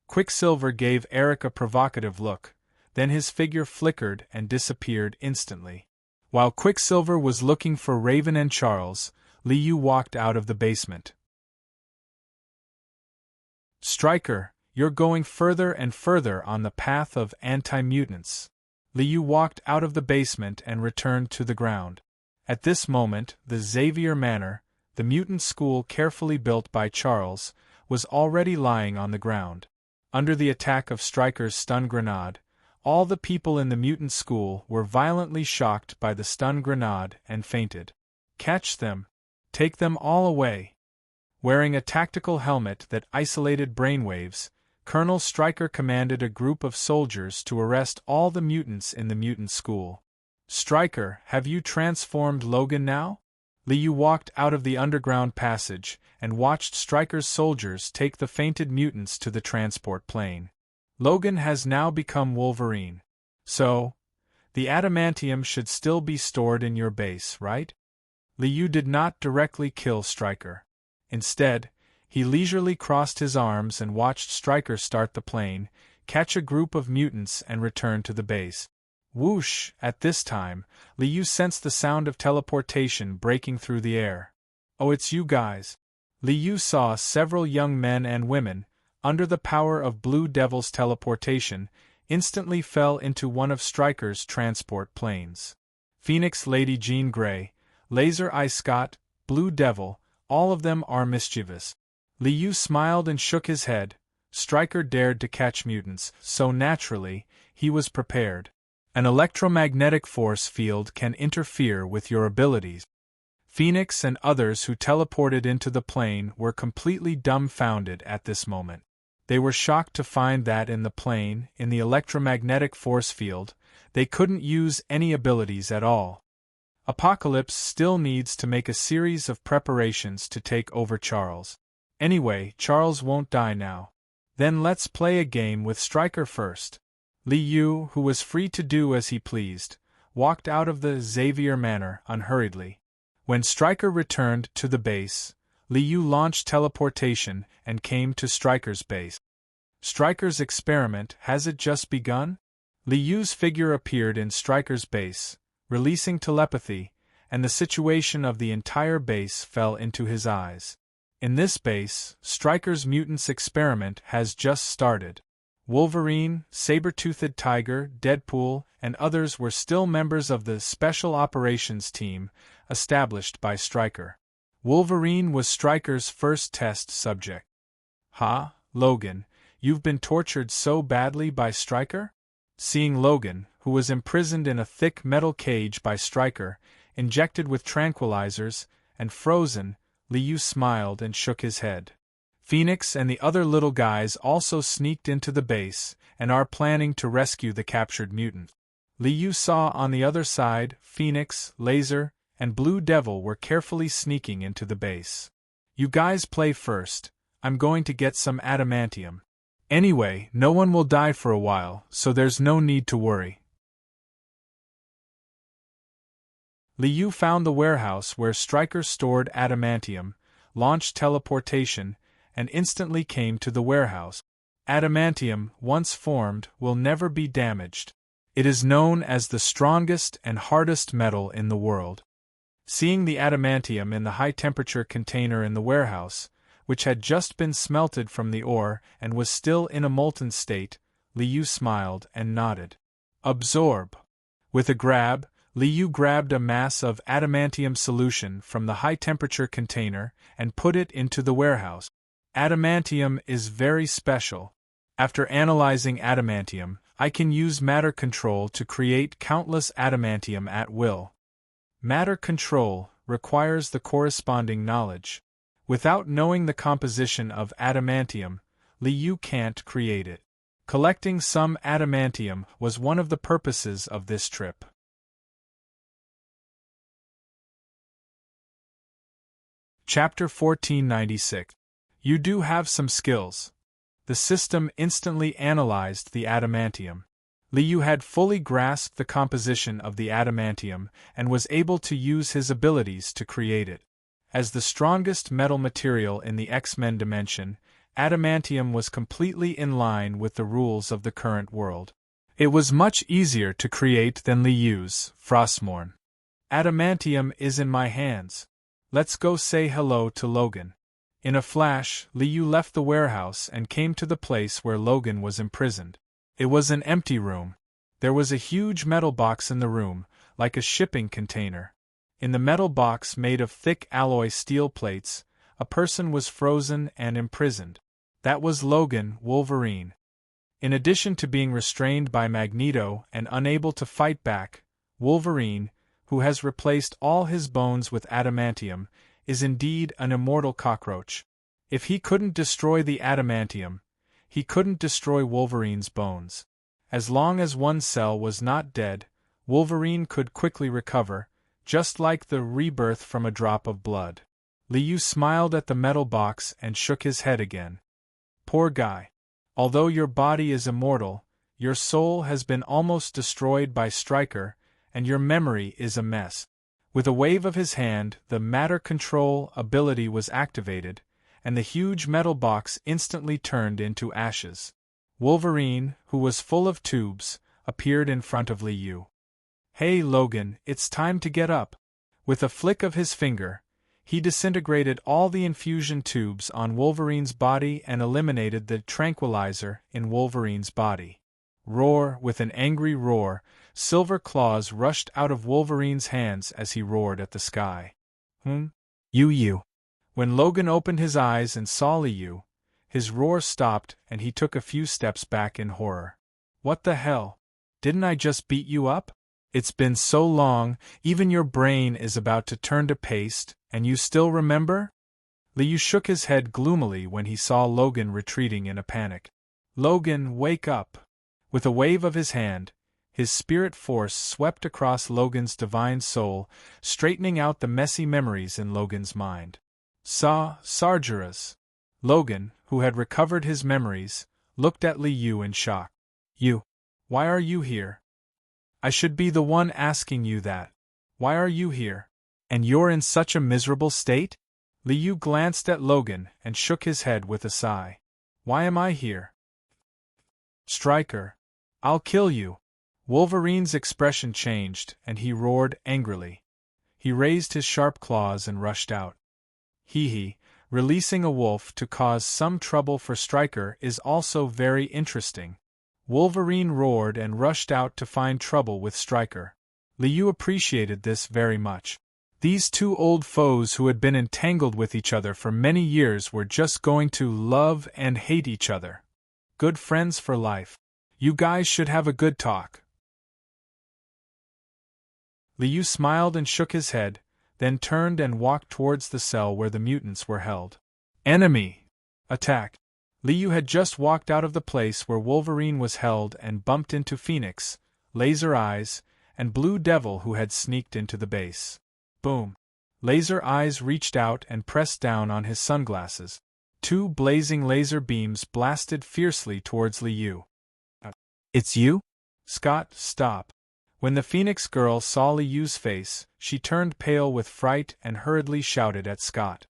Quicksilver gave Eric a provocative look, then his figure flickered and disappeared instantly. While Quicksilver was looking for Raven and Charles, Liu walked out of the basement. Stryker, you're going further and further on the path of anti-mutants. Liu walked out of the basement and returned to the ground. At this moment, the Xavier Manor, the mutant school carefully built by Charles, was already lying on the ground. Under the attack of Stryker's stun grenade, all the people in the mutant school were violently shocked by the stun grenade and fainted. Catch them! Take them all away! Wearing a tactical helmet that isolated brainwaves, Colonel Stryker commanded a group of soldiers to arrest all the mutants in the mutant school. Stryker, have you transformed Logan now? Liu walked out of the underground passage and watched Stryker's soldiers take the fainted mutants to the transport plane. Logan has now become Wolverine. So, the adamantium should still be stored in your base, right? Liu did not directly kill Stryker. Instead, he leisurely crossed his arms and watched Stryker start the plane, catch a group of mutants and return to the base. Whoosh! At this time, Liu sensed the sound of teleportation breaking through the air. Oh, it's you guys. Liu saw several young men and women, under the power of Blue Devil's teleportation, instantly fell into one of Stryker's transport planes. Phoenix Lady Jean Grey, Laser Eye Scott, Blue Devil, all of them are mischievous. Liu smiled and shook his head. Stryker dared to catch mutants, so naturally, he was prepared. An electromagnetic force field can interfere with your abilities. Phoenix and others who teleported into the plane were completely dumbfounded at this moment. They were shocked to find that in the plane, in the electromagnetic force field, they couldn't use any abilities at all. Apocalypse still needs to make a series of preparations to take over Charles. Anyway, Charles won't die now. Then let's play a game with Stryker first. Liu, who was free to do as he pleased, walked out of the Xavier Manor unhurriedly. When Stryker returned to the base, Liu launched teleportation and came to Stryker's base. Stryker's experiment, has it just begun? Liu's figure appeared in Stryker's base, releasing telepathy, and the situation of the entire base fell into his eyes. In this base, Stryker's mutants experiment has just started. Wolverine, Saber-Toothed Tiger, Deadpool, and others were still members of the Special Operations Team, established by Stryker. Wolverine was Stryker's first test subject. "Ha, Logan, you've been tortured so badly by Stryker?" Seeing Logan, who was imprisoned in a thick metal cage by Stryker, injected with tranquilizers, and frozen, Liu smiled and shook his head. Phoenix and the other little guys also sneaked into the base, and are planning to rescue the captured mutant. Liu saw on the other side, Phoenix, Laser, and Blue Devil were carefully sneaking into the base. "You guys play first, I'm going to get some adamantium. Anyway, no one will die for a while, so there's no need to worry." Liu found the warehouse where Stryker stored adamantium, launched teleportation, and instantly came to the warehouse. Adamantium, once formed, will never be damaged. It is known as the strongest and hardest metal in the world. Seeing the adamantium in the high-temperature container in the warehouse, which had just been smelted from the ore and was still in a molten state, Liu smiled and nodded. "Absorb." With a grab, Liu grabbed a mass of adamantium solution from the high-temperature container and put it into the warehouse. Adamantium is very special. After analyzing adamantium, I can use matter control to create countless adamantium at will. Matter control requires the corresponding knowledge. Without knowing the composition of adamantium, Liu can't create it. Collecting some adamantium was one of the purposes of this trip. Chapter 1496. You do have some skills. The system instantly analyzed the adamantium. Liu had fully grasped the composition of the adamantium and was able to use his abilities to create it. As the strongest metal material in the X-Men dimension, adamantium was completely in line with the rules of the current world. It was much easier to create than Liu's Frostmourne. "Adamantium is in my hands. Let's go say hello to Logan." In a flash, Liu left the warehouse and came to the place where Logan was imprisoned. It was an empty room. There was a huge metal box in the room, like a shipping container. In the metal box made of thick alloy steel plates, a person was frozen and imprisoned. That was Logan, Wolverine. In addition to being restrained by Magneto and unable to fight back, Wolverine, who has replaced all his bones with adamantium, is indeed an immortal cockroach. If he couldn't destroy the adamantium, he couldn't destroy Wolverine's bones. As long as one cell was not dead, Wolverine could quickly recover, just like the rebirth from a drop of blood. Liu smiled at the metal box and shook his head again. "Poor guy. Although your body is immortal, your soul has been almost destroyed by Stryker, and your memory is a mess." With a wave of his hand, the matter control ability was activated, and the huge metal box instantly turned into ashes. Wolverine, who was full of tubes, appeared in front of Liu. "Hey Logan, it's time to get up." With a flick of his finger, he disintegrated all the infusion tubes on Wolverine's body and eliminated the tranquilizer in Wolverine's body. Roar! With an angry roar, silver claws rushed out of Wolverine's hands as he roared at the sky. You. When Logan opened his eyes and saw Liu, his roar stopped and he took a few steps back in horror. "What the hell? Didn't I just beat you up? It's been so long, even your brain is about to turn to paste, and you still remember?" Liu shook his head gloomily when he saw Logan retreating in a panic. "Logan, wake up!" With a wave of his hand, his spirit force swept across Logan's divine soul, straightening out the messy memories in Logan's mind. Sargeras. Logan, who had recovered his memories, looked at Liu in shock. "You? Why are you here? I should be the one asking you that. Why are you here? And you're in such a miserable state?" Liu glanced at Logan and shook his head with a sigh. "Why am I here? Stryker, I'll kill you." Wolverine's expression changed, and he roared angrily. He raised his sharp claws and rushed out. "Hee hee, Releasing a wolf to cause some trouble for Stryker is also very interesting. Wolverine roared and rushed out to find trouble with Stryker. Liu appreciated this very much. These two old foes who had been entangled with each other for many years were just going to love and hate each other. Good friends for life. You guys should have a good talk. Liu smiled and shook his head, then turned and walked towards the cell where the mutants were held. Enemy! Attack! Liu had just walked out of the place where Wolverine was held and bumped into Phoenix, Laser Eyes, and Blue Devil who had sneaked into the base. Boom! Laser Eyes reached out and pressed down on his sunglasses. Two blazing laser beams blasted fiercely towards Liu. It's you? Scott, stop. When the Phoenix girl saw Liu's face, she turned pale with fright and hurriedly shouted at Scott.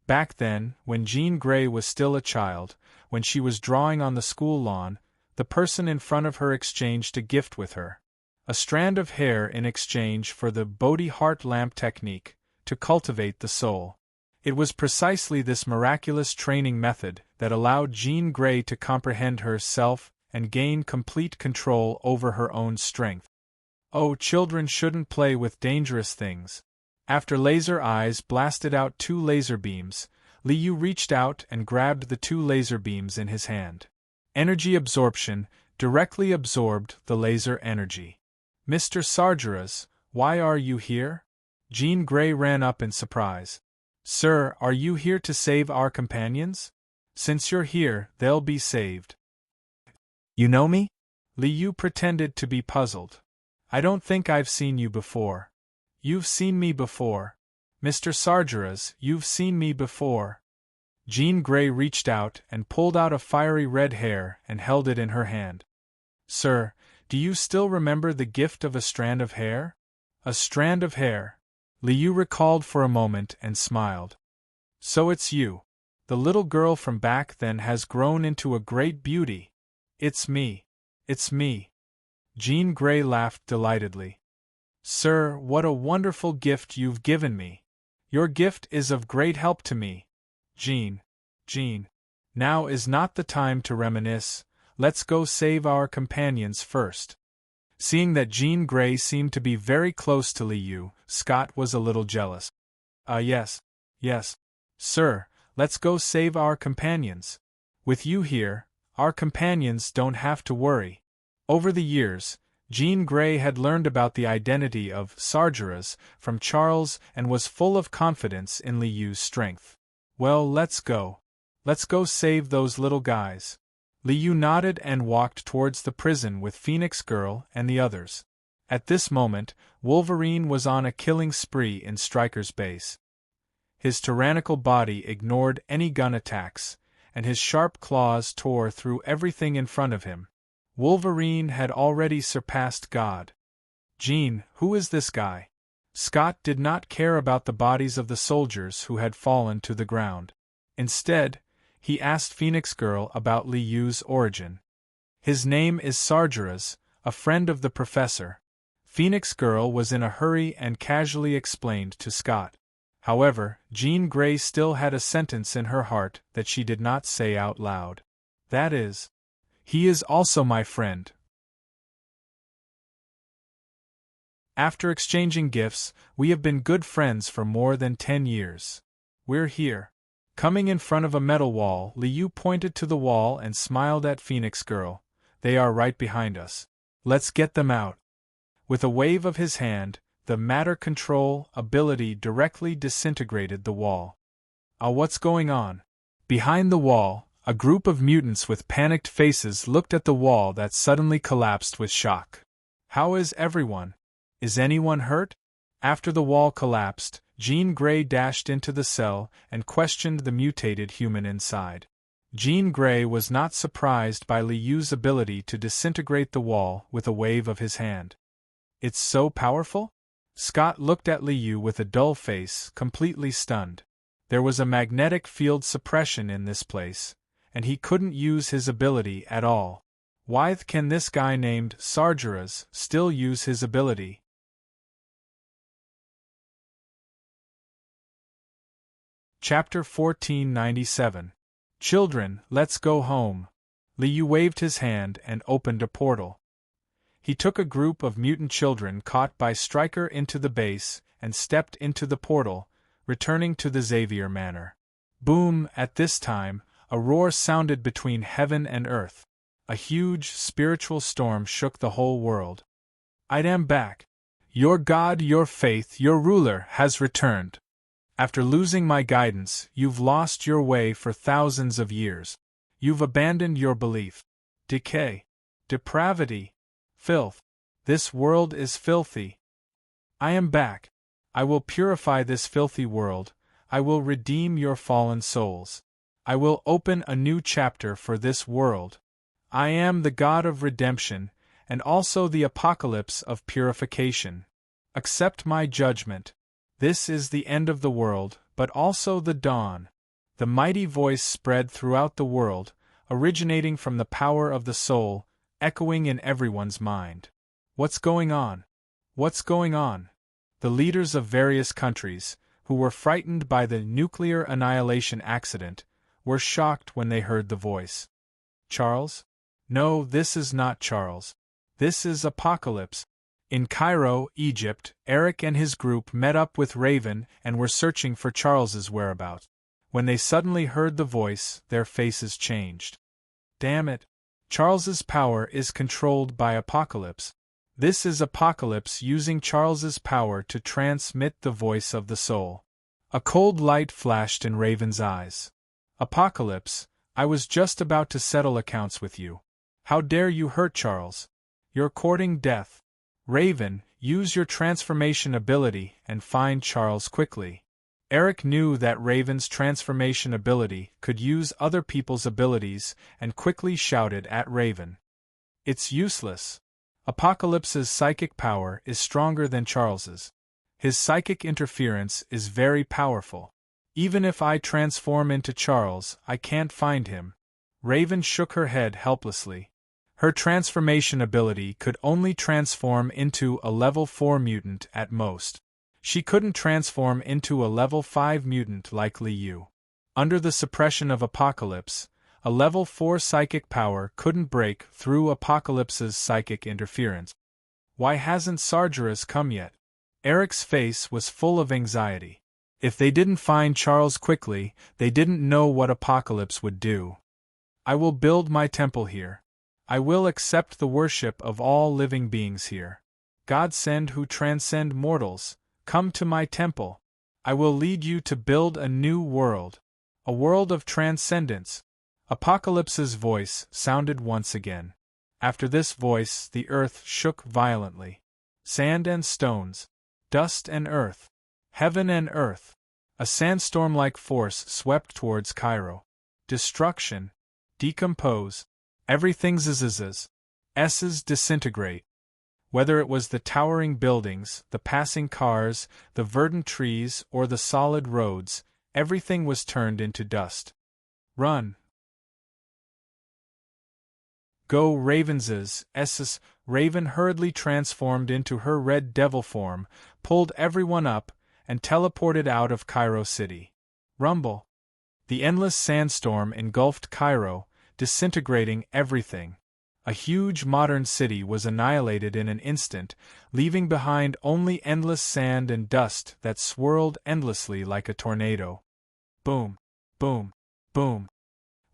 Back then, when Jean Grey was still a child, when she was drawing on the school lawn, the person in front of her exchanged a gift with her. A strand of hair in exchange for the Bodhi heart lamp technique, to cultivate the soul. It was precisely this miraculous training method that allowed Jean Grey to comprehend herself and gain complete control over her own strength. Oh, children shouldn't play with dangerous things. After Laser Eyes blasted out two laser beams, Liu reached out and grabbed the two laser beams in his hand. Energy absorption directly absorbed the laser energy. Mr. Sargeras, why are you here? Jean Grey ran up in surprise. Sir, are you here to save our companions? Since you're here, they'll be saved. You know me? Liu pretended to be puzzled. I don't think I've seen you before. You've seen me before. Mr. Sargeras, you've seen me before. Jean Grey reached out and pulled out a fiery red hair and held it in her hand. Sir, do you still remember the gift of a strand of hair? A strand of hair. Liu recalled for a moment and smiled. So it's you. The little girl from back then has grown into a great beauty. It's me. It's me. Jean Grey laughed delightedly. Sir, what a wonderful gift you've given me. Your gift is of great help to me. Jean. Now is not the time to reminisce, let's go save our companions first. Seeing that Jean Grey seemed to be very close to Liu, Scott was a little jealous. Yes. Sir, let's go save our companions. With you here, our companions don't have to worry. Over the years, Jean Grey had learned about the identity of Sargeras from Charles and was full of confidence in Liu's strength. Well, let's go. Let's go save those little guys. Liu nodded and walked towards the prison with Phoenix Girl and the others. At this moment, Wolverine was on a killing spree in Stryker's base. His tyrannical body ignored any gun attacks, and his sharp claws tore through everything in front of him. Wolverine had already surpassed God. Jean, who is this guy? Scott did not care about the bodies of the soldiers who had fallen to the ground. Instead, he asked Phoenix Girl about Liu's origin. His name is Sargeras, a friend of the professor. Phoenix Girl was in a hurry and casually explained to Scott. However, Jean Grey still had a sentence in her heart that she did not say out loud. That is, he is also my friend. After exchanging gifts, we have been good friends for more than 10 years. We're here. Coming in front of a metal wall, Liu pointed to the wall and smiled at Phoenix Girl. They are right behind us. Let's get them out. With a wave of his hand, the matter control ability directly disintegrated the wall. What's going on? Behind the wall, a group of mutants with panicked faces looked at the wall that suddenly collapsed with shock. How is everyone? Is anyone hurt? After the wall collapsed, Jean Grey dashed into the cell and questioned the mutated human inside. Jean Grey was not surprised by Liu's ability to disintegrate the wall with a wave of his hand. It's so powerful? Scott looked at Liu with a dull face, completely stunned. There was a magnetic field suppression in this place, and he couldn't use his ability at all. Why can this guy named Sargeras still use his ability? Chapter 1497. Children, let's go home. Liu waved his hand and opened a portal. He took a group of mutant children caught by Stryker into the base and stepped into the portal, returning to the Xavier Manor. Boom! At this time, a roar sounded between heaven and earth. A huge, spiritual storm shook the whole world. I am back. Your God, your faith, your ruler has returned. After losing my guidance, you've lost your way for thousands of years. You've abandoned your belief. Decay. Depravity. Filth. This world is filthy. I am back. I will purify this filthy world. I will redeem your fallen souls. I will open a new chapter for this world. I am the God of redemption, and also the apocalypse of purification. Accept my judgment. This is the end of the world, but also the dawn. The mighty voice spread throughout the world, originating from the power of the soul, echoing in everyone's mind. What's going on? What's going on? The leaders of various countries, who were frightened by the nuclear annihilation accident, were shocked when they heard the voice. Charles? No, this is not Charles. This is Apocalypse. In Cairo, Egypt, Eric and his group met up with Raven and were searching for Charles's whereabouts. When they suddenly heard the voice, their faces changed. Damn it! Charles's power is controlled by Apocalypse. This is Apocalypse using Charles's power to transmit the voice of the soul. A cold light flashed in Raven's eyes. Apocalypse, I was just about to settle accounts with you. How dare you hurt Charles? You're courting death. Raven, use your transformation ability and find Charles quickly. Eric knew that Raven's transformation ability could use other people's abilities and quickly shouted at Raven. It's useless. Apocalypse's psychic power is stronger than Charles's. His psychic interference is very powerful. Even if I transform into Charles, I can't find him. Raven shook her head helplessly. Her transformation ability could only transform into a level 4 mutant at most. She couldn't transform into a level 5 mutant like Liu. Under the suppression of Apocalypse, a level 4 psychic power couldn't break through Apocalypse's psychic interference. Why hasn't Sargeras come yet? Eric's face was full of anxiety. If they didn't find Charles quickly, they didn't know what Apocalypse would do. I will build my temple here. I will accept the worship of all living beings here. God send who transcend mortals, come to my temple. I will lead you to build a new world. A world of transcendence. Apocalypse's voice sounded once again. After this voice, the earth shook violently. Sand and stones. Dust and earth. Heaven and earth. A sandstorm-like force swept towards Cairo. Destruction. Decompose. Everything zzz. S's disintegrate. Whether it was the towering buildings, the passing cars, the verdant trees, or the solid roads, everything was turned into dust. Run. Go Ravens's S's. Raven hurriedly transformed into her red devil form, pulled everyone up, and teleported out of Cairo City. Rumble. The endless sandstorm engulfed Cairo, disintegrating everything. A huge modern city was annihilated in an instant, leaving behind only endless sand and dust that swirled endlessly like a tornado. Boom, boom, boom.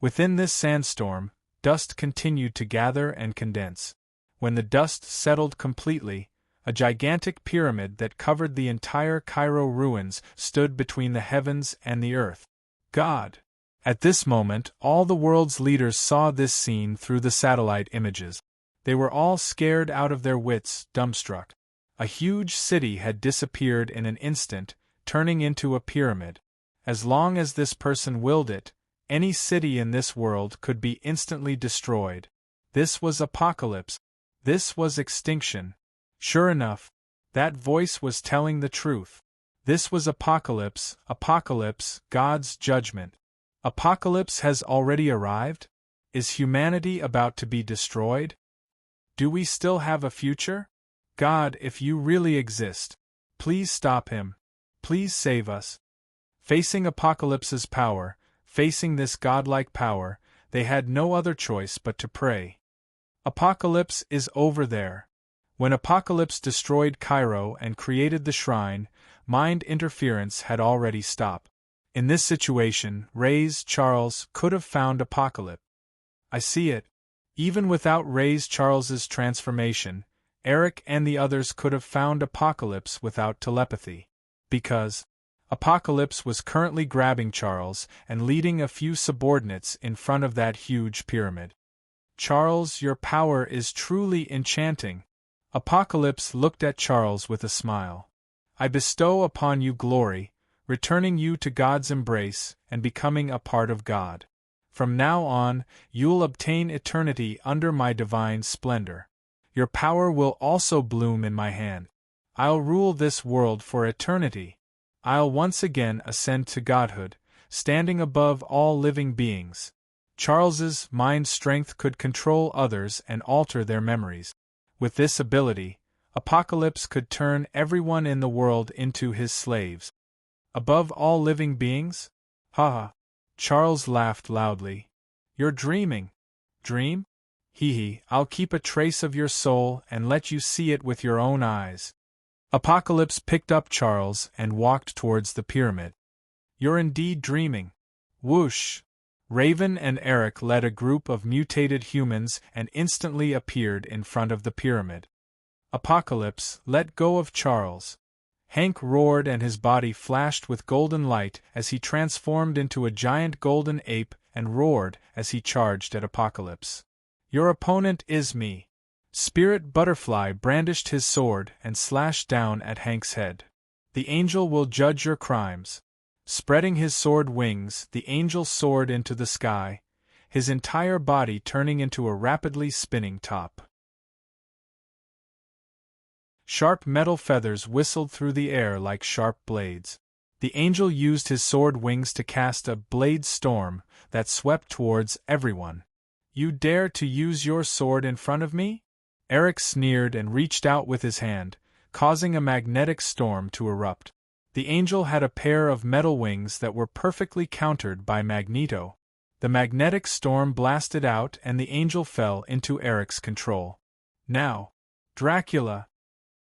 Within this sandstorm, dust continued to gather and condense. When the dust settled completely, a gigantic pyramid that covered the entire Cairo ruins stood between the heavens and the earth. God! At this moment, all the world's leaders saw this scene through the satellite images. They were all scared out of their wits, dumbstruck. A huge city had disappeared in an instant, turning into a pyramid. As long as this person willed it, any city in this world could be instantly destroyed. This was Apocalypse. This was extinction. Sure enough, that voice was telling the truth. This was Apocalypse, Apocalypse, God's judgment. Apocalypse has already arrived? Is humanity about to be destroyed? Do we still have a future? God, if you really exist, please stop him. Please save us. Facing Apocalypse's power, facing this godlike power, they had no other choice but to pray. Apocalypse is over there. When Apocalypse destroyed Cairo and created the shrine, mind interference had already stopped. In this situation, Ray's Charles could have found Apocalypse. I see it. Even without Ray's Charles's transformation, Eric and the others could have found Apocalypse without telepathy. Because Apocalypse was currently grabbing Charles and leading a few subordinates in front of that huge pyramid. Charles, your power is truly enchanting. Apocalypse looked at Charles with a smile. I bestow upon you glory, returning you to God's embrace and becoming a part of God. From now on, you'll obtain eternity under my divine splendor. Your power will also bloom in my hand. I'll rule this world for eternity. I'll once again ascend to godhood, standing above all living beings. Charles's mind strength could control others and alter their memories. With this ability, Apocalypse could turn everyone in the world into his slaves. Above all living beings? Ha ha. Charles laughed loudly. You're dreaming. Dream? Hee hee, I'll keep a trace of your soul and let you see it with your own eyes. Apocalypse picked up Charles and walked towards the pyramid. You're indeed dreaming. Whoosh! Raven and Eric led a group of mutated humans and instantly appeared in front of the pyramid. Apocalypse, let go of Charles. Hank roared and his body flashed with golden light as he transformed into a giant golden ape and roared as he charged at Apocalypse. Your opponent is me. Spirit Butterfly brandished his sword and slashed down at Hank's head. The angel will judge your crimes. Spreading his sword wings, the angel soared into the sky, his entire body turning into a rapidly spinning top. Sharp metal feathers whistled through the air like sharp blades. The angel used his sword wings to cast a blade storm that swept towards everyone. You dare to use your sword in front of me? Eric sneered and reached out with his hand, causing a magnetic storm to erupt. The angel had a pair of metal wings that were perfectly countered by Magneto. The magnetic storm blasted out and the angel fell into Eric's control. Now, Dracula!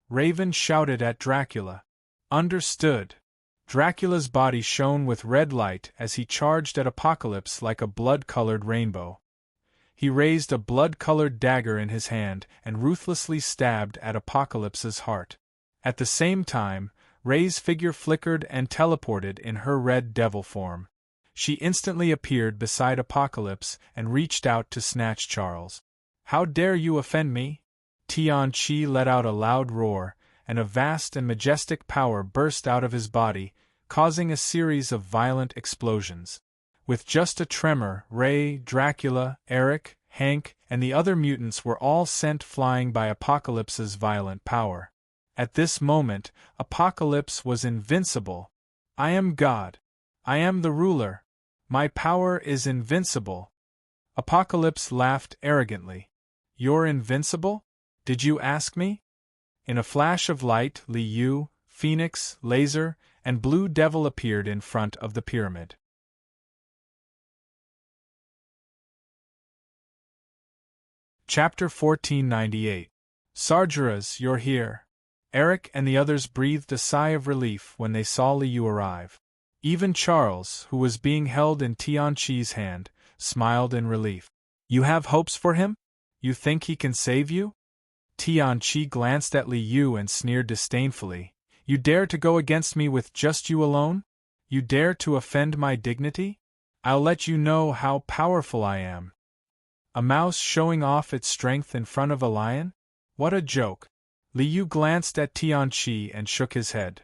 Raven shouted at Dracula. Understood. Dracula's body shone with red light as he charged at Apocalypse like a blood-colored rainbow. He raised a blood-colored dagger in his hand and ruthlessly stabbed at Apocalypse's heart. At the same time, Ray's figure flickered and teleported in her red devil form. She instantly appeared beside Apocalypse and reached out to snatch Charles. How dare you offend me? Tian-Chi let out a loud roar, and a vast and majestic power burst out of his body, causing a series of violent explosions. With just a tremor, Ray, Dracula, Eric, Hank, and the other mutants were all sent flying by Apocalypse's violent power. At this moment, Apocalypse was invincible. I am God. I am the ruler. My power is invincible. Apocalypse laughed arrogantly. You're invincible? Did you ask me? In a flash of light, Liu, Phoenix, Laser, and Blue Devil appeared in front of the pyramid. Chapter 1498. Sargeras, you're here. Eric and the others breathed a sigh of relief when they saw Liu arrive. Even Charles, who was being held in Tian-Chi's hand, smiled in relief. You have hopes for him? You think he can save you? Tian-Chi glanced at Liu and sneered disdainfully. You dare to go against me with just you alone? You dare to offend my dignity? I'll let you know how powerful I am. A mouse showing off its strength in front of a lion? What a joke. Liu glanced at Tian-Chi and shook his head.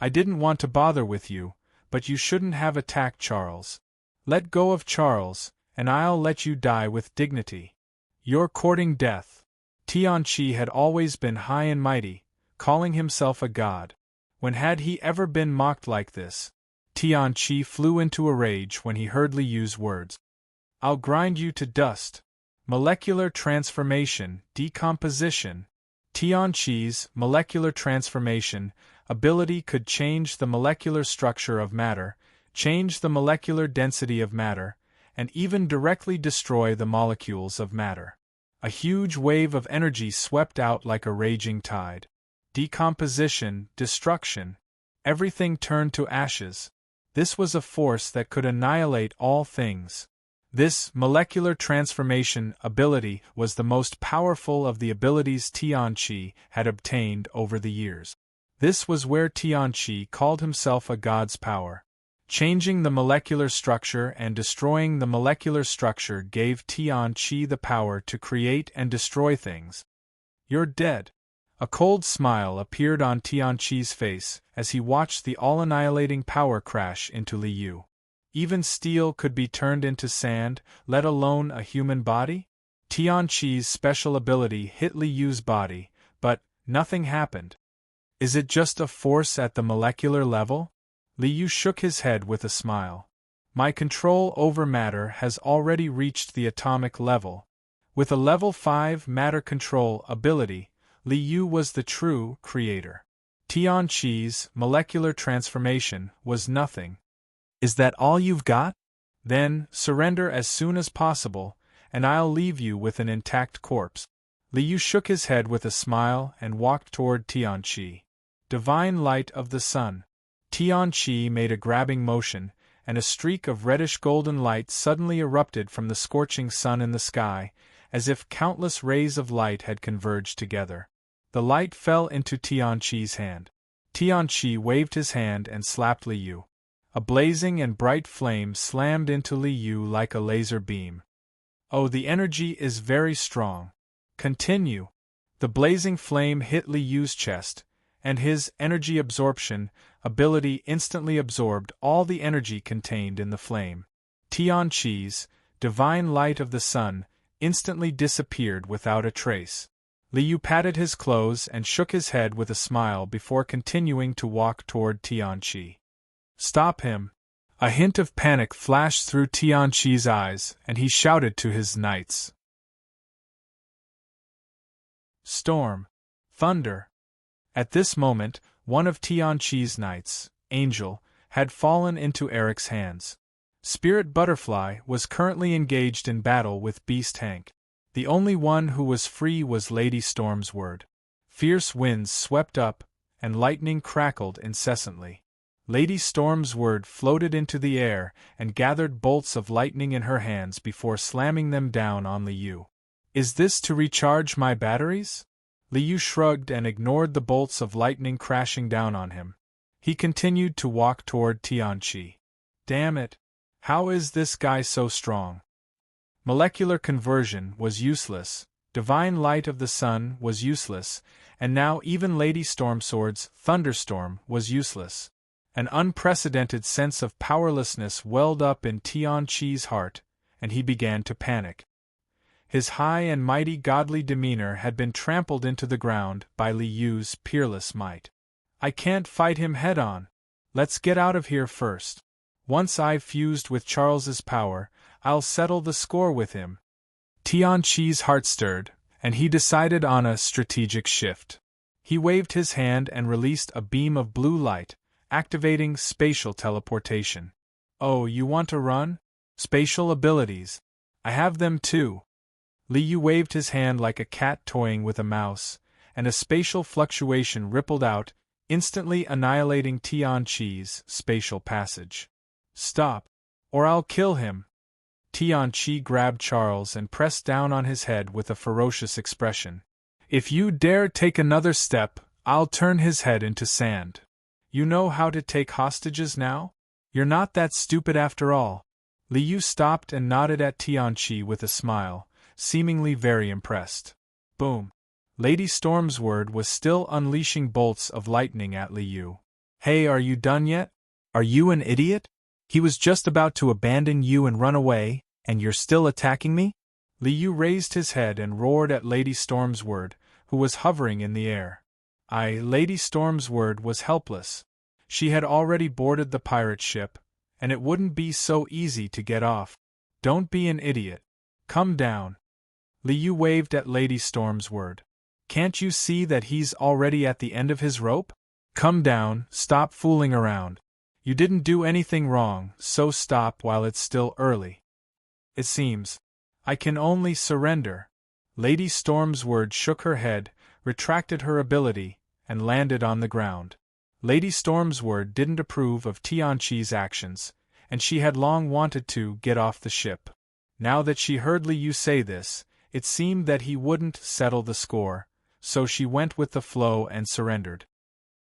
I didn't want to bother with you, but you shouldn't have attacked Charles. Let go of Charles, and I'll let you die with dignity. You're courting death. Tian-Chi had always been high and mighty, calling himself a god. When had he ever been mocked like this? Tian-Chi flew into a rage when he heard Liu's words. I'll grind you to dust. Molecular transformation, decomposition. Tian-Chi's molecular transformation ability could change the molecular structure of matter, change the molecular density of matter, and even directly destroy the molecules of matter. A huge wave of energy swept out like a raging tide. Decomposition, destruction. Everything turned to ashes. This was a force that could annihilate all things. This molecular transformation ability was the most powerful of the abilities Tianqi had obtained over the years. This was where Tianqi called himself a god's power. Changing the molecular structure and destroying the molecular structure gave Tianqi the power to create and destroy things. "You're dead." A cold smile appeared on Tianqi's face as he watched the all-annihilating power crash into Li Yu. Even steel could be turned into sand, let alone a human body? Tianqi's special ability hit Li Yu's body, but nothing happened. Is it just a force at the molecular level? Li Yu shook his head with a smile. My control over matter has already reached the atomic level. With a level 5 matter control ability, Li Yu was the true creator. Tianqi's molecular transformation was nothing. Is that all you've got? Then, surrender as soon as possible, and I'll leave you with an intact corpse. Li Yu shook his head with a smile and walked toward Tianqi. Divine light of the sun. Tianqi made a grabbing motion, and a streak of reddish-golden light suddenly erupted from the scorching sun in the sky, as if countless rays of light had converged together. The light fell into Tianqi's hand. Tianqi waved his hand and slapped Li Yu. A blazing and bright flame slammed into Li Yu like a laser beam. Oh, the energy is very strong. Continue. The blazing flame hit Li Yu's chest, and his energy absorption ability instantly absorbed all the energy contained in the flame. Tianqi's divine light of the sun instantly disappeared without a trace. Li Yu patted his clothes and shook his head with a smile before continuing to walk toward Tianqi. Stop him! A hint of panic flashed through Tianqi's eyes, and he shouted to his knights. Storm! Thunder! At this moment, one of Tianqi's knights, Angel, had fallen into Eric's hands. Spirit Butterfly was currently engaged in battle with Beast Hank. The only one who was free was Lady Storm's word. Fierce winds swept up, and lightning crackled incessantly. Lady Storm's word floated into the air and gathered bolts of lightning in her hands before slamming them down on Li Yu. Is this to recharge my batteries? Li Yu shrugged and ignored the bolts of lightning crashing down on him. He continued to walk toward Tianqi. Damn it! How is this guy so strong? Molecular conversion was useless, divine light of the sun was useless, and now even Lady Stormsword's thunderstorm was useless. An unprecedented sense of powerlessness welled up in Tianqi's heart, and he began to panic. His high and mighty godly demeanor had been trampled into the ground by Li Yu's peerless might. I can't fight him head-on. Let's get out of here first. Once I've fused with Charles's power, I'll settle the score with him. Tianqi's heart stirred, and he decided on a strategic shift. He waved his hand and released a beam of blue light, activating spatial teleportation. Oh, you want to run? Spatial abilities. I have them too. Li Yu waved his hand like a cat toying with a mouse, and a spatial fluctuation rippled out, instantly annihilating Tianqi's spatial passage. Stop, or I'll kill him. Tianqi grabbed Charles and pressed down on his head with a ferocious expression. If you dare take another step, I'll turn his head into sand. You know how to take hostages now? You're not that stupid after all. Li Yu stopped and nodded at Tianqi with a smile, seemingly very impressed. Boom. Lady Storm's word was still unleashing bolts of lightning at Li Yu. Hey, are you done yet? Are you an idiot? He was just about to abandon you and run away, and you're still attacking me? Li Yu raised his head and roared at Lady Storm's word, who was hovering in the air. Lady Storm's word was helpless. She had already boarded the pirate ship, and it wouldn't be so easy to get off. Don't be an idiot. Come down. Li Yu waved at Lady Storm's word. Can't you see that he's already at the end of his rope? Come down, stop fooling around. You didn't do anything wrong, so stop while it's still early. It seems. I can only surrender. Lady Stormsword shook her head, retracted her ability, and landed on the ground. Lady Stormsword didn't approve of Tianqi's actions, and she had long wanted to get off the ship. Now that she heard Liu say this, it seemed that he wouldn't settle the score, so she went with the flow and surrendered.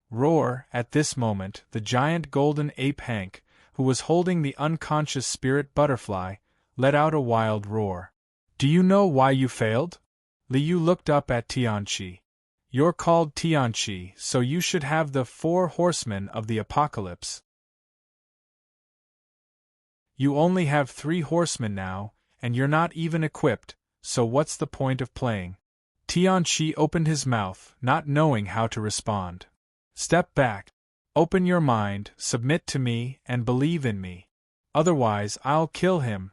Roar! At this moment, the giant golden ape Hank, who was holding the unconscious spirit butterfly, let out a wild roar. Do you know why you failed? Liu looked up at Tianqi. You're called Tianqi, so you should have the 4 horsemen of the apocalypse. You only have 3 horsemen now, and you're not even equipped, so what's the point of playing? Tianqi opened his mouth, not knowing how to respond. Step back. Open your mind, submit to me, and believe in me. Otherwise, I'll kill him.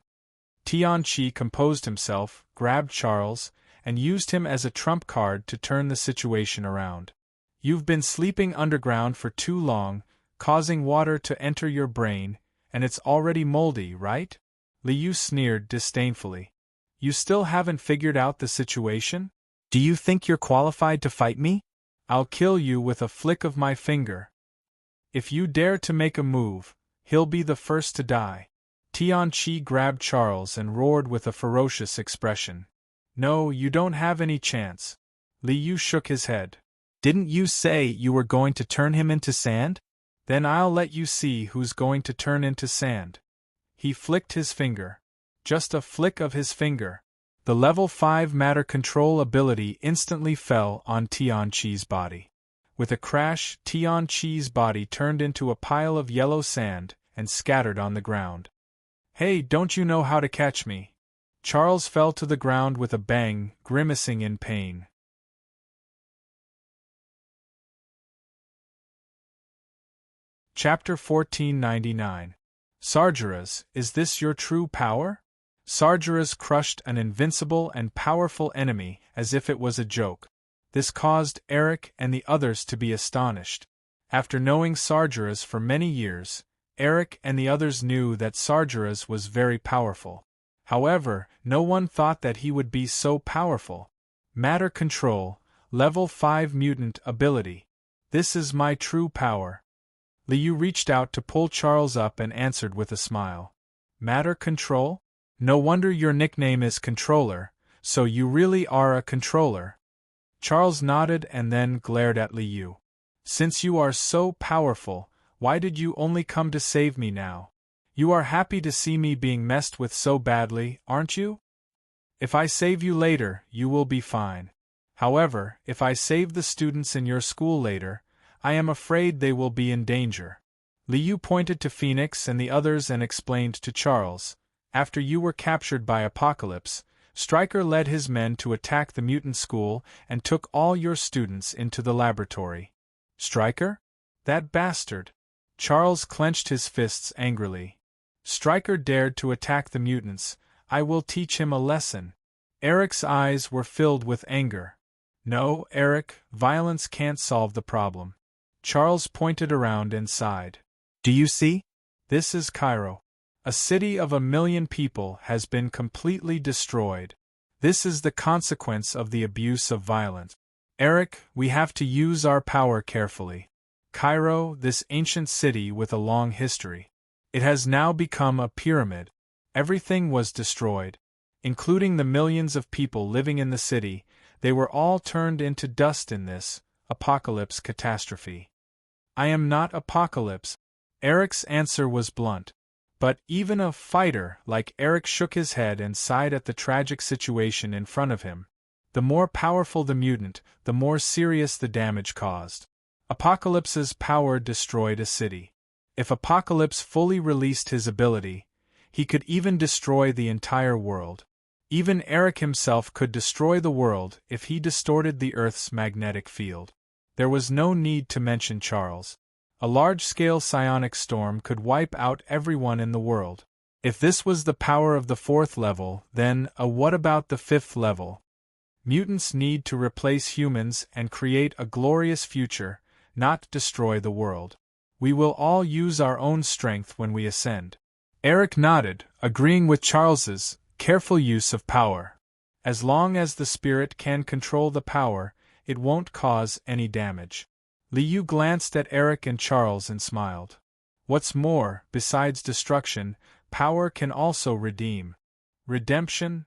Tianqi composed himself, grabbed Charles, and used him as a trump card to turn the situation around. You've been sleeping underground for too long, causing water to enter your brain, and it's already moldy, right? Liu sneered disdainfully. You still haven't figured out the situation? Do you think you're qualified to fight me? I'll kill you with a flick of my finger. If you dare to make a move, he'll be the first to die. Tianqi grabbed Charles and roared with a ferocious expression. No, you don't have any chance. Liu shook his head. Didn't you say you were going to turn him into sand? Then I'll let you see who's going to turn into sand. He flicked his finger. Just a flick of his finger. The level 5 matter control ability instantly fell on Tianqi's body. With a crash, Tianqi's body turned into a pile of yellow sand and scattered on the ground. Hey, don't you know how to catch me? Charles fell to the ground with a bang, grimacing in pain. Chapter 1499. Sargeras, is this your true power? Sargeras crushed an invincible and powerful enemy as if it was a joke. This caused Eric and the others to be astonished. After knowing Sargeras for many years, Eric and the others knew that Sargeras was very powerful. However, no one thought that he would be so powerful. Matter control, level 5 mutant ability. This is my true power. Liu reached out to pull Charles up and answered with a smile. Matter control? No wonder your nickname is Controller, so you really are a controller. Charles nodded and then glared at Liu. Since you are so powerful, why did you only come to save me now? You are happy to see me being messed with so badly, aren't you? If I save you later, you will be fine. However, if I save the students in your school later, I am afraid they will be in danger. Liu pointed to Phoenix and the others and explained to Charles, after you were captured by Apocalypse, Stryker led his men to attack the mutant school and took all your students into the laboratory. Stryker? That bastard! Charles clenched his fists angrily. Stryker dared to attack the mutants. I will teach him a lesson. Eric's eyes were filled with anger. No, Eric, violence can't solve the problem. Charles pointed around and sighed. Do you see? This is Cairo. A city of 1 million people has been completely destroyed. This is the consequence of the abuse of violence. Eric, we have to use our power carefully. Cairo, this ancient city with a long history. It has now become a pyramid. Everything was destroyed. Including the millions of people living in the city, they were all turned into dust in this apocalypse catastrophe. I am not Apocalypse. Eric's answer was blunt. But even a fighter like Eric shook his head and sighed at the tragic situation in front of him. The more powerful the mutant, the more serious the damage caused. Apocalypse's power destroyed a city. If Apocalypse fully released his ability, he could even destroy the entire world. Even Eric himself could destroy the world if he distorted the Earth's magnetic field. There was no need to mention Charles. A large-scale psionic storm could wipe out everyone in the world. If this was the power of the 4th level, then, what about the 5th level? Mutants need to replace humans and create a glorious future, not destroy the world. We will all use our own strength when we ascend. Eric nodded, agreeing with Charles's careful use of power. As long as the spirit can control the power, it won't cause any damage. Liu glanced at Eric and Charles and smiled. What's more, besides destruction, power can also redeem. Redemption?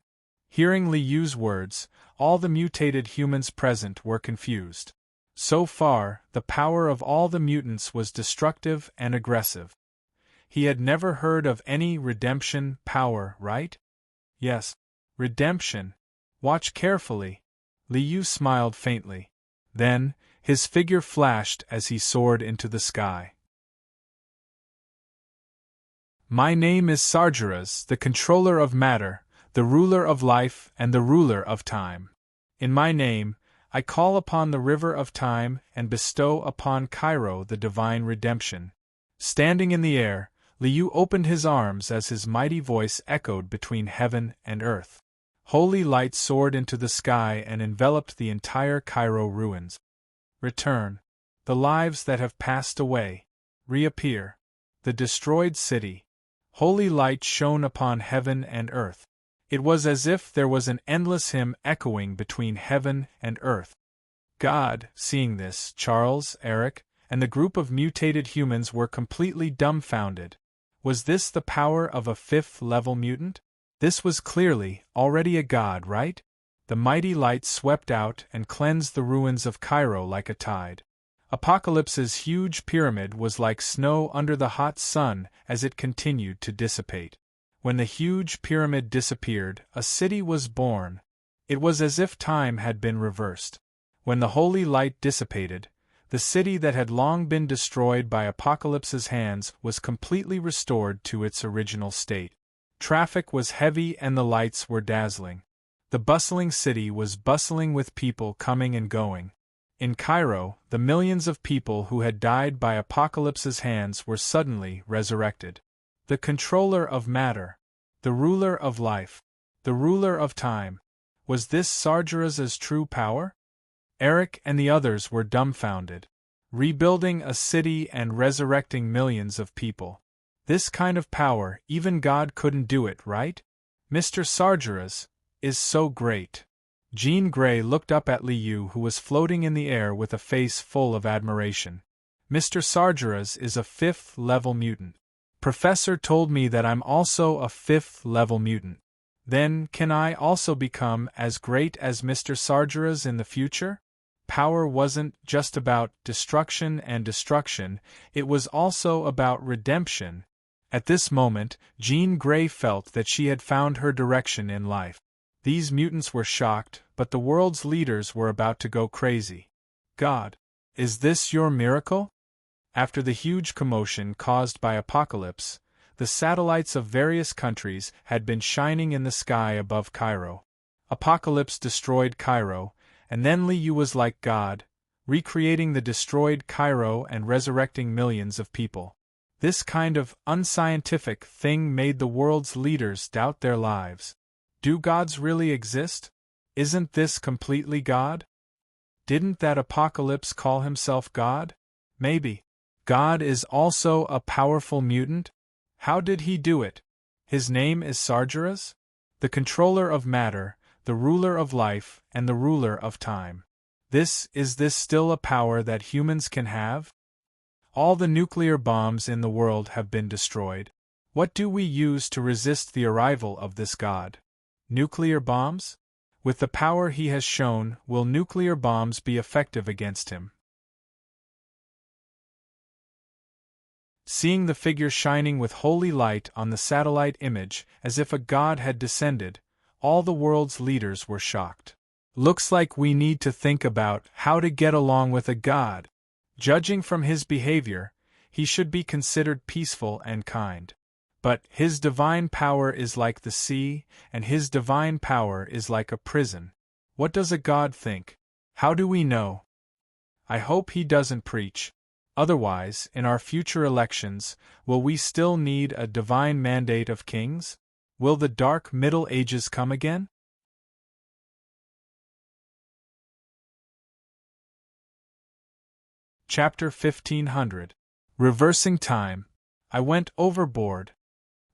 Hearing Liu's words, all the mutated humans present were confused. So far, the power of all the mutants was destructive and aggressive. He had never heard of any redemption power, right? Yes, redemption. Watch carefully. Liu smiled faintly. Then, his figure flashed as he soared into the sky. My name is Sargeras, the controller of matter, the ruler of life and the ruler of time. In my name, I call upon the river of time and bestow upon Cairo the divine redemption. Standing in the air, Liu opened his arms as his mighty voice echoed between heaven and earth. Holy light soared into the sky and enveloped the entire Cairo ruins. Return. The lives that have passed away. Reappear. The destroyed city. Holy light shone upon heaven and earth. It was as if there was an endless hymn echoing between heaven and earth. God, seeing this, Charles, Eric, and the group of mutated humans were completely dumbfounded. Was this the power of a fifth-level mutant? This was clearly already a god, right? The mighty light swept out and cleansed the ruins of Cairo like a tide. Apocalypse's huge pyramid was like snow under the hot sun as it continued to dissipate. When the huge pyramid disappeared, a city was born. It was as if time had been reversed. When the holy light dissipated, the city that had long been destroyed by Apocalypse's hands was completely restored to its original state. Traffic was heavy and the lights were dazzling. The bustling city was bustling with people coming and going. In Cairo, the millions of people who had died by Apocalypse's hands were suddenly resurrected. The controller of matter, the ruler of life, the ruler of time. Was this Sargeras's true power? Eric and the others were dumbfounded. Rebuilding a city and resurrecting millions of people. This kind of power, even God couldn't do it, right? Mr. Sargeras is so great. Jean Grey looked up at Liu, who was floating in the air with a face full of admiration. Mr. Sargeras is a fifth-level mutant. Professor told me that I'm also a fifth-level mutant. Then, can I also become as great as Mr. Sargeras in the future? Power wasn't just about destruction, it was also about redemption. At this moment, Jean Grey felt that she had found her direction in life. These mutants were shocked, but the world's leaders were about to go crazy. God, is this your miracle? After the huge commotion caused by Apocalypse, the satellites of various countries had been shining in the sky above Cairo. Apocalypse destroyed Cairo, and then Liu was like God, recreating the destroyed Cairo and resurrecting millions of people. This kind of unscientific thing made the world's leaders doubt their lives. Do gods really exist? Isn't this completely God? Didn't that Apocalypse call himself God? Maybe. God is also a powerful mutant? How did he do it? His name is Sargeras? The controller of matter, the ruler of life, and the ruler of time. Is this still a power that humans can have? All the nuclear bombs in the world have been destroyed. What do we use to resist the arrival of this god? Nuclear bombs? With the power he has shown, will nuclear bombs be effective against him? Seeing the figure shining with holy light on the satellite image, as if a god had descended, all the world's leaders were shocked. Looks like we need to think about how to get along with a god. Judging from his behavior, he should be considered peaceful and kind. But his divine power is like the sea, and his divine power is like a prison. What does a god think? How do we know? I hope he doesn't preach. Otherwise, in our future elections, will we still need a divine mandate of kings? Will the dark Middle Ages come again? Chapter 1500. Reversing time. I went overboard.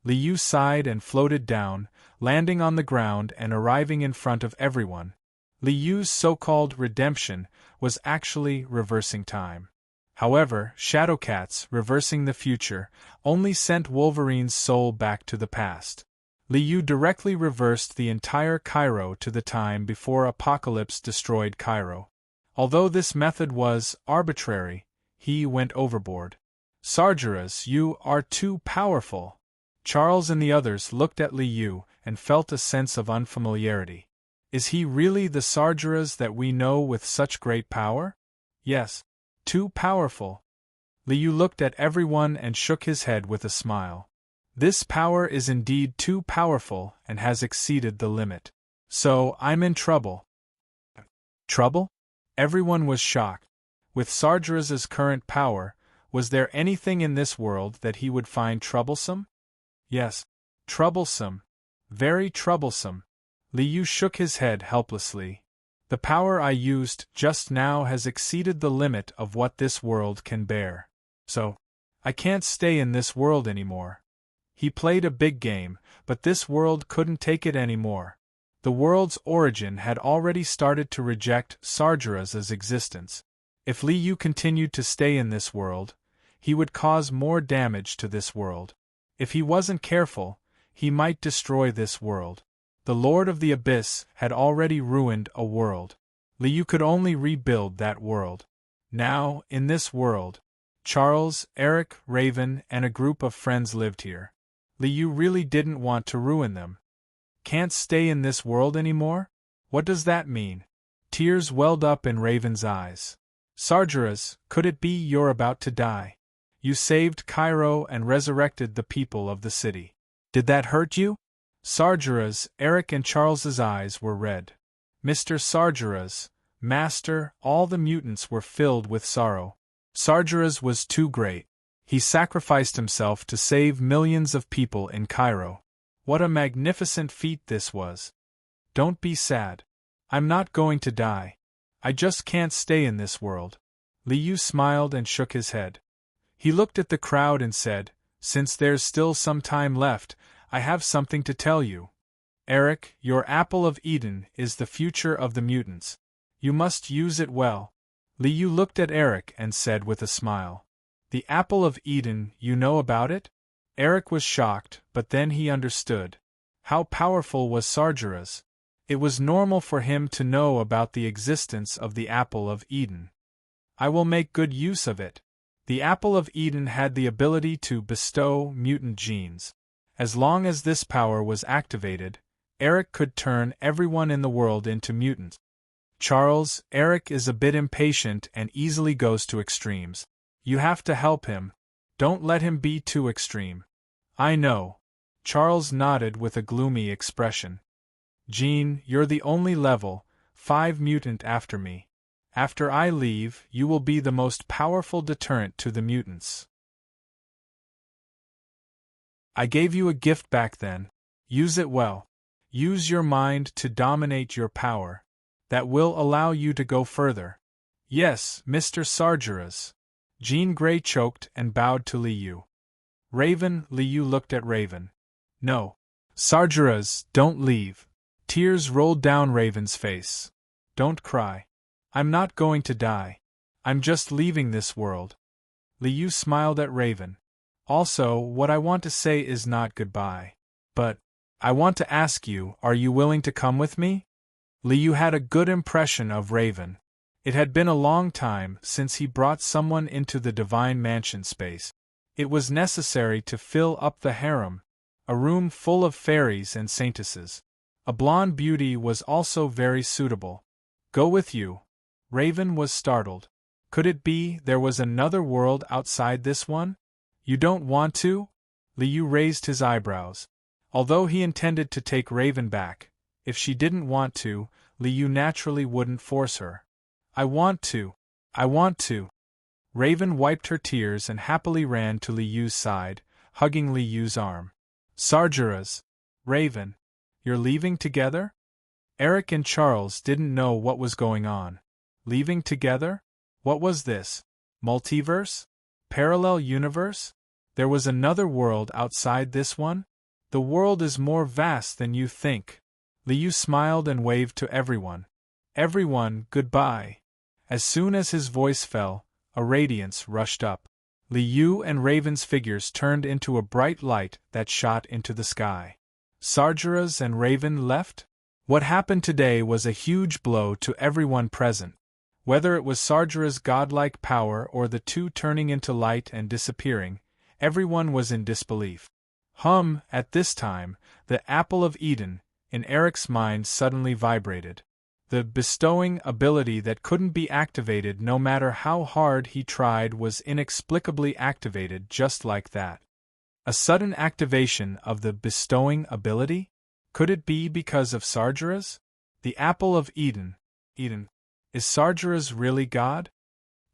Liu sighed and floated down, landing on the ground and arriving in front of everyone. Liu's so-called redemption was actually reversing time. However, Shadowcats, reversing the future, only sent Wolverine's soul back to the past. Liu directly reversed the entire Cairo to the time before Apocalypse destroyed Cairo. Although this method was arbitrary, he went overboard. Sargeras, you are too powerful. Charles and the others looked at Liu and felt a sense of unfamiliarity. Is he really the Sargeras that we know with such great power? Yes. Too powerful. Liu looked at everyone and shook his head with a smile. This power is indeed too powerful and has exceeded the limit. So, I'm in trouble. Trouble? Everyone was shocked. With Sargeras's current power, was there anything in this world that he would find troublesome? Yes. Troublesome. Very troublesome. Liu shook his head helplessly. The power I used just now has exceeded the limit of what this world can bear. So, I can't stay in this world anymore. He played a big game, but this world couldn't take it anymore. The world's origin had already started to reject Sargeras's existence. If Liu continued to stay in this world, he would cause more damage to this world. If he wasn't careful, he might destroy this world. The Lord of the Abyss had already ruined a world. Liu could only rebuild that world. Now, in this world, Charles, Eric, Raven, and a group of friends lived here. Liu really didn't want to ruin them. Can't stay in this world anymore? What does that mean? Tears welled up in Raven's eyes. Sargeras, could it be you're about to die? You saved Cairo and resurrected the people of the city. Did that hurt you? Sargeras, Eric and Charles's eyes were red. Mr. Sargeras, Master, all the mutants were filled with sorrow. Sargeras was too great. He sacrificed himself to save millions of people in Cairo. What a magnificent feat this was. Don't be sad. I'm not going to die. I just can't stay in this world. Liu smiled and shook his head. He looked at the crowd and said, Since there's still some time left, I have something to tell you. Eric, your apple of Eden is the future of the mutants. You must use it well. Liu looked at Eric and said with a smile. The apple of Eden, you know about it? Eric was shocked, but then he understood. How powerful was Sargeras? It was normal for him to know about the existence of the apple of Eden. I will make good use of it. The apple of Eden had the ability to bestow mutant genes. As long as this power was activated, Eric could turn everyone in the world into mutants. Charles, Eric is a bit impatient and easily goes to extremes. You have to help him. Don't let him be too extreme. I know. Charles nodded with a gloomy expression. Jean, you're the only level 5 mutant after me. After I leave, you will be the most powerful deterrent to the mutants. I gave you a gift back then. Use it well. Use your mind to dominate your power. That will allow you to go further. Yes, Mr. Sargeras. Jean Grey choked and bowed to Liu. Raven, Liu looked at Raven. No. Sargeras, don't leave. Tears rolled down Raven's face. Don't cry. I'm not going to die. I'm just leaving this world. Liu smiled at Raven. Also, what I want to say is not goodbye. But, I want to ask you, are you willing to come with me? Liu had a good impression of Raven. It had been a long time since he brought someone into the Divine Mansion space. It was necessary to fill up the harem, a room full of fairies and saintesses. A blonde beauty was also very suitable. Go with you. Raven was startled. Could it be there was another world outside this one? You don't want to? Liu raised his eyebrows. Although he intended to take Raven back, if she didn't want to, Liu naturally wouldn't force her. I want to. I want to. Raven wiped her tears and happily ran to Liu's side, hugging Liu's arm. Sargeras. Raven. You're leaving together? Eric and Charles didn't know what was going on. Leaving together? What was this? Multiverse? Parallel universe? There was another world outside this one? The world is more vast than you think. Liu smiled and waved to everyone. Everyone, goodbye. As soon as his voice fell, a radiance rushed up. Liu and Raven's figures turned into a bright light that shot into the sky. Sargeras and Raven left? What happened today was a huge blow to everyone present. Whether it was Sargeras' godlike power or the two turning into light and disappearing, everyone was in disbelief. At this time, the apple of Eden, in Eric's mind suddenly vibrated. The bestowing ability that couldn't be activated no matter how hard he tried was inexplicably activated just like that. A sudden activation of the bestowing ability? Could it be because of Sargeras? The apple of Eden. Is Sargeras really God?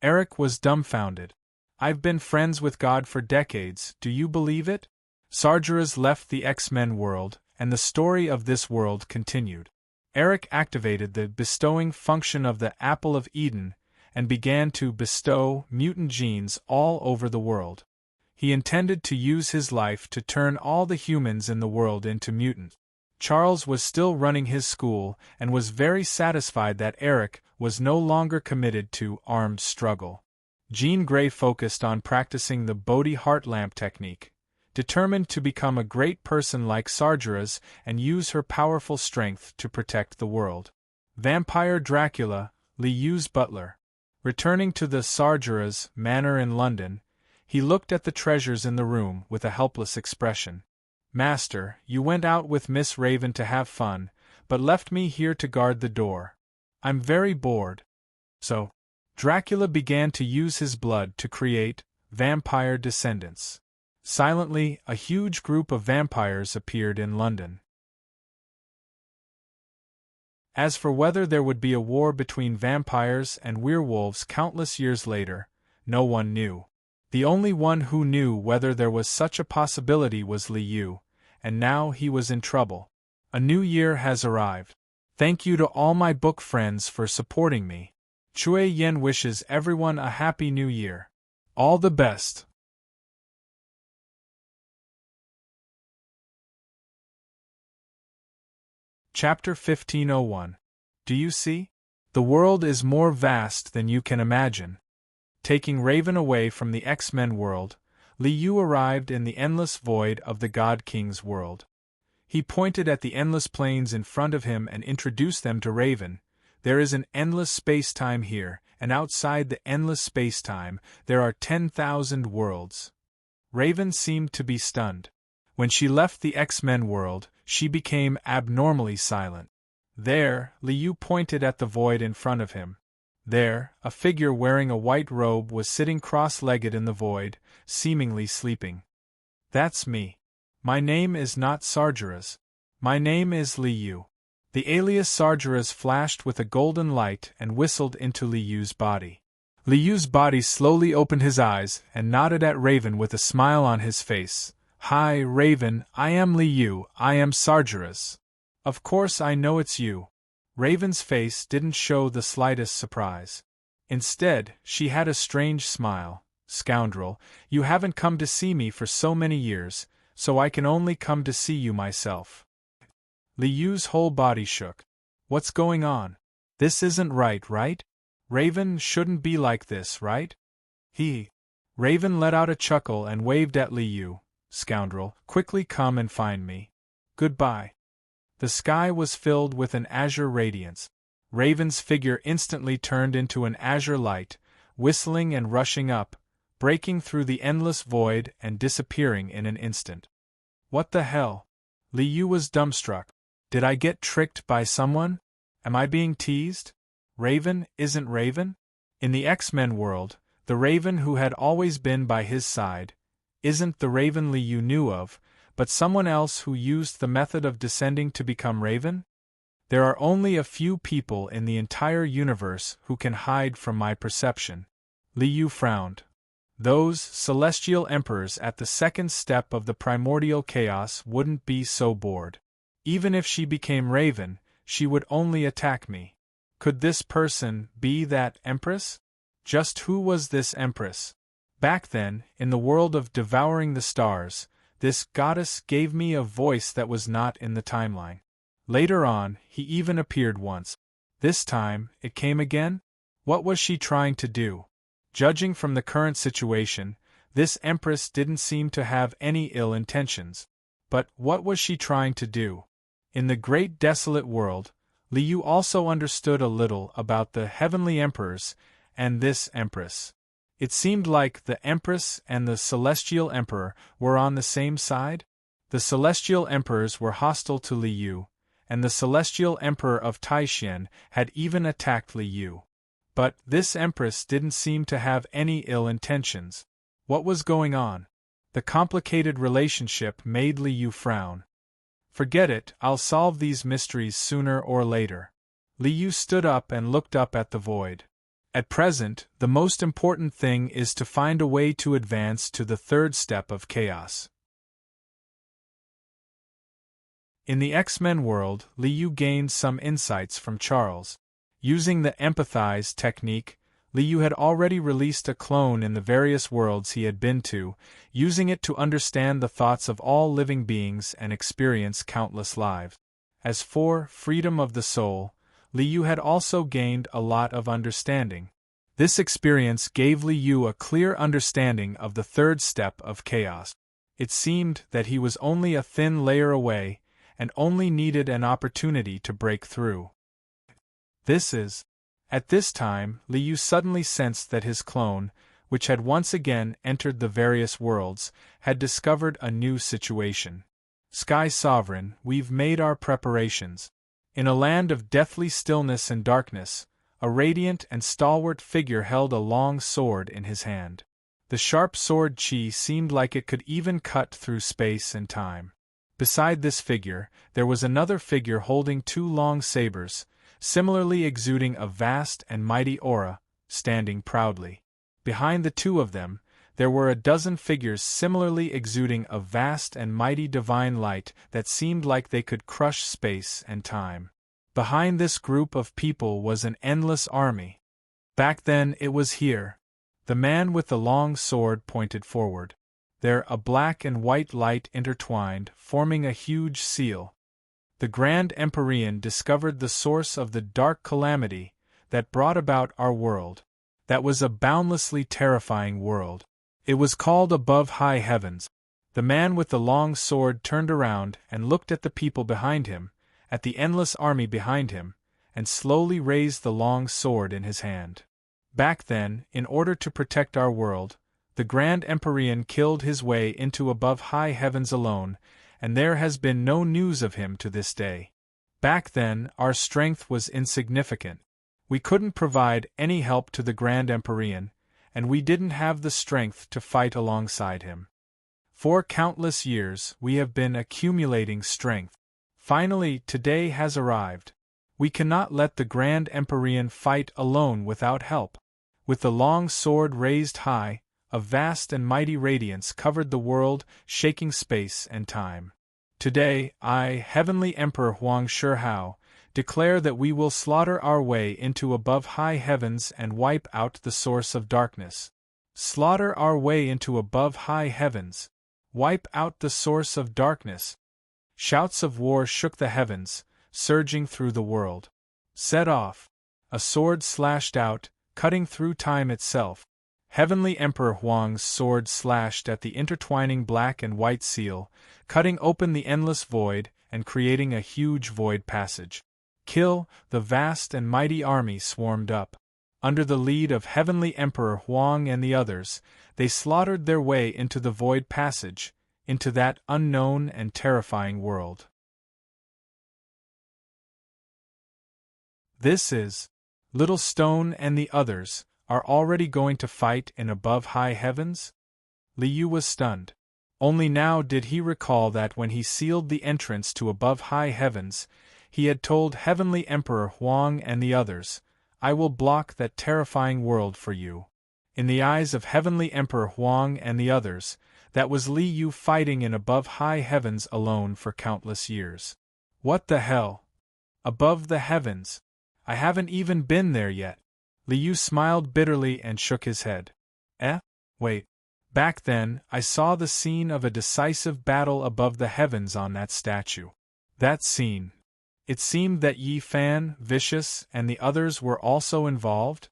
Eric was dumbfounded. I've been friends with God for decades, do you believe it? Sargeras left the X-Men world, and the story of this world continued. Eric activated the bestowing function of the Apple of Eden and began to bestow mutant genes all over the world. He intended to use his life to turn all the humans in the world into mutants. Charles was still running his school and was very satisfied that Eric was no longer committed to armed struggle. Jean Grey focused on practicing the Bodhi heart lamp technique, determined to become a great person like Sargeras and use her powerful strength to protect the world. Vampire Dracula, Liu's butler. Returning to the Sargeras' manor in London, he looked at the treasures in the room with a helpless expression. Master, you went out with Miss Raven to have fun, but left me here to guard the door. I'm very bored. So, Dracula began to use his blood to create vampire descendants. Silently, a huge group of vampires appeared in London. As for whether there would be a war between vampires and werewolves countless years later, no one knew. The only one who knew whether there was such a possibility was Liu, and now he was in trouble. A new year has arrived. Thank you to all my book friends for supporting me. Chui Yen wishes everyone a happy new year. All the best. Chapter 1501. Do you see? The world is more vast than you can imagine. Taking Raven away from the X-Men world, Liu arrived in the endless void of the God King's world. He pointed at the endless planes in front of him and introduced them to Raven. There is an endless space-time here, and outside the endless space-time, there are 10,000 worlds. Raven seemed to be stunned. When she left the X-Men world, she became abnormally silent. There, Liu pointed at the void in front of him. There, a figure wearing a white robe was sitting cross-legged in the void, seemingly sleeping. That's me. My name is not Sargeras. My name is Liu. The alias Sargeras flashed with a golden light and whistled into Liu's body. Liu's body slowly opened his eyes and nodded at Raven with a smile on his face. Hi, Raven, I am Liu, I am Sargeras. Of course I know it's you. Raven's face didn't show the slightest surprise. Instead, she had a strange smile. Scoundrel, you haven't come to see me for so many years, so I can only come to see you myself. Liu's whole body shook. What's going on? This isn't right? Raven shouldn't be like this, right? Raven let out a chuckle and waved at Liu. Scoundrel, quickly come and find me. Goodbye. The sky was filled with an azure radiance. Raven's figure instantly turned into an azure light, whistling and rushing up, breaking through the endless void and disappearing in an instant. What the hell? Liu was dumbstruck. Did I get tricked by someone? Am I being teased? Raven isn't Raven? In the X-Men world, the Raven who had always been by his side isn't the Raven Liu knew of, but someone else who used the method of descending to become Raven? There are only a few people in the entire universe who can hide from my perception. Liu frowned. Those celestial emperors at the second step of the primordial chaos wouldn't be so bored. Even if she became Raven, she would only attack me. Could this person be that empress? Just who was this empress? Back then, in the world of devouring the stars, this goddess gave me a voice that was not in the timeline. Later on, he even appeared once. This time, it came again? What was she trying to do? Judging from the current situation, this empress didn't seem to have any ill intentions. But what was she trying to do? In the great desolate world, Liu also understood a little about the heavenly emperors and this empress. It seemed like the empress and the celestial emperor were on the same side. The celestial emperors were hostile to Liu, and the celestial emperor of Taishan had even attacked Liu. But this empress didn't seem to have any ill intentions. What was going on? The complicated relationship made Liu frown. Forget it, I'll solve these mysteries sooner or later. Liu stood up and looked up at the void. At present, the most important thing is to find a way to advance to the third step of chaos. In the X-Men world, Liu gained some insights from Charles. Using the empathize technique, Liu had already released a clone in the various worlds he had been to, using it to understand the thoughts of all living beings and experience countless lives. As for freedom of the soul, Liu had also gained a lot of understanding. This experience gave Liu a clear understanding of the third step of chaos. It seemed that he was only a thin layer away, and only needed an opportunity to break through. At this time, Liu suddenly sensed that his clone, which had once again entered the various worlds, had discovered a new situation. Sky Sovereign, we've made our preparations. In a land of deathly stillness and darkness, a radiant and stalwart figure held a long sword in his hand. The sharp sword chi seemed like it could even cut through space and time. Beside this figure, there was another figure holding two long sabers, similarly exuding a vast and mighty aura, standing proudly. Behind the two of them, there were a dozen figures similarly exuding a vast and mighty divine light that seemed like they could crush space and time. Behind this group of people was an endless army. Back then it was here. The man with the long sword pointed forward. There a black and white light intertwined, forming a huge seal. The Grand Empyrean discovered the source of the dark calamity that brought about our world. That was a boundlessly terrifying world. It was called above high heavens. The man with the long sword turned around and looked at the people behind him, at the endless army behind him, and slowly raised the long sword in his hand. Back then, in order to protect our world, the Grand Empyrean killed his way into above high heavens alone, and there has been no news of him to this day. Back then, our strength was insignificant. We couldn't provide any help to the Grand Empyrean, and we didn't have the strength to fight alongside him. For countless years, we have been accumulating strength. Finally, today has arrived. We cannot let the Grand Empyrean fight alone without help. With the long sword raised high, a vast and mighty radiance covered the world, shaking space and time. Today, I, Heavenly Emperor Huang Shihao, declare that we will slaughter our way into above high heavens and wipe out the source of darkness. Slaughter our way into above high heavens. Wipe out the source of darkness. Shouts of war shook the heavens, surging through the world. Set off. A sword slashed out, cutting through time itself. Heavenly Emperor Huang's sword slashed at the intertwining black and white seal, cutting open the endless void and creating a huge void passage. Kill, the vast and mighty army swarmed up. Under the lead of Heavenly Emperor Huang and the others, they slaughtered their way into the void passage, into that unknown and terrifying world. This is Little Stone and the others are already going to fight in above high heavens? Liu was stunned. Only now did he recall that when he sealed the entrance to above high heavens, he had told Heavenly Emperor Huang and the others, "I will block that terrifying world for you." In the eyes of Heavenly Emperor Huang and the others, that was Liu fighting in above high heavens alone for countless years. What the hell? Above the heavens? I haven't even been there yet. Liu smiled bitterly and shook his head. Wait, Back then, I saw the scene of a decisive battle above the heavens on that statue. That scene. It seemed that Yi Fan, Vicious, and the others were also involved.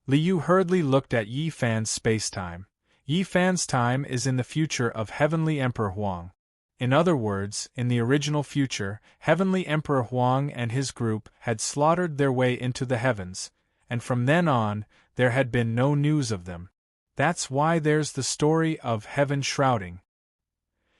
Liu hurriedly looked at Yi Fan's space-time. Yi Fan's time is in the future of Heavenly Emperor Huang. In other words, in the original future, Heavenly Emperor Huang and his group had slaughtered their way into the heavens, and from then on, there had been no news of them. That's why there's the story of heaven shrouding.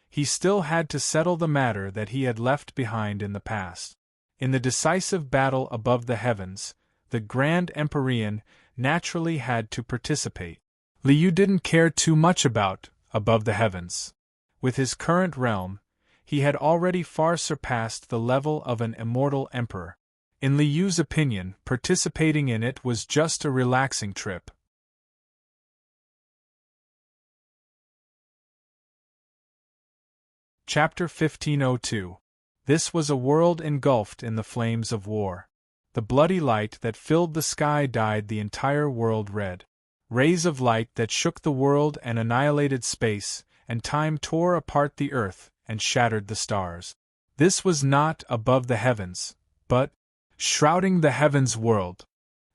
He still had to settle the matter that he had left behind in the past. In the decisive battle above the heavens, the Grand Empyrean naturally had to participate. Liu didn't care too much about above the heavens. With his current realm, he had already far surpassed the level of an immortal emperor. In Liu's opinion, participating in it was just a relaxing trip. Chapter 1502. This was a world engulfed in the flames of war. The bloody light that filled the sky dyed the entire world red. Rays of light that shook the world and annihilated space, and time tore apart the earth and shattered the stars. This was not above the heavens, but shrouding the heavens world.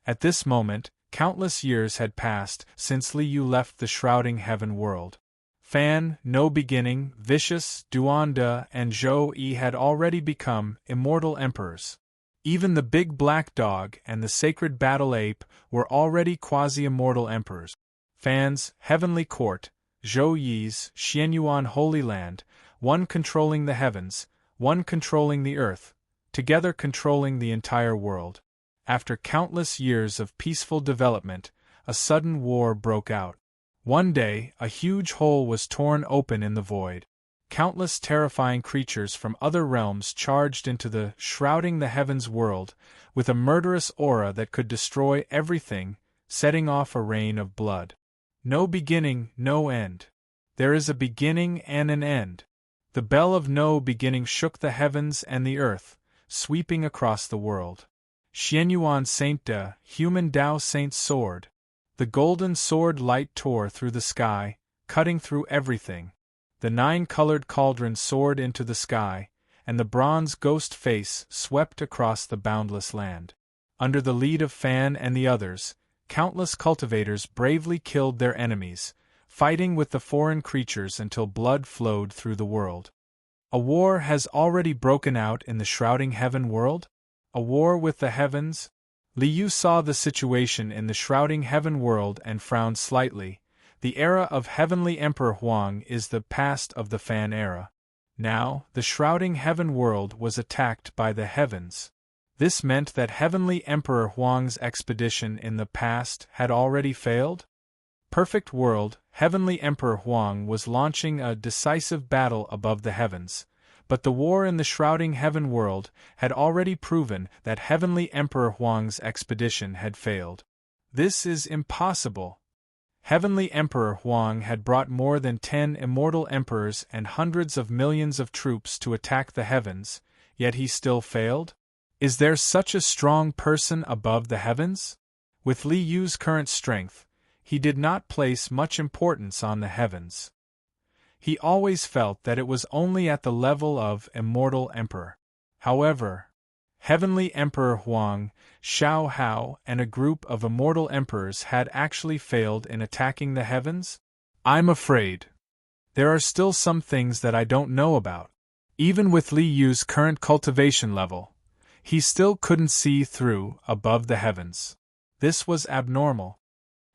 At this moment, countless years had passed since Liu left the shrouding heaven world. Fan, No Beginning, Vicious, Duanda, and Zhou Yi had already become immortal emperors. Even the big black dog and the sacred battle ape were already quasi-immortal emperors. Fan's heavenly court, Zhou Yi's Xianyuan Holy Land, one controlling the heavens, one controlling the earth, together controlling the entire world. After countless years of peaceful development, a sudden war broke out. One day, a huge hole was torn open in the void. Countless terrifying creatures from other realms charged into the shrouding the heavens world, with a murderous aura that could destroy everything, setting off a rain of blood. No beginning, no end. There is a beginning and an end. The bell of no beginning shook the heavens and the earth, sweeping across the world. Xianyuan Saint De, Human Tao Saint's sword. The golden sword light tore through the sky, cutting through everything. The 9-colored cauldron soared into the sky, and the bronze ghost face swept across the boundless land. Under the lead of Fan and the others, countless cultivators bravely killed their enemies, fighting with the foreign creatures until blood flowed through the world. A war has already broken out in the shrouding heaven world? A war with the heavens? Liu saw the situation in the shrouding heaven world and frowned slightly. The era of Heavenly Emperor Huang is the past of the Fan era. Now, the shrouding heaven world was attacked by the heavens. This meant that Heavenly Emperor Huang's expedition in the past had already failed? Perfect world, Heavenly Emperor Huang was launching a decisive battle above the heavens, but the war in the shrouding heaven world had already proven that Heavenly Emperor Huang's expedition had failed. This is impossible. Heavenly Emperor Huang had brought more than 10 immortal emperors and hundreds of millions of troops to attack the heavens, yet he still failed? Is there such a strong person above the heavens? With Liu's current strength, he did not place much importance on the heavens. He always felt that it was only at the level of immortal emperor. However, Heavenly Emperor Huang, Xiao Hao, and a group of immortal emperors had actually failed in attacking the heavens? I'm afraid there are still some things that I don't know about. Even with Liu's current cultivation level, he still couldn't see through above the heavens. This was abnormal.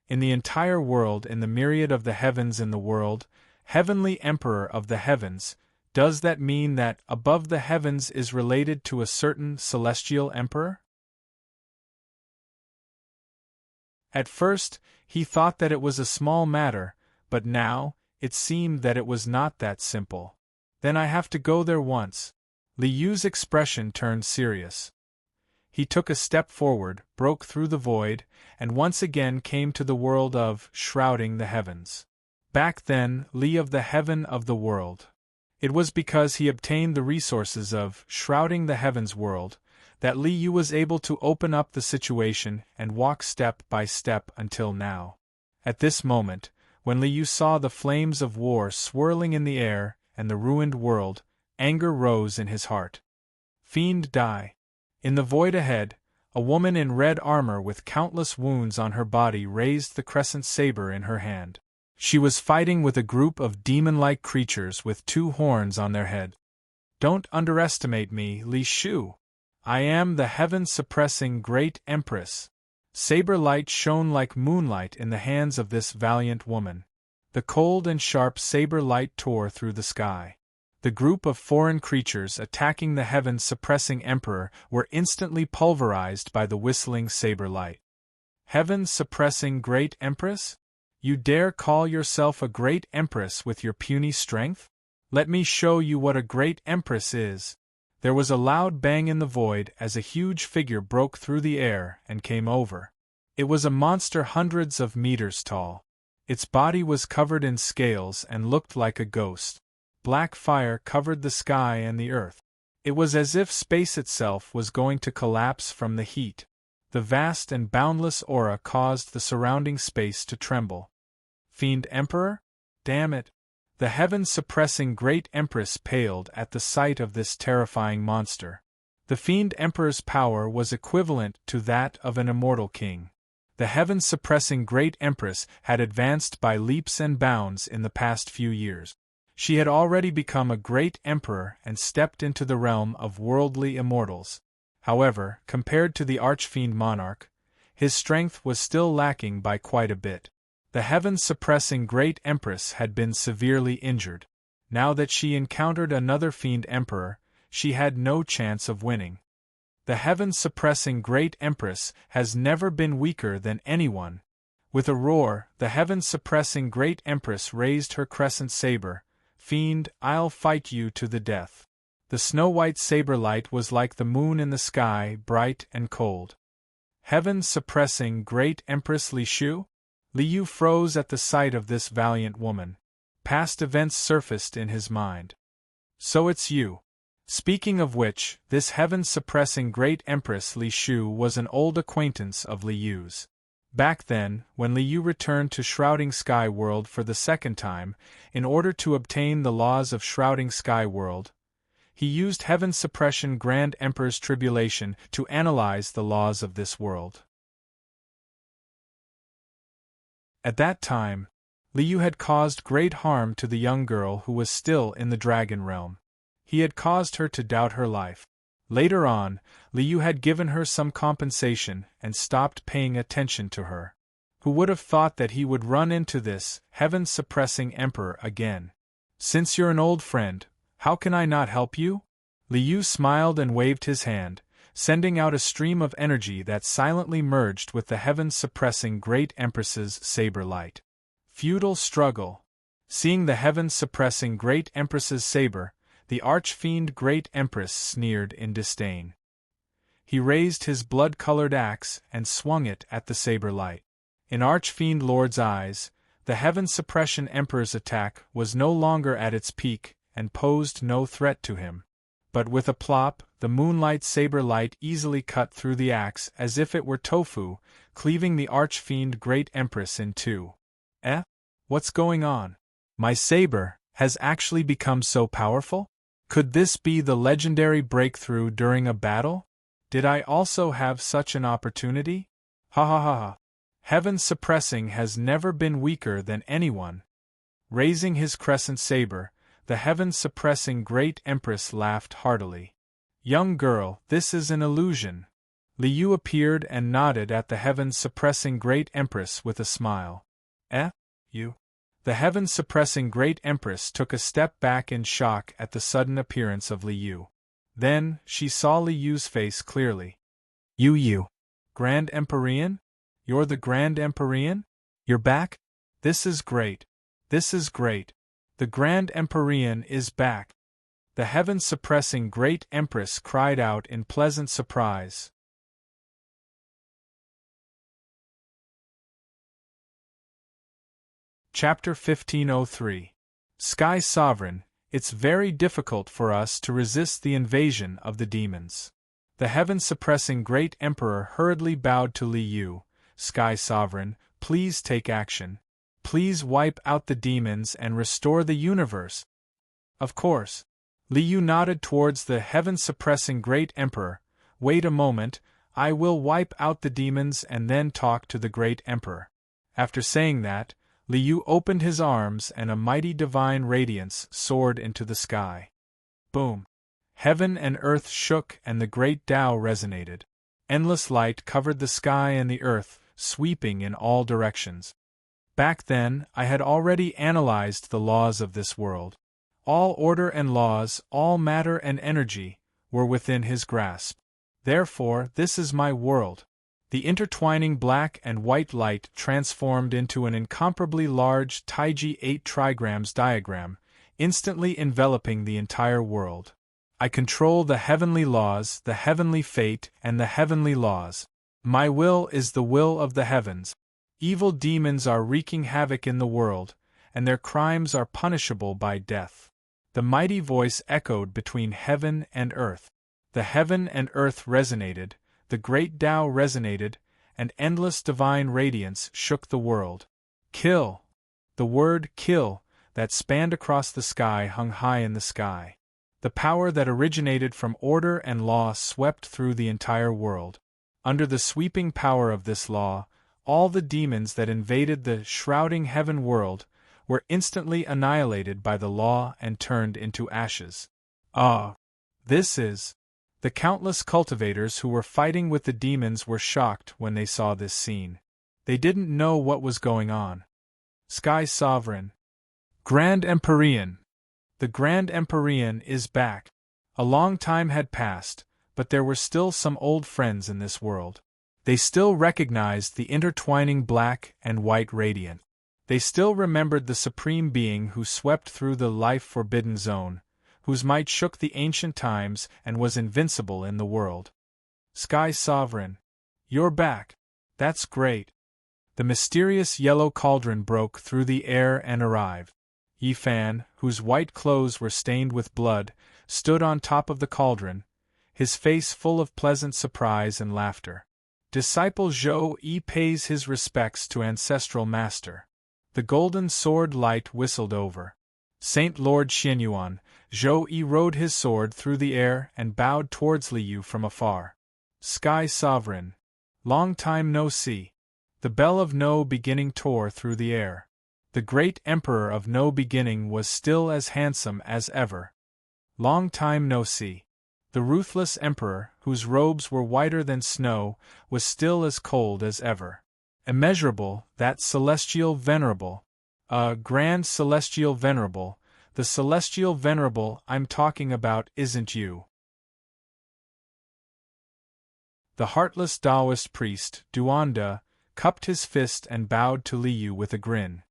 In the entire world, in the myriad of the heavens in the world, Heavenly Emperor of the heavens, does that mean that above the heavens is related to a certain celestial emperor? At first, he thought that it was a small matter, but now, it seemed that it was not that simple. Then I have to go there once. Liu's expression turned serious. He took a step forward, broke through the void, and once again came to the world of shrouding the heavens. Back then, Li of the heaven of the world. It was because he obtained the resources of shrouding the heavens world that Liu was able to open up the situation and walk step by step until now. At this moment, When Liu saw the flames of war swirling in the air and the ruined world, anger rose in his heart. Fiend die. In the void ahead, a woman in red armor with countless wounds on her body raised the crescent saber in her hand. She was fighting with a group of demon-like creatures with 2 horns on their head. Don't underestimate me, Li Shu. I am the heaven-suppressing Great Empress. Saber light shone like moonlight in the hands of this valiant woman. The cold and sharp saber light tore through the sky. The group of foreign creatures attacking the heaven-suppressing emperor were instantly pulverized by the whistling saber light. Heaven-suppressing Great Empress? You dare call yourself a Great Empress with your puny strength? Let me show you what a Great Empress is. There was a loud bang in the void as a huge figure broke through the air and came over. It was a monster hundreds of meters tall. Its body was covered in scales and looked like a ghost. Black fire covered the sky and the earth. It was as if space itself was going to collapse from the heat. The vast and boundless aura caused the surrounding space to tremble. Fiend Emperor? Damn it! The heaven-suppressing Great Empress paled at the sight of this terrifying monster. The Fiend Emperor's power was equivalent to that of an immortal king. The heaven-suppressing Great Empress had advanced by leaps and bounds in the past few years. She had already become a great emperor and stepped into the realm of worldly immortals. However, compared to the Archfiend monarch, his strength was still lacking by quite a bit. The heaven-suppressing Great Empress had been severely injured. Now that she encountered another Fiend Emperor, she had no chance of winning. The heaven-suppressing Great Empress has never been weaker than anyone. With a roar, the heaven-suppressing Great Empress raised her crescent saber. Fiend, I'll fight you to the death. The snow-white saber light was like the moon in the sky, bright and cold. Heaven-suppressing Great Empress Li Shu? Liu froze at the sight of this valiant woman. Past events surfaced in his mind. So it's you. Speaking of which, this heaven-suppressing Great Empress Li Shu was an old acquaintance of Liu's. Back then, when Liu returned to Shrouding Sky World for the second time, in order to obtain the laws of Shrouding Sky World, he used Heaven Suppression Grand Emperor's Tribulation to analyze the laws of this world. At that time, Liu had caused great harm to the young girl who was still in the Dragon Realm. He had caused her to doubt her life. Later on, Liu had given her some compensation and stopped paying attention to her. Who would have thought that he would run into this heaven-suppressing emperor again? Since you're an old friend, how can I not help you? Liu smiled and waved his hand, sending out a stream of energy that silently merged with the heaven-suppressing Great Empress's saber light. Feudal struggle. Seeing the heaven-suppressing Great Empress's saber, the Archfiend Great Empress sneered in disdain. He raised his blood-colored axe and swung it at the saber light. In Archfiend Lord's eyes, the heaven-suppression Emperor's attack was no longer at its peak and posed no threat to him. But with a plop, the moonlight saber light easily cut through the axe as if it were tofu, cleaving the Archfiend Great Empress in two. What's going on? My saber has actually become so powerful? Could this be the legendary breakthrough during a battle? Did I also have such an opportunity? Ha ha ha ha. Heaven Suppressing has never been weaker than anyone. Raising his crescent saber, the Heaven Suppressing Great Empress laughed heartily. Young girl, this is an illusion. Liu appeared and nodded at the Heaven Suppressing Great Empress with a smile. You? The Heaven Suppressing Great Empress took a step back in shock at the sudden appearance of Liu. Then, she saw Liu's face clearly. You. Grand Empyrean? You're the Grand Empyrean? You're back? This is great. This is great. The Grand Empyrean is back. The Heaven Suppressing Great Empress cried out in pleasant surprise. Chapter 1503. Sky Sovereign, it's very difficult for us to resist the invasion of the demons. The Heaven-Suppressing Great Emperor hurriedly bowed to Liu. Sky Sovereign, please take action. please wipe out the demons and restore the universe?" "Of course." Liu nodded towards the heaven-suppressing Great Emperor. "Wait a moment, I will wipe out the demons and then talk to the Great Emperor." After saying that, Liu opened his arms and a mighty divine radiance soared into the sky. Boom! Heaven and earth shook and the great Tao resonated. Endless light covered the sky and the earth, sweeping in all directions. Back then, I had already analyzed the laws of this world. All order and laws, all matter and energy, were within his grasp. Therefore, this is my world. The intertwining black and white light transformed into an incomparably large Taiji 8 trigrams diagram, instantly enveloping the entire world. I control the heavenly laws, the heavenly fate, and the heavenly laws. My will is the will of the heavens. Evil demons are wreaking havoc in the world, and their crimes are punishable by death. The mighty voice echoed between heaven and earth. The heaven and earth resonated, the great Tao resonated, and endless divine radiance shook the world. Kill! The word kill, that spanned across the sky, hung high in the sky. The power that originated from order and law swept through the entire world. Under the sweeping power of this law, all the demons that invaded the shrouding heaven world were instantly annihilated by the law and turned into ashes. This is... The countless cultivators who were fighting with the demons were shocked when they saw this scene. They didn't know what was going on. Sky Sovereign. Grand Empyrean. The Grand Empyrean is back. A long time had passed, but there were still some old friends in this world. They still recognized the intertwining black and white radiant. They still remembered the Supreme Being who swept through the life-forbidden zone, whose might shook the ancient times and was invincible in the world. Sky Sovereign. You're back. That's great. The mysterious yellow cauldron broke through the air and arrived. Yifan, whose white clothes were stained with blood, stood on top of the cauldron, his face full of pleasant surprise and laughter. Disciple Zhou Yi pays his respects to ancestral master. The golden sword light whistled over. Saint Lord Xianyuan, Zhou Yi rode his sword through the air and bowed towards Liu from afar. Sky Sovereign. Long time no see. The bell of No Beginning tore through the air. The great Emperor of No Beginning was still as handsome as ever. Long time no see. The ruthless Emperor, whose robes were whiter than snow, was still as cold as ever. Immeasurable, that celestial venerable. Grand celestial venerable. The celestial venerable I'm talking about isn't you. The heartless Taoist priest, Duanda, cupped his fist and bowed to Liu with a grin.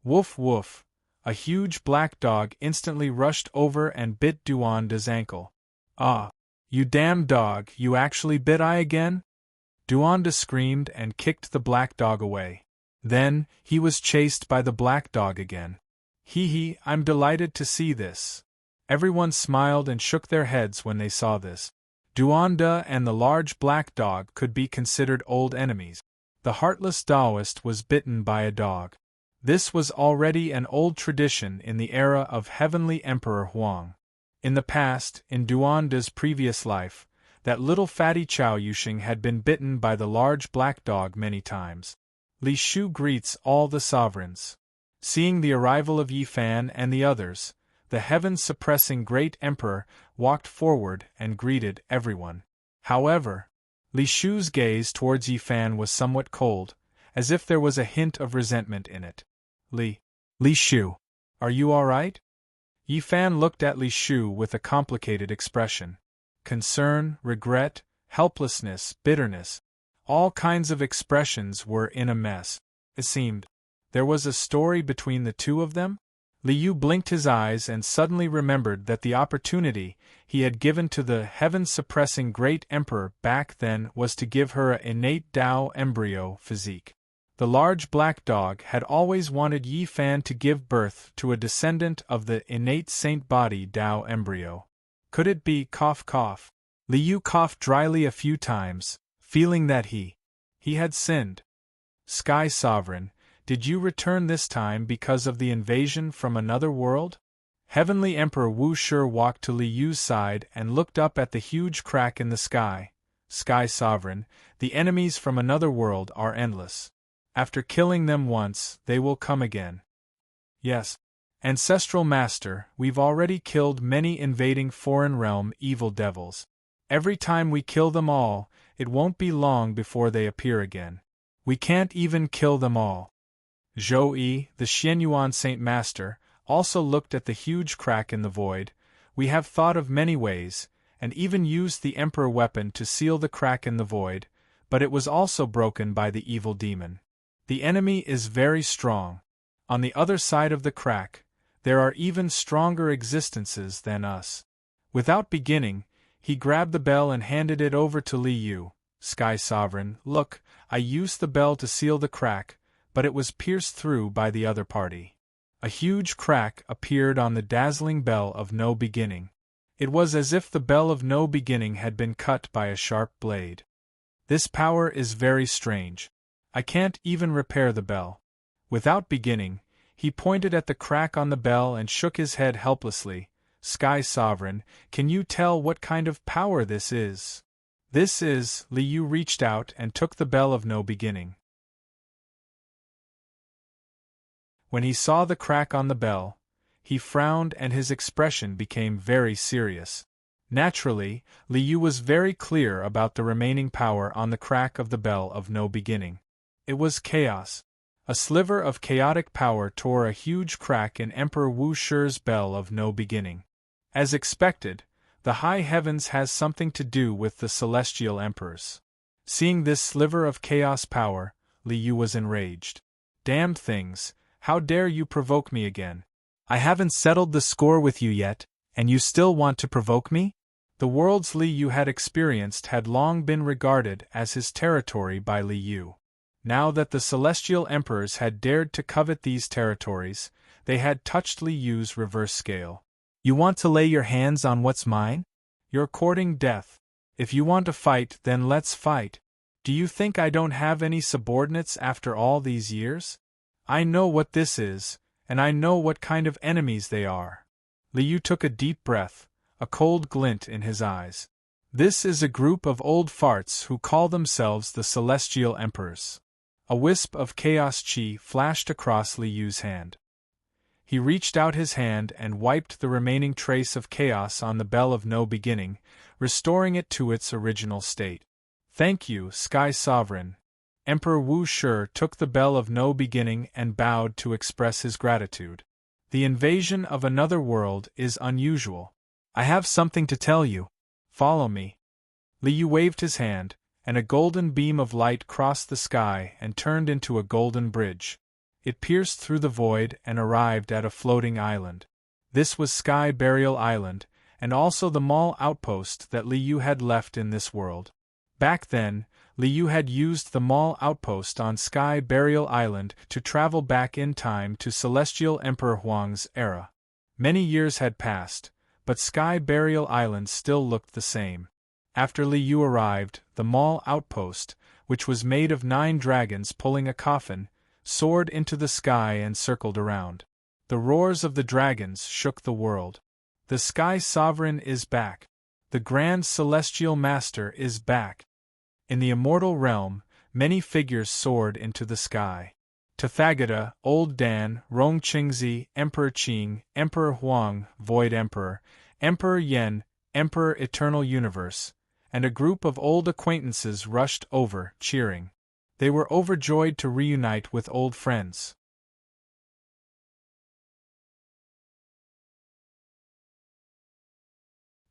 Woof woof! A huge black dog instantly rushed over and bit Duanda's ankle. "Ah! You damn dog, you actually bit I again?" Duanda screamed and kicked the black dog away. Then, he was chased by the black dog again. Hee, I'm delighted to see this. Everyone smiled and shook their heads when they saw this. Duanda and the large black dog could be considered old enemies. The heartless Taoist was bitten by a dog. This was already an old tradition in the era of Heavenly Emperor Huang. In the past, in Duanda's previous life, that little fatty Chao Yuxing had been bitten by the large black dog many times. Li Shu greets all the sovereigns. Seeing the arrival of Yifan and the others, the heaven-suppressing great emperor walked forward and greeted everyone. However, Li Shu's gaze towards Yifan was somewhat cold, as if there was a hint of resentment in it. Li Shu, are you all right? Yifan looked at Li Shu with a complicated expression. Concern, regret, helplessness, bitterness. All kinds of expressions were in a mess. It seemed. There was a story between the two of them? Liu blinked his eyes and suddenly remembered that the opportunity he had given to the heaven-suppressing great emperor back then was to give her an innate Tao embryo physique. The large black dog had always wanted Yifan to give birth to a descendant of the innate saint body Tao embryo. Could it be cough cough? Liu coughed dryly a few times, feeling that he had sinned. Sky Sovereign, Did you return this time because of the invasion from another world? Heavenly Emperor Wu Shi walked to Li Yu's side and looked up at the huge crack in the sky. Sky Sovereign, the enemies from another world are endless. After killing them once, they will come again. Yes. Ancestral Master, we've already killed many invading foreign realm evil devils. Every time we kill them all, it won't be long before they appear again. We can't even kill them all. Zhou Yi, the Xianyuan Saint Master, also looked at the huge crack in the void. We have thought of many ways, and even used the Emperor weapon to seal the crack in the void, but it was also broken by the evil demon. The enemy is very strong. On the other side of the crack, there are even stronger existences than us. Without beginning, he grabbed the bell and handed it over to Li Yu. Sky Sovereign, look, I used the bell to seal the crack, but it was pierced through by the other party. A huge crack appeared on the dazzling bell of no beginning. It was as if the bell of no beginning had been cut by a sharp blade. This power is very strange. I can't even repair the bell. Without beginning, he pointed at the crack on the bell and shook his head helplessly. Sky Sovereign, can you tell what kind of power this is? This is, Li Yu reached out and took the bell of no beginning. When he saw the crack on the bell, he frowned and his expression became very serious. Naturally, Li Yu was very clear about the remaining power on the crack of the bell of no beginning. It was chaos. A sliver of chaotic power tore a huge crack in Emperor Wu Shi's bell of no beginning. As expected, the high heavens has something to do with the celestial emperors. Seeing this sliver of chaos power, Li Yu was enraged. Damned things, how dare you provoke me again? I haven't settled the score with you yet, and you still want to provoke me? The worlds Li Yu had experienced had long been regarded as his territory by Li Yu. Now that the celestial emperors had dared to covet these territories, they had touched Li Yu's reverse scale. You want to lay your hands on what's mine? You're courting death. If you want to fight, then let's fight. Do you think I don't have any subordinates after all these years? I know what this is, and I know what kind of enemies they are. Li Yu took a deep breath, a cold glint in his eyes. This is a group of old farts who call themselves the Celestial Emperors. A wisp of chaos chi flashed across Li Yu's hand. He reached out his hand and wiped the remaining trace of chaos on the bell of no beginning, restoring it to its original state. Thank you, Sky Sovereign. Emperor Wu Shi took the bell of no beginning and bowed to express his gratitude. The invasion of another world is unusual. I have something to tell you. Follow me. Li Yu waved his hand, and a golden beam of light crossed the sky and turned into a golden bridge. It pierced through the void and arrived at a floating island. This was Sky Burial Island, and also the Mall outpost that Li Yu had left in this world. Back then, Li Yu had used the Mall outpost on Sky Burial Island to travel back in time to Celestial Emperor Huang's era. Many years had passed, but Sky Burial Island still looked the same. After Li Yu arrived, the Mall outpost, which was made of 9 dragons pulling a coffin, soared into the sky and circled around. The roars of the dragons shook the world. The Sky Sovereign is back. The Grand Celestial Master is back. In the immortal realm, many figures soared into the sky. Tathagata, Old Dan, Rong Qingzi, Emperor Qing, Emperor Huang, Void Emperor, Emperor Yen, Emperor Eternal Universe, and a group of old acquaintances rushed over, cheering. They were overjoyed to reunite with old friends.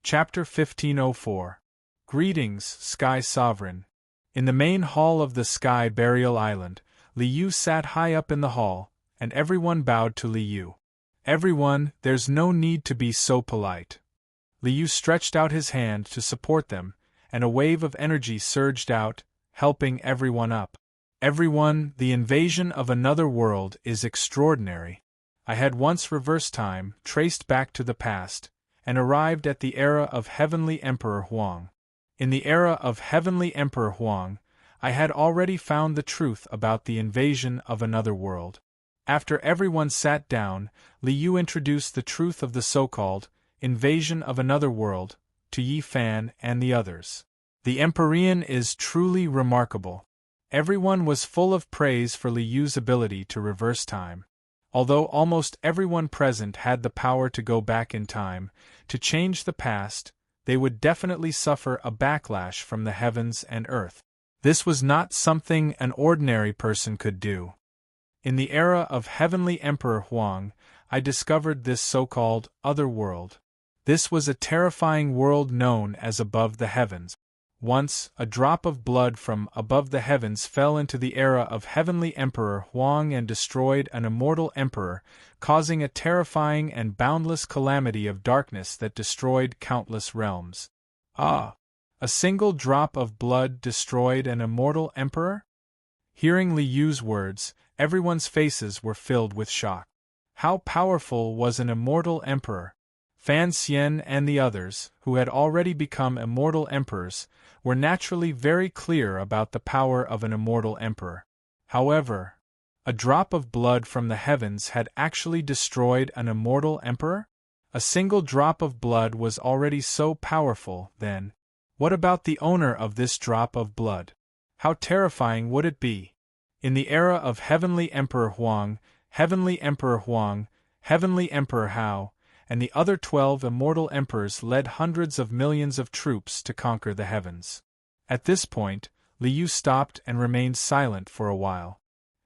Chapter 1504. Greetings, Sky Sovereign. In the main hall of the Sky Burial Island, Li Yu sat high up in the hall, and everyone bowed to Li Yu. Everyone, there's no need to be so polite. Li Yu stretched out his hand to support them, and a wave of energy surged out, helping everyone up. Everyone, the invasion of another world is extraordinary. I had once reversed time, traced back to the past, and arrived at the era of Heavenly Emperor Huang. In the era of Heavenly Emperor Huang, I had already found the truth about the invasion of another world. After everyone sat down, Liu introduced the truth of the so-called invasion of another world to Yi Fan and the others. The Empyrean is truly remarkable. Everyone was full of praise for Liu's ability to reverse time. Although almost everyone present had the power to go back in time, to change the past, they would definitely suffer a backlash from the heavens and earth. This was not something an ordinary person could do. In the era of Heavenly Emperor Huang, I discovered this so-called other world. This was a terrifying world known as above the heavens. Once, a drop of blood from above the heavens fell into the era of Heavenly Emperor Huang and destroyed an immortal emperor, causing a terrifying and boundless calamity of darkness that destroyed countless realms. Ah! A single drop of blood destroyed an immortal emperor? Hearing Liu's words, everyone's faces were filled with shock. How powerful was an immortal emperor? Fan Xian and the others, who had already become immortal emperors, were naturally very clear about the power of an immortal emperor. However, a drop of blood from the heavens had actually destroyed an immortal emperor? A single drop of blood was already so powerful, then. What about the owner of this drop of blood? How terrifying would it be? In the era of Heavenly Emperor Huang, Heavenly Emperor Huang, Heavenly Emperor Hao, and the other 12 immortal emperors led hundreds of millions of troops to conquer the heavens. At this point, Liu stopped and remained silent for a while.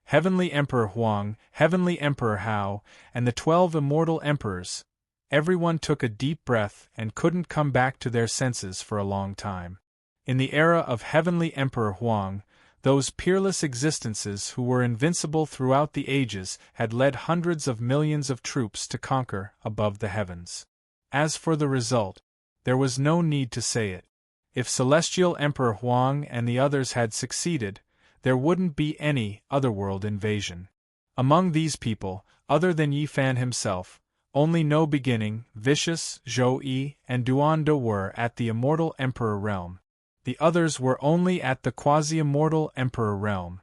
Heavenly Emperor Huang, Heavenly Emperor Hao, and the 12 immortal emperors, everyone took a deep breath and couldn't come back to their senses for a long time. In the era of Heavenly Emperor Huang, those peerless existences who were invincible throughout the ages had led hundreds of millions of troops to conquer above the heavens. As for the result, there was no need to say it. If Celestial Emperor Huang and the others had succeeded, there wouldn't be any otherworld invasion. Among these people, other than Yi Fan himself, only No Beginning, Vicious, Zhou Yi, and Duanda were at the Immortal Emperor realm. The others were only at the quasi-immortal Emperor realm.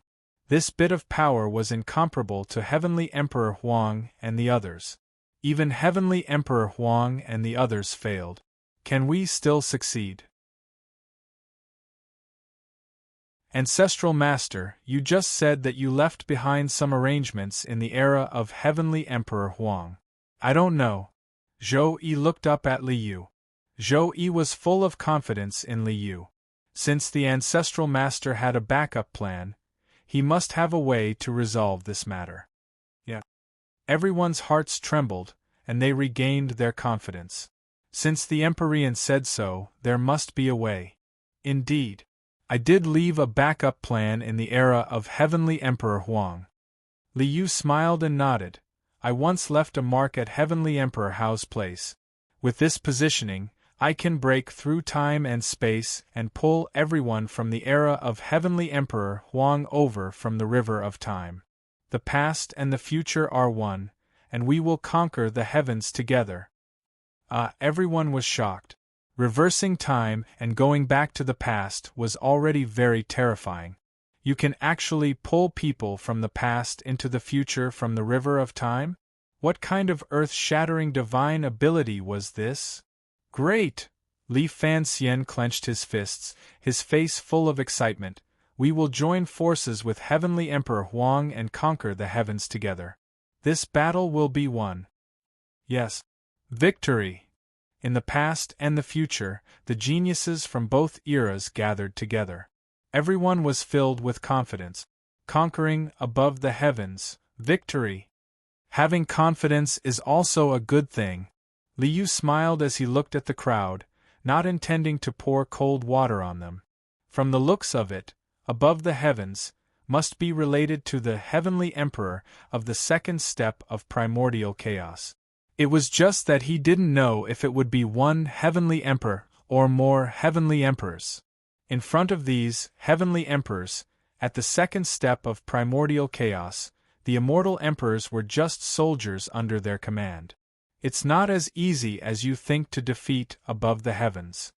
This bit of power was incomparable to Heavenly Emperor Huang and the others. Even Heavenly Emperor Huang and the others failed. Can we still succeed? Ancestral Master, you just said that you left behind some arrangements in the era of Heavenly Emperor Huang. I don't know. Zhou Yi looked up at Liu. Zhou Yi was full of confidence in Liu. Since the Ancestral Master had a backup plan, he must have a way to resolve this matter. Yeah. Everyone's hearts trembled, and they regained their confidence. Since the Empyrean said so, there must be a way. Indeed. I did leave a backup plan in the era of Heavenly Emperor Huang. Liu smiled and nodded. I once left a mark at Heavenly Emperor Hao's place. With this positioning, I can break through time and space and pull everyone from the era of Heavenly Emperor Huang over from the river of time. The past and the future are one, and we will conquer the heavens together. Everyone was shocked. Reversing time and going back to the past was already very terrifying. You can actually pull people from the past into the future from the river of time? What kind of earth-shattering divine ability was this? Great! Li Fanxian clenched his fists, his face full of excitement. We will join forces with Heavenly Emperor Huang and conquer the heavens together. This battle will be won. Yes. Victory! In the past and the future, the geniuses from both eras gathered together. Everyone was filled with confidence. Conquering above the heavens, victory! Having confidence is also a good thing. Liu smiled as he looked at the crowd, not intending to pour cold water on them. From the looks of it, above the heavens, must be related to the Heavenly Emperor of the second step of primordial chaos. It was just that he didn't know if it would be one Heavenly Emperor or more Heavenly Emperors. In front of these Heavenly Emperors, at the second step of primordial chaos, the immortal emperors were just soldiers under their command. It's not as easy as you think to defeat above the heavens.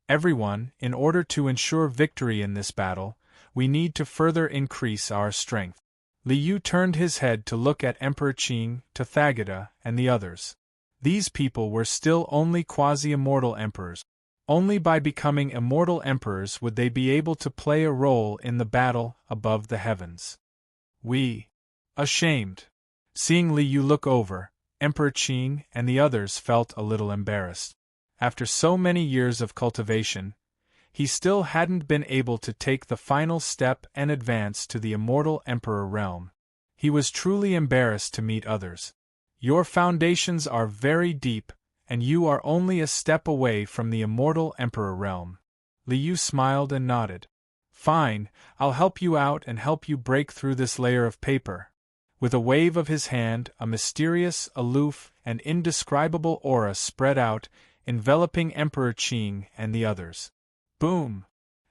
Everyone, in order to ensure victory in this battle, We need to further increase our strength. Liu turned his head to look at Emperor Qing, Tathagata, and the others. These people were still only quasi-immortal emperors. Only by becoming immortal emperors would they be able to play a role in the battle above the heavens. Ashamed. Seeing Liu look over, Emperor Qing and the others felt a little embarrassed. After so many years of cultivation, he still hadn't been able to take the final step and advance to the immortal emperor realm. He was truly embarrassed to meet others. Your foundations are very deep, and you are only a step away from the immortal emperor realm. Liu smiled and nodded. Fine, I'll help you out and help you break through this layer of paper. With a wave of his hand, a mysterious, aloof, and indescribable aura spread out, enveloping Emperor Qing and the others. Boom!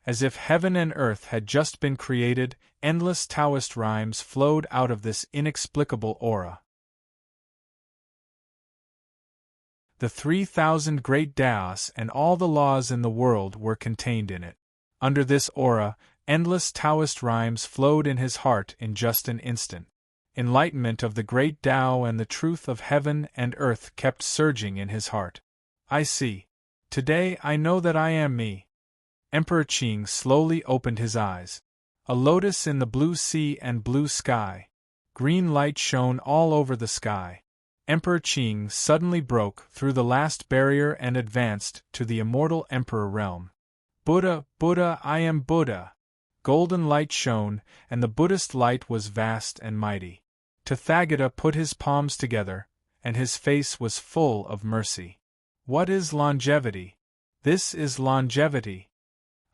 As if heaven and earth had just been created, endless Taoist rhymes flowed out of this inexplicable aura. The 3,000 great Taos and all the laws in the world were contained in it. Under this aura, endless Taoist rhymes flowed in his heart in just an instant. Enlightenment of the great Tao and the truth of heaven and earth kept surging in his heart. I see. Today I know that I am me. Emperor Qing slowly opened his eyes. A lotus in the blue sea and blue sky. Green light shone all over the sky. Emperor Qing suddenly broke through the last barrier and advanced to the immortal emperor realm. Buddha, Buddha, I am Buddha. Golden light shone, and the Buddhist light was vast and mighty. Tathagata put his palms together, and his face was full of mercy. What is longevity? This is longevity.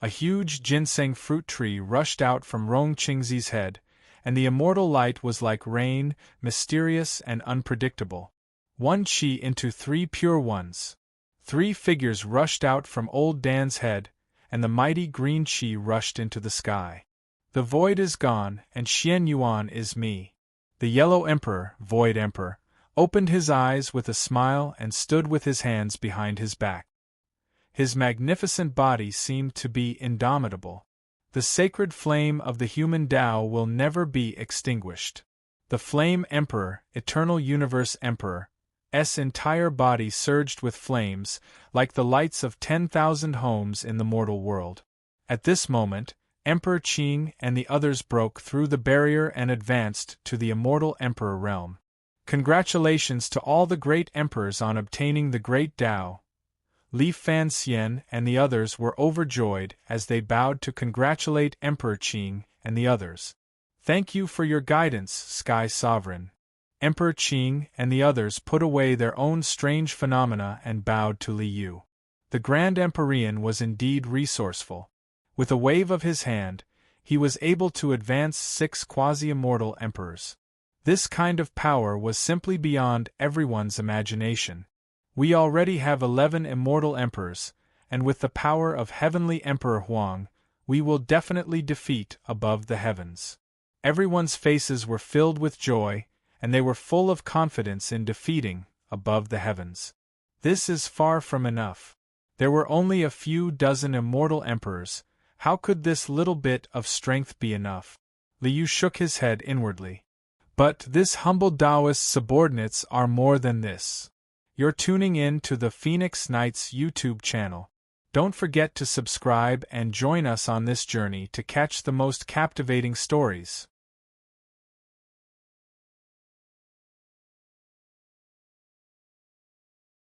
A huge ginseng fruit tree rushed out from Rong Qingzi's head, and the immortal light was like rain, mysterious and unpredictable. One qi into 3 pure ones. 3 figures rushed out from old Dan's head, and the mighty green qi rushed into the sky. The void is gone, and Xian Yuan is me. The yellow emperor, void emperor, opened his eyes with a smile and stood with his hands behind his back. His magnificent body seemed to be indomitable. The sacred flame of the human Tao will never be extinguished. The Flame Emperor, Eternal Universe Emperor's entire body surged with flames, like the lights of 10,000 homes in the mortal world. At this moment, Emperor Qing and the others broke through the barrier and advanced to the immortal emperor realm. Congratulations to all the great emperors on obtaining the great Tao. Li Fanxian and the others were overjoyed as they bowed to congratulate Emperor Qing and the others. Thank you for your guidance, Sky Sovereign. Emperor Qing and the others put away their own strange phenomena and bowed to Liu. The Grand Empyrean was indeed resourceful. With a wave of his hand, he was able to advance 6 quasi-immortal emperors. This kind of power was simply beyond everyone's imagination. We already have 11 immortal emperors, and with the power of Heavenly Emperor Huang, we will definitely defeat above the heavens. Everyone's faces were filled with joy, and they were full of confidence in defeating above the heavens. This is far from enough. There were only a few dozen immortal emperors. How could this little bit of strength be enough? Liu shook his head inwardly. But this humble Taoist subordinates are more than this. You're tuning in to the Phoenix Knights YouTube channel. Don't forget to subscribe and join us on this journey to catch the most captivating stories.